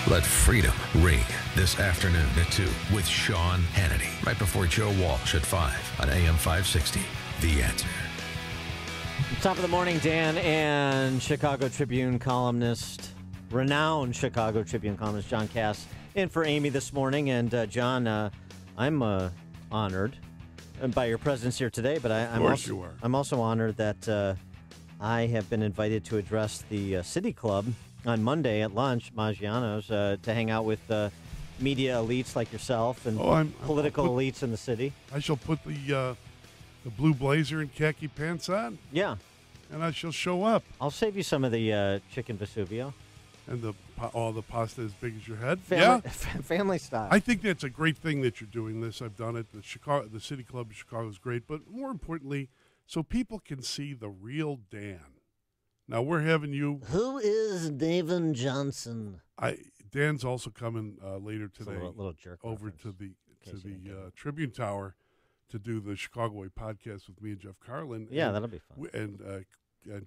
Let freedom ring this afternoon at 2 with Sean Hannity. Right before Joe Walsh at 5 on AM 560. The Answer. Top of the morning, Dan, and Chicago Tribune columnist, renowned Chicago Tribune columnist John Cass, in for Amy this morning. And John, I'm honored by your presence here today, but I'm also honored that I have been invited to address the City Club on Monday at lunch, Maggiano's, to hang out with media elites like yourself and political elites in the city. I shall put the blue blazer and khaki pants on. Yeah. And I shall show up. I'll save you some of the chicken Vesuvio. And all the pasta as big as your head. Family style. I think that's a great thing that you're doing this. I've done it. The City Club of Chicago is great, but more importantly, so people can see the real Dan. Now we're having you. Who is David Johnson? Dan's also coming later today. A little jerk over to the Tribune Tower to do the Chicago Way podcast with me and Jeff Carlin. Yeah, that'll be fun. And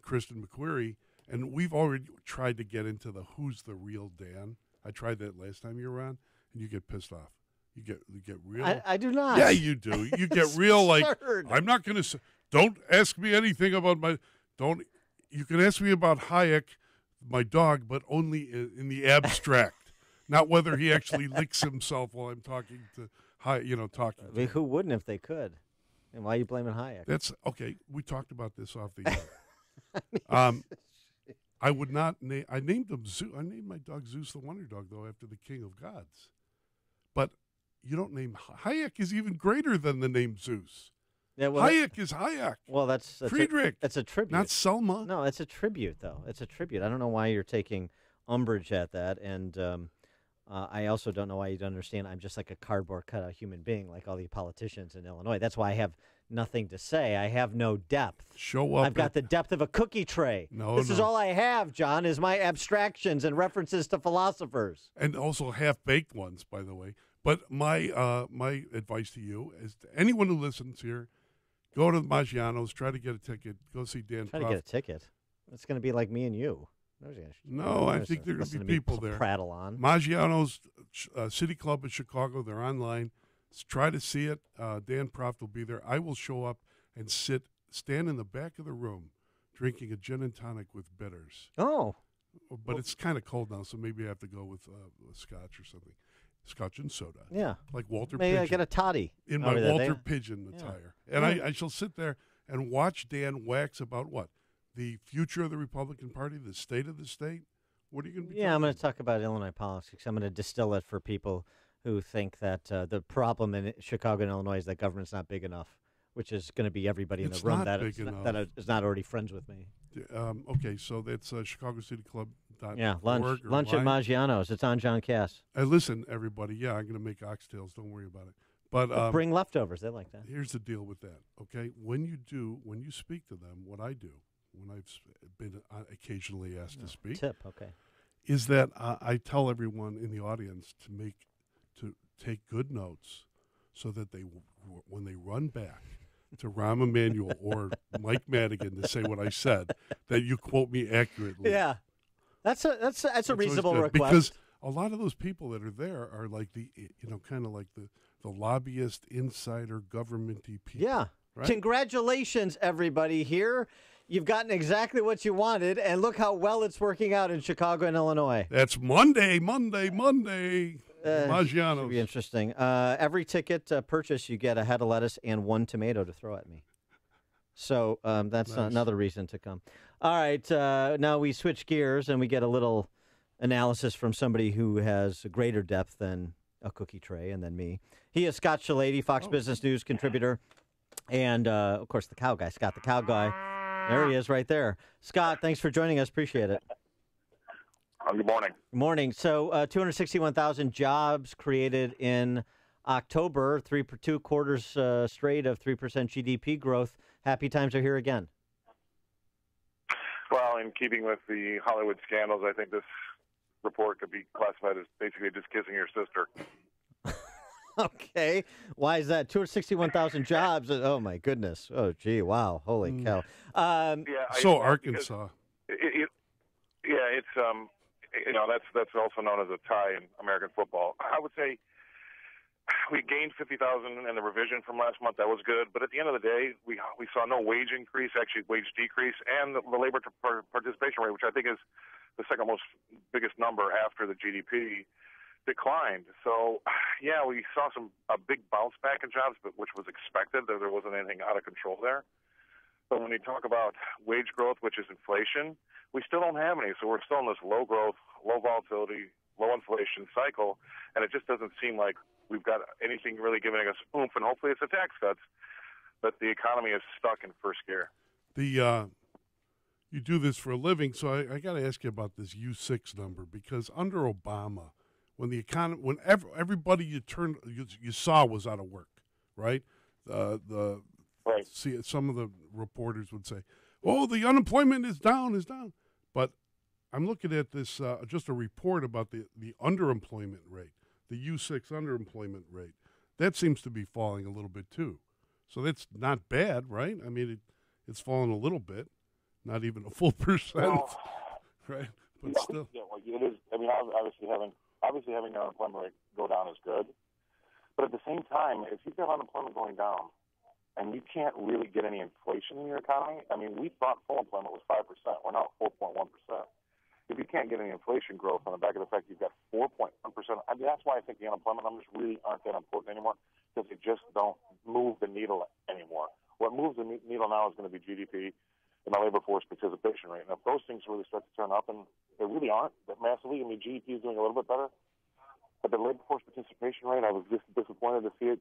Kristen McQuarrie. And we've already tried to get into the who's the real Dan. I tried that last time you were on, and you get pissed off. You get real. I do not. Yeah, you do. You get real like, absurd. I'm not going to say, don't ask me anything about you can ask me about Hayek, my dog, but only in the abstract, not whether he actually licks himself while I'm talking to talking. I mean, who wouldn't if they could? And why are you blaming Hayek? That's okay. We talked about this off the air. I would not name. I named him Zeus. I named my dog Zeus the Wonder Dog, though, after the King of Gods. But you don't name Hayek is even greater than the name Zeus. Yeah, well, Hayek is Hayek. Well, that's Friedrich. That's a tribute, not Selma. No, it's a tribute, though. It's a tribute. I don't know why you're taking umbrage at that, and I also don't know why you don't understand. I'm just like a cardboard cutout human being, like all the politicians in Illinois. That's why I have nothing to say. I have no depth. Show up. I've got the depth of a cookie tray. This is all I have, John, is my abstractions and references to philosophers. And also half-baked ones, by the way. But my my advice to you is to anyone who listens here, go to the Maggiano's, try to get a ticket, go see Dan Try to get a ticket. It's going to be like me and you. No, I think there are going to be people there. Prattle on. Maggiano's City Club in Chicago. They're online. Try to see it. Dan Proft will be there. I will show up and stand in the back of the room drinking a gin and tonic with bitters. Oh. But it's kind of cold now, so maybe I have to go with scotch or something. Scotch and soda. Yeah. Like Walter Maybe Pigeon. I get a toddy. In my Walter Pigeon attire. And I shall sit there and watch Dan wax about what? The future of the Republican Party, the state of the state? What are you going to be I'm going to talk about Illinois politics. I'm going to distill it for people who think that the problem in Chicago and Illinois is that government's not big enough, which is going to be everybody in the room that is not already friends with me. Okay, so that's Chicago City Club. Yeah, lunch at Maggiano's. It's on John Cass. Listen, everybody. Yeah, I'm going to make oxtails. Don't worry about it. But bring leftovers. They like that. Here's the deal with that. Okay, when you speak to them, what I do when I've been occasionally asked to speak, is that I tell everyone in the audience to take good notes, so that when they run back to Rahm Emanuel or Mike Madigan to say what I said, that you quote me accurately. Yeah. That's a reasonable request. Because a lot of those people that are there are like kind of like the lobbyist, insider, government-y people. Yeah. Right? Congratulations, everybody here. You've gotten exactly what you wanted, and look how well it's working out in Chicago and Illinois. That's Monday. Maggiano's. Should be interesting. Every ticket purchase, you get a head of lettuce and 1 tomato to throw at me. So that's nice. Another reason to come. All right, now we switch gears and we get a little analysis from somebody who has a greater depth than a cookie tray and than me. He is Scott Shalady, Fox Business News contributor, and, of course, the cow guy, Scott the Cow Guy. There he is right there. Scott, thanks for joining us. Appreciate it. Good morning. Good morning. So 261,000 jobs created in October, 2 quarters straight of 3% GDP growth. Happy times are here again. Well, in keeping with the Hollywood scandals, I think this report could be classified as basically just kissing your sister. Okay. Why is that? 261,000 jobs. Oh, my goodness. Oh, gee. Wow. Holy cow. Arkansas. It's that's also known as a tie in American football. I would say we gained 50,000 in the revision from last month. That was good. But at the end of the day, we saw no wage increase, actually wage decrease, and the labor participation rate, which I think is the second most biggest number after the GDP, declined. So, yeah, we saw a big bounce back in jobs, but which was expected. There wasn't anything out of control there. But when you talk about wage growth, which is inflation, we still don't have any. So we're still in this low growth, low volatility, low inflation cycle, and it just doesn't seem like we've got anything really giving us oomph, and hopefully it's the tax cuts, but the economy is stuck in first gear. You do this for a living, so I got to ask you about this U6 number, because under Obama, when the economy, everybody you saw was out of work, right? Right. See, some of the reporters would say, "Oh, the unemployment is down," but I'm looking at this just a report about the underemployment rate, the U6 underemployment rate. That seems to be falling a little bit too. So that's not bad, right? I mean, it's fallen a little bit, Not even a full percent, right? But still. Yeah, well, it is. I mean, obviously having your unemployment rate go down is good. But at the same time, if you've got unemployment going down and you can't really get any inflation in your economy, I mean, we thought full employment was 5%. We're now at 4.1%. If you can't get any inflation growth on the back of the fact you've got 4.1%, I mean, that's why I think the unemployment numbers really aren't that important anymore, because they just don't move the needle anymore. What moves the needle now is going to be GDP and the labor force participation rate. And if those things really start to turn up, and they really aren't that massively, I mean, GDP is doing a little bit better, but the labor force participation rate, I was just disappointed to see it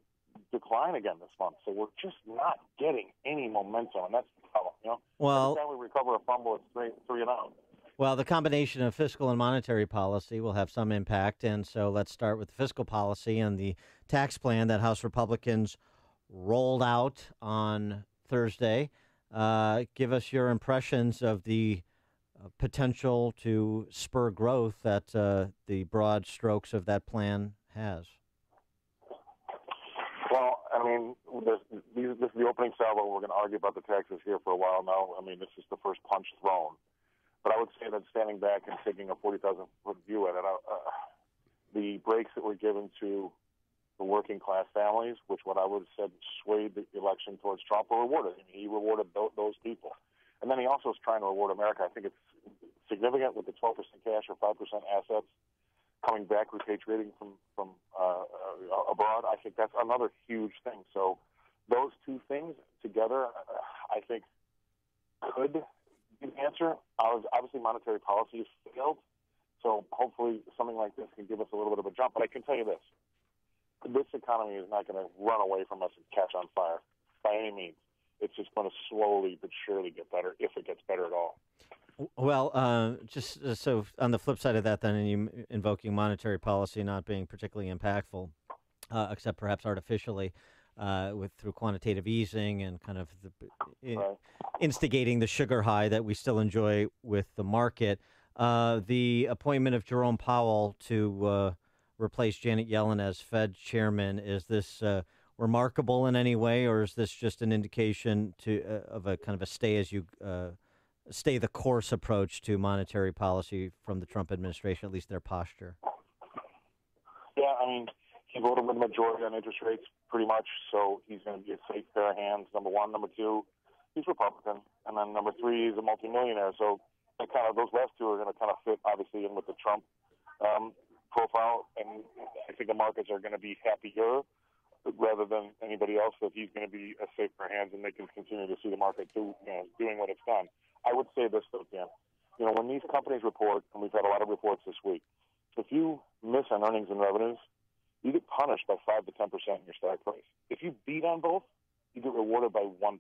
decline again this month. So we're just not getting any momentum, and that's the problem, you know? Well, every time we recover a fumble, it's three and out. Well, the combination of fiscal and monetary policy will have some impact, and so let's start with the fiscal policy and the tax plan that House Republicans rolled out on Thursday. Give us your impressions of the potential to spur growth that the broad strokes of that plan has. Well, I mean, this is the opening salvo. We're going to argue about the taxes here for a while now. I mean, this is the first punch thrown. But I would say that standing back and taking a 40,000-foot view at it, the breaks that were given to the working-class families, which what I would have said swayed the election towards Trump, were rewarded. I mean, he rewarded those people. And then he also is trying to reward America. I think it's significant with the 12% cash or 5% assets coming back, repatriating from abroad. I think that's another huge thing. So those two things together, I think, could be the answer. Obviously, monetary policy has failed. So hopefully something like this can give us a little bit of a jump. But I can tell you this. This economy is not going to run away from us and catch on fire by any means. It's just going to slowly but surely get better, if it gets better at all. Well, just so on the flip side of that, then, and you invoking monetary policy not being particularly impactful, except perhaps artificially, through quantitative easing and kind of instigating the sugar high that we still enjoy with the market. The appointment of Jerome Powell to replace Janet Yellen as Fed chairman, is this remarkable in any way, or is this just an indication of a kind of a stay the course approach to monetary policy from the Trump administration, at least their posture? Yeah, I mean, he voted with a majority on interest rates pretty much, so he's going to be a safe pair of hands, number one. Number two, he's Republican. And then number three, he's a multimillionaire. So those last two are going to kind of fit, obviously, in with the Trump profile. And I think the markets are going to be happier rather than anybody else that he's going to be a safe pair of hands, and they can continue to see the market doing what it's done. I would say this, though, Dan. When these companies report, and we've had a lot of reports this week, if you miss on earnings and revenues, you get punished by 5 to 10% in your stock price. If you beat on both, you get rewarded by 1%.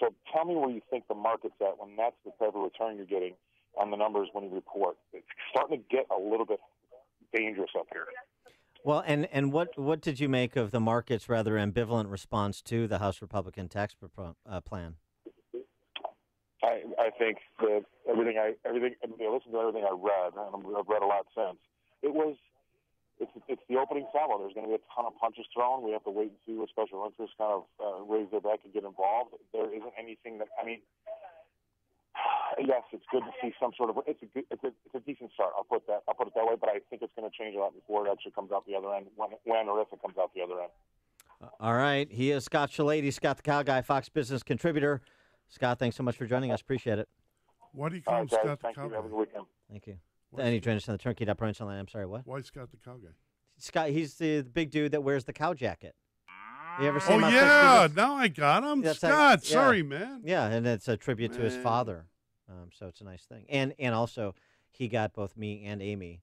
So tell me where you think the market's at when that's the type of return you're getting on the numbers when you report. It's starting to get a little bit dangerous up here. Well, and what did you make of the market's rather ambivalent response to the House Republican tax plan? I think that everything I listened to everything I read, and I've read a lot since. It's the opening salvo. There's going to be a ton of punches thrown. We have to wait and see what special interests kind of raise their back and get involved. There isn't anything that, I mean, yes, it's good to see some sort of. It's a decent start. I'll put it that way. But I think it's going to change a lot before it actually comes out the other end. When or if it comes out the other end. All right. He is Scott Shalady, Scott the Cow Guy, Fox Business contributor. Scott, thanks so much for joining us. Appreciate it. Why do you call him Scott the Cow Guy? Have a good weekend. Thank you. And you joined us on the Turnkey.Brunch line. I'm sorry, what? Why Scott the Cow Guy? Scott, he's the big dude that wears the cow jacket. You ever see him? Oh, yeah. Now I got him. Scott, sorry, man. Yeah, and it's a tribute to his father. So it's a nice thing. And also, he got both me and Amy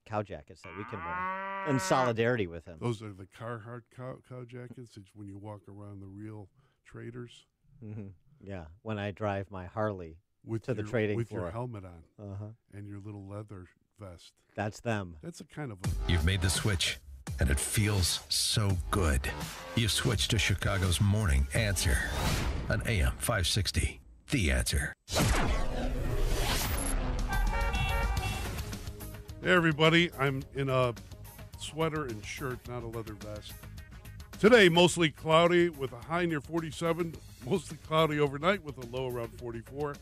cow jackets that we can wear in solidarity with him. Those are the Carhartt cow jackets when you walk around the real traders. Mm-hmm. Yeah, when I drive my Harley to the trading with floor. Your helmet on and your little leather vest. That's them. That's a kind of You've made the switch, and it feels so good. You've switched to Chicago's Morning Answer on AM 560. The Answer. Hey, everybody. I'm in a sweater and shirt, not a leather vest. Today, mostly cloudy with a high near 47. Mostly cloudy overnight with a low around 44.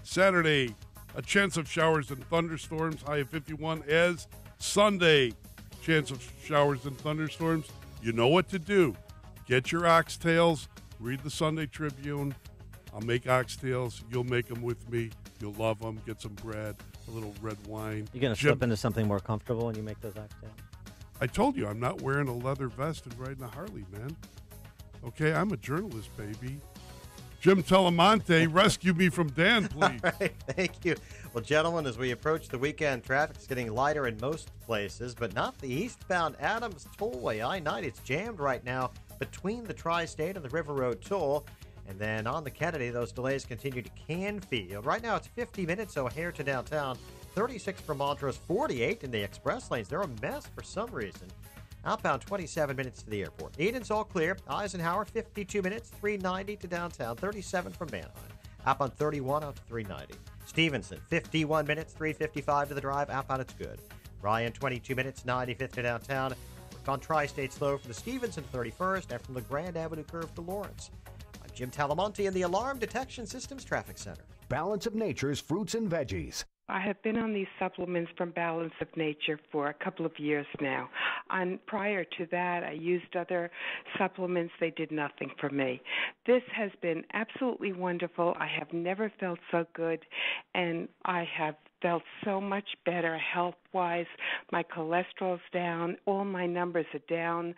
Saturday, a chance of showers and thunderstorms, high of 51. As Sunday, chance of showers and thunderstorms. You know what to do. Get your oxtails, read the Sunday Tribune. I'll make oxtails. You'll make them with me. You'll love them. Get some bread, a little red wine. You're going to slip into something more comfortable when you make those oxtails? I told you I'm not wearing a leather vest and riding a Harley, man. Okay, I'm a journalist, baby. Jim Telemonte, rescue me from Dan, please. All right, thank you. Well, gentlemen, as we approach the weekend, traffic's getting lighter in most places, but not the eastbound Adams Tollway. I-90, it's jammed right now between the Tri-State and the River Road Toll. And then on the Kennedy, those delays continue to Canfield. Right now, it's 50 minutes O'Hare to downtown, 36 from Montrose, 48 in the express lanes. They're a mess for some reason. Outbound, 27 minutes to the airport. Eden's all clear. Eisenhower, 52 minutes, 390 to downtown, 37 from Manheim. Outbound 31 out to 390. Stevenson, 51 minutes, 355 to the drive. Outbound, it's good. Ryan, 22 minutes, 95th to downtown. Work on Tri-State slow from the Stevenson 31st and from the Grand Avenue curve to Lawrence. I'm Jim Talamonte in the Alarm Detection Systems Traffic Center. Balance of Nature's fruits and veggies. I have been on these supplements from Balance of Nature for a couple of years now. And prior to that, I used other supplements. They did nothing for me. This has been absolutely wonderful. I have never felt so good, and I have felt so much better health-wise. My cholesterol's down. All my numbers are down,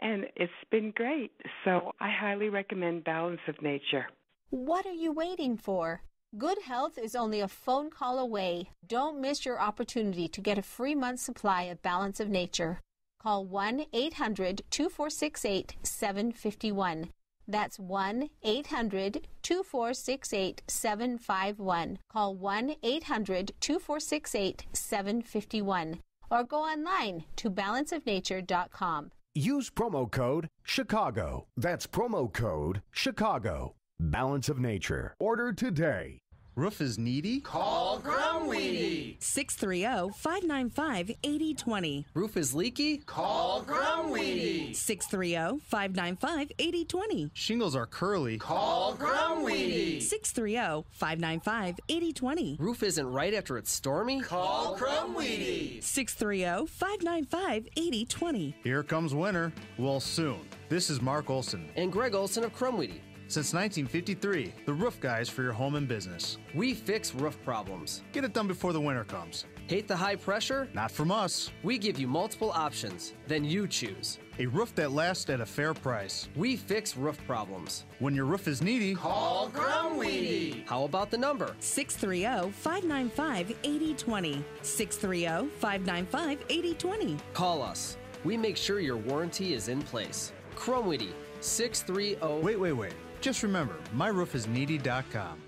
and it's been great. So I highly recommend Balance of Nature. What are you waiting for? Good health is only a phone call away. Don't miss your opportunity to get a free month's supply of Balance of Nature. Call 1-800-2468-751. That's 1-800-2468-751. Call 1-800-2468-751. Or go online to balanceofnature.com. Use promo code Chicago. That's promo code Chicago. Balance of Nature. Order today. Roof is needy? Call Grumweedy. 630-595-8020. Roof is leaky? Call Grumweedy. 630-595-8020. Shingles are curly? Call Grumweedy. 630-595-8020. Roof isn't right after it's stormy? Call Grumweedy. 630-595-8020. Here comes winter. Well, soon. This is Mark Olson. And Greg Olson of Crumweedy. Since 1953, the roof guys for your home and business. We fix roof problems. Get it done before the winter comes. Hate the high pressure? Not from us. We give you multiple options. Then you choose. A roof that lasts at a fair price. We fix roof problems. When your roof is needy, call Grumweedy. How about the number? 630-595-8020. 630-595-8020. Call us. We make sure your warranty is in place. Crumweedy, 630... Wait. Just remember, myroofisneedy.com.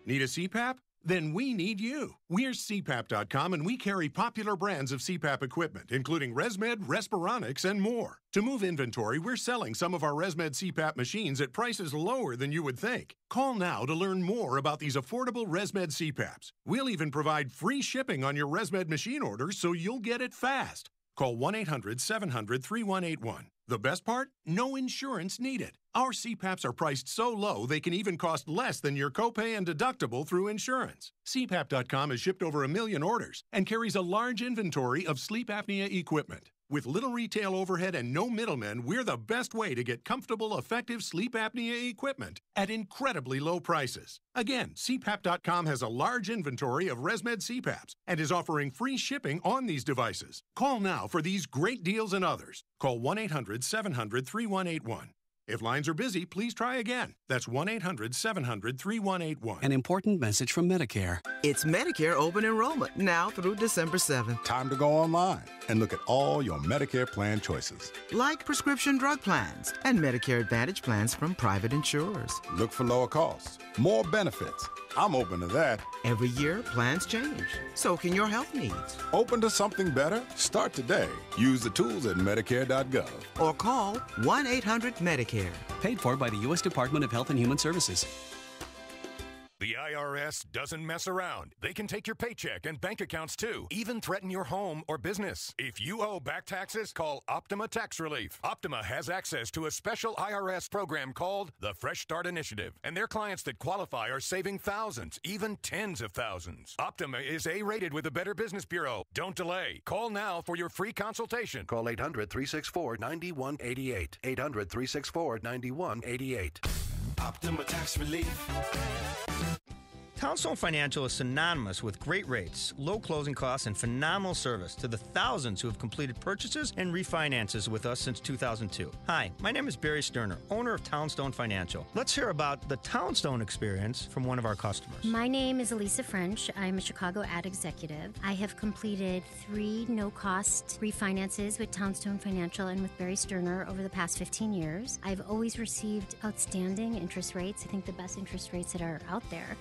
Need a CPAP? Then we need you. We're CPAP.com, and we carry popular brands of CPAP equipment, including ResMed, Respironics, and more. To move inventory, we're selling some of our ResMed CPAP machines at prices lower than you would think. Call now to learn more about these affordable ResMed CPAPs. We'll even provide free shipping on your ResMed machine orders so you'll get it fast. Call 1-800-700-3181. The best part? No insurance needed. Our CPAPs are priced so low they can even cost less than your copay and deductible through insurance. CPAP.com has shipped over 1 million orders and carries a large inventory of sleep apnea equipment. With little retail overhead and no middlemen, we're the best way to get comfortable, effective sleep apnea equipment at incredibly low prices. Again, CPAP.com has a large inventory of ResMed CPAPs and is offering free shipping on these devices. Call now for these great deals and others. Call 1-800-700-3181. If lines are busy, please try again. That's 1-800-700-3181. An important message from Medicare. It's Medicare open enrollment now through December 7th. Time to go online and look at all your Medicare plan choices. Like prescription drug plans and Medicare Advantage plans from private insurers. Look for lower costs, more benefits. I'm open to that. Every year, plans change. So can your health needs. Open to something better? Start today. Use the tools at Medicare.gov. Or call 1-800-MEDICARE. Paid for by the U.S. Department of Health and Human Services. The IRS IRS doesn't mess around. They can take your paycheck and bank accounts too, even threaten your home or business. If you owe back taxes, call Optima Tax Relief. Optima has access to a special IRS program called the Fresh Start Initiative, and their clients that qualify are saving thousands, even tens of thousands. Optima is A-rated with the Better Business Bureau. Don't delay. Call now for your free consultation. Call 800-364-9188. 800-364-9188. Optima Tax Relief. Townstone Financial is synonymous with great rates, low closing costs, and phenomenal service to the thousands who have completed purchases and refinances with us since 2002. Hi, my name is Barry Sterner, owner of Townstone Financial. Let's hear about the Townstone experience from one of our customers. My name is Elisa French. I'm a Chicago ad executive. I have completed 3 no-cost refinances with Townstone Financial and with Barry Sterner over the past 15 years. I've always received outstanding interest rates. I think the best interest rates that are out there.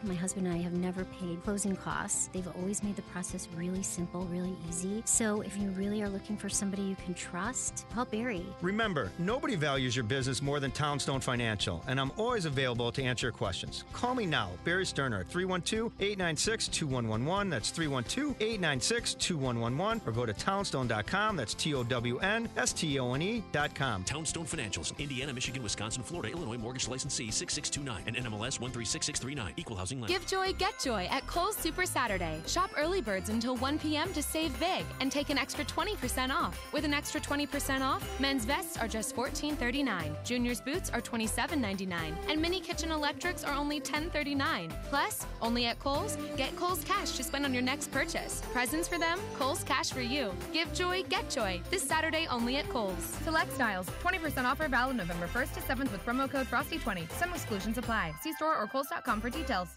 My husband and I have never paid closing costs. They've always made the process really simple, really easy. So if you really are looking for somebody you can trust, call Barry. Remember, nobody values your business more than Townstone Financial, and I'm always available to answer your questions. Call me now, Barry Sterner, at 312-896-2111. That's 312-896-2111. Or go to townstone.com. That's TOWNSTONE.com. Townstone Financials, Indiana, Michigan, Wisconsin, Florida, Illinois, mortgage licensee 6629 and NMLS 136639. Equal housing lender. Give joy, get joy at Kohl's Super Saturday. Shop early birds until 1 p.m. to save big and take an extra 20% off. With an extra 20% off, men's vests are just $14.39, juniors' boots are $27.99, and mini kitchen electrics are only $10.39. Plus, only at Kohl's, get Kohl's Cash to spend on your next purchase. Presents for them, Kohl's Cash for you. Give joy, get joy. This Saturday only at Kohl's. Select styles, 20% offer valid November 1st to 7th with promo code FROSTY20. Some exclusions apply. See store or Kohl's.com for details.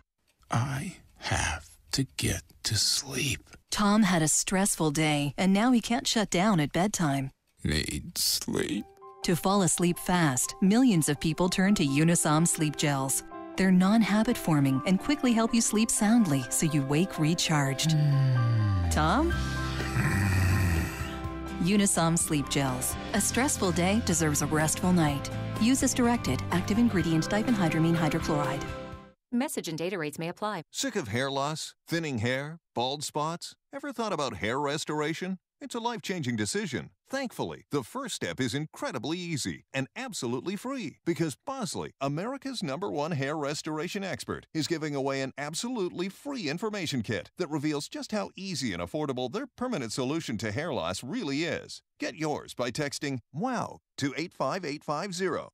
I have to get to sleep. Tom had a stressful day, and now he can't shut down at bedtime. Need sleep. To fall asleep fast, millions of people turn to Unisom sleep gels. They're non-habit forming and quickly help you sleep soundly so you wake recharged. Tom? Unisom sleep gels. A stressful day deserves a restful night. Use as directed. Active ingredient diphenhydramine hydrochloride. Message and data rates may apply. Sick of hair loss, thinning hair, bald spots? Ever thought about hair restoration? It's a life-changing decision. Thankfully, the first step is incredibly easy and absolutely free because Bosley, America's #1 hair restoration expert, is giving away an absolutely free information kit that reveals just how easy and affordable their permanent solution to hair loss really is. Get yours by texting WOW to 85850.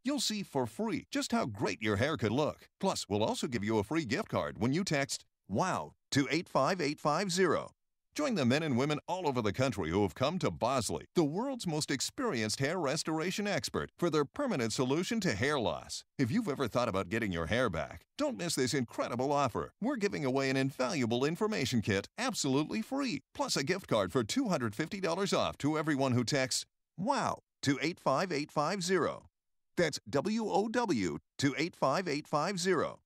You'll see for free just how great your hair could look. Plus, we'll also give you a free gift card when you text WOW to 85850. Join the men and women all over the country who have come to Bosley, the world's most experienced hair restoration expert, for their permanent solution to hair loss. If you've ever thought about getting your hair back, don't miss this incredible offer. We're giving away an invaluable information kit absolutely free, plus a gift card for $250 off to everyone who texts WOW to 85850. That's WOW to 85850.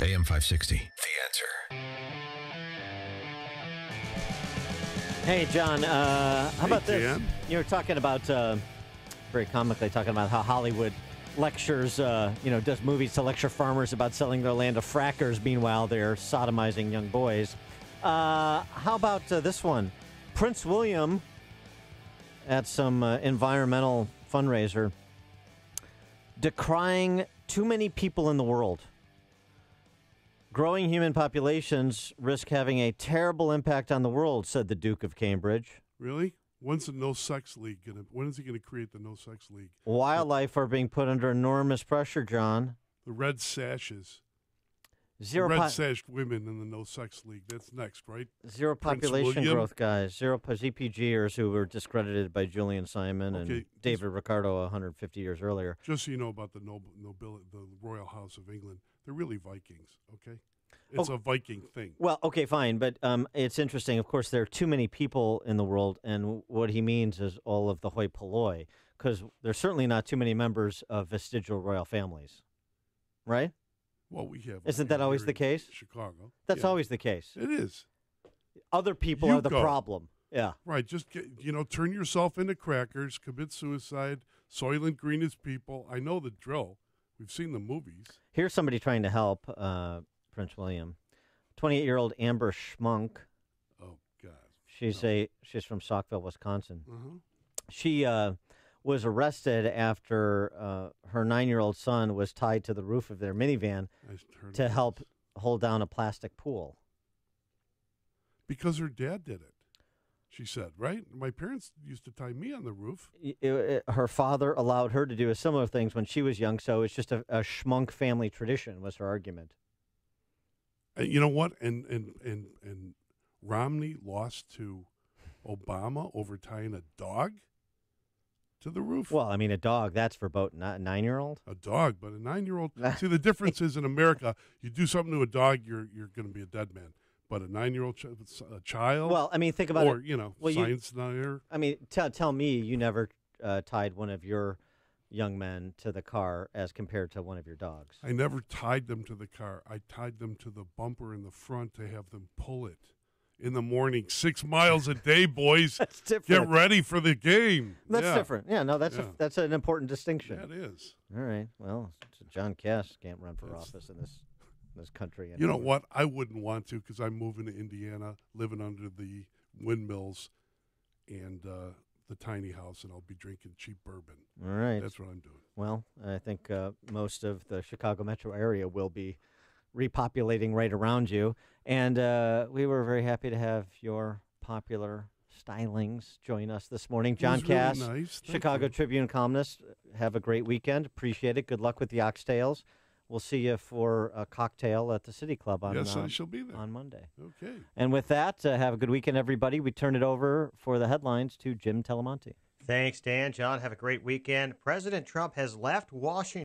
AM 560, The Answer. Hey, John, how about this? Dan. You were talking about, very comically, talking about how Hollywood lectures, does movies to lecture farmers about selling their land to frackers. Meanwhile, they're sodomizing young boys. How about this one? Prince William at some environmental fundraiser decrying too many people in the world. Growing human populations risk having a terrible impact on the world, said the Duke of Cambridge. Really? When's the no-sex league going to... When is he going to create the no-sex league? Wildlife are being put under enormous pressure, John. The red sashes. Zero red-sashed women in the no-sex league. That's next, right? Zero population growth guys. Zero ZPGers who were discredited by Julian Simon and David Ricardo 150 years earlier. Just so you know about the the Royal House of England, they're really Vikings, okay? It's a Viking thing. Well, okay, fine, but it's interesting. Of course, there are too many people in the world, and what he means is all of the hoi polloi, because there's certainly not too many members of vestigial royal families, right? Well, we have. Isn't that always the case? Chicago. That's always the case. It is. Other people are the problem. Yeah. Right. Just turn yourself into crackers, commit suicide, Soylent Green is people. I know the drill. We've seen the movies. Here's somebody trying to help Prince William. 28-year-old Amber Schmunk. Oh, God. She's from Saukville, Wisconsin. Uh-huh. She was arrested after her 9-year-old son was tied to the roof of their minivan to help hold down a plastic pool. Because her dad did it, she said, right? My parents used to tie me on the roof. Her father allowed her to do similar things when she was young, so it's just a schmunk family tradition, was her argument. You know what? And Romney lost to Obama over tying a dog to the roof. Well, I mean, a dog, that's verboten, not a 9-year-old. A dog, but a 9-year-old. See, the difference is in America, you do something to a dog, you're going to be a dead man. But a 9-year-old child. Well, I mean, think about or, it. Science denier. I mean, tell me you never tied one of your young men to the car as compared to one of your dogs. I never tied them to the car. I tied them to the bumper in the front to have them pull it in the morning. 6 miles a day, boys. That's different. Get ready for the game. That's different. Yeah, no, that's an important distinction. Yeah, it is. All right. Well, John Cass can't run for office in this country anymore. You know what? I wouldn't want to because I'm moving to Indiana, living under the windmills and the tiny house, and I'll be drinking cheap bourbon. All right. That's what I'm doing. Well, I think most of the Chicago metro area will be repopulating right around you. And we were very happy to have your popular stylings join us this morning. John Cass, really nice. Chicago Tribune columnist. Have a great weekend. Appreciate it. Good luck with the oxtails. We'll see you for a cocktail at the City Club on I shall be there on Monday. Okay. And with that, have a good weekend, everybody. We turn it over for the headlines to Jim Telemonte. Thanks, Dan. John, have a great weekend. President Trump has left Washington.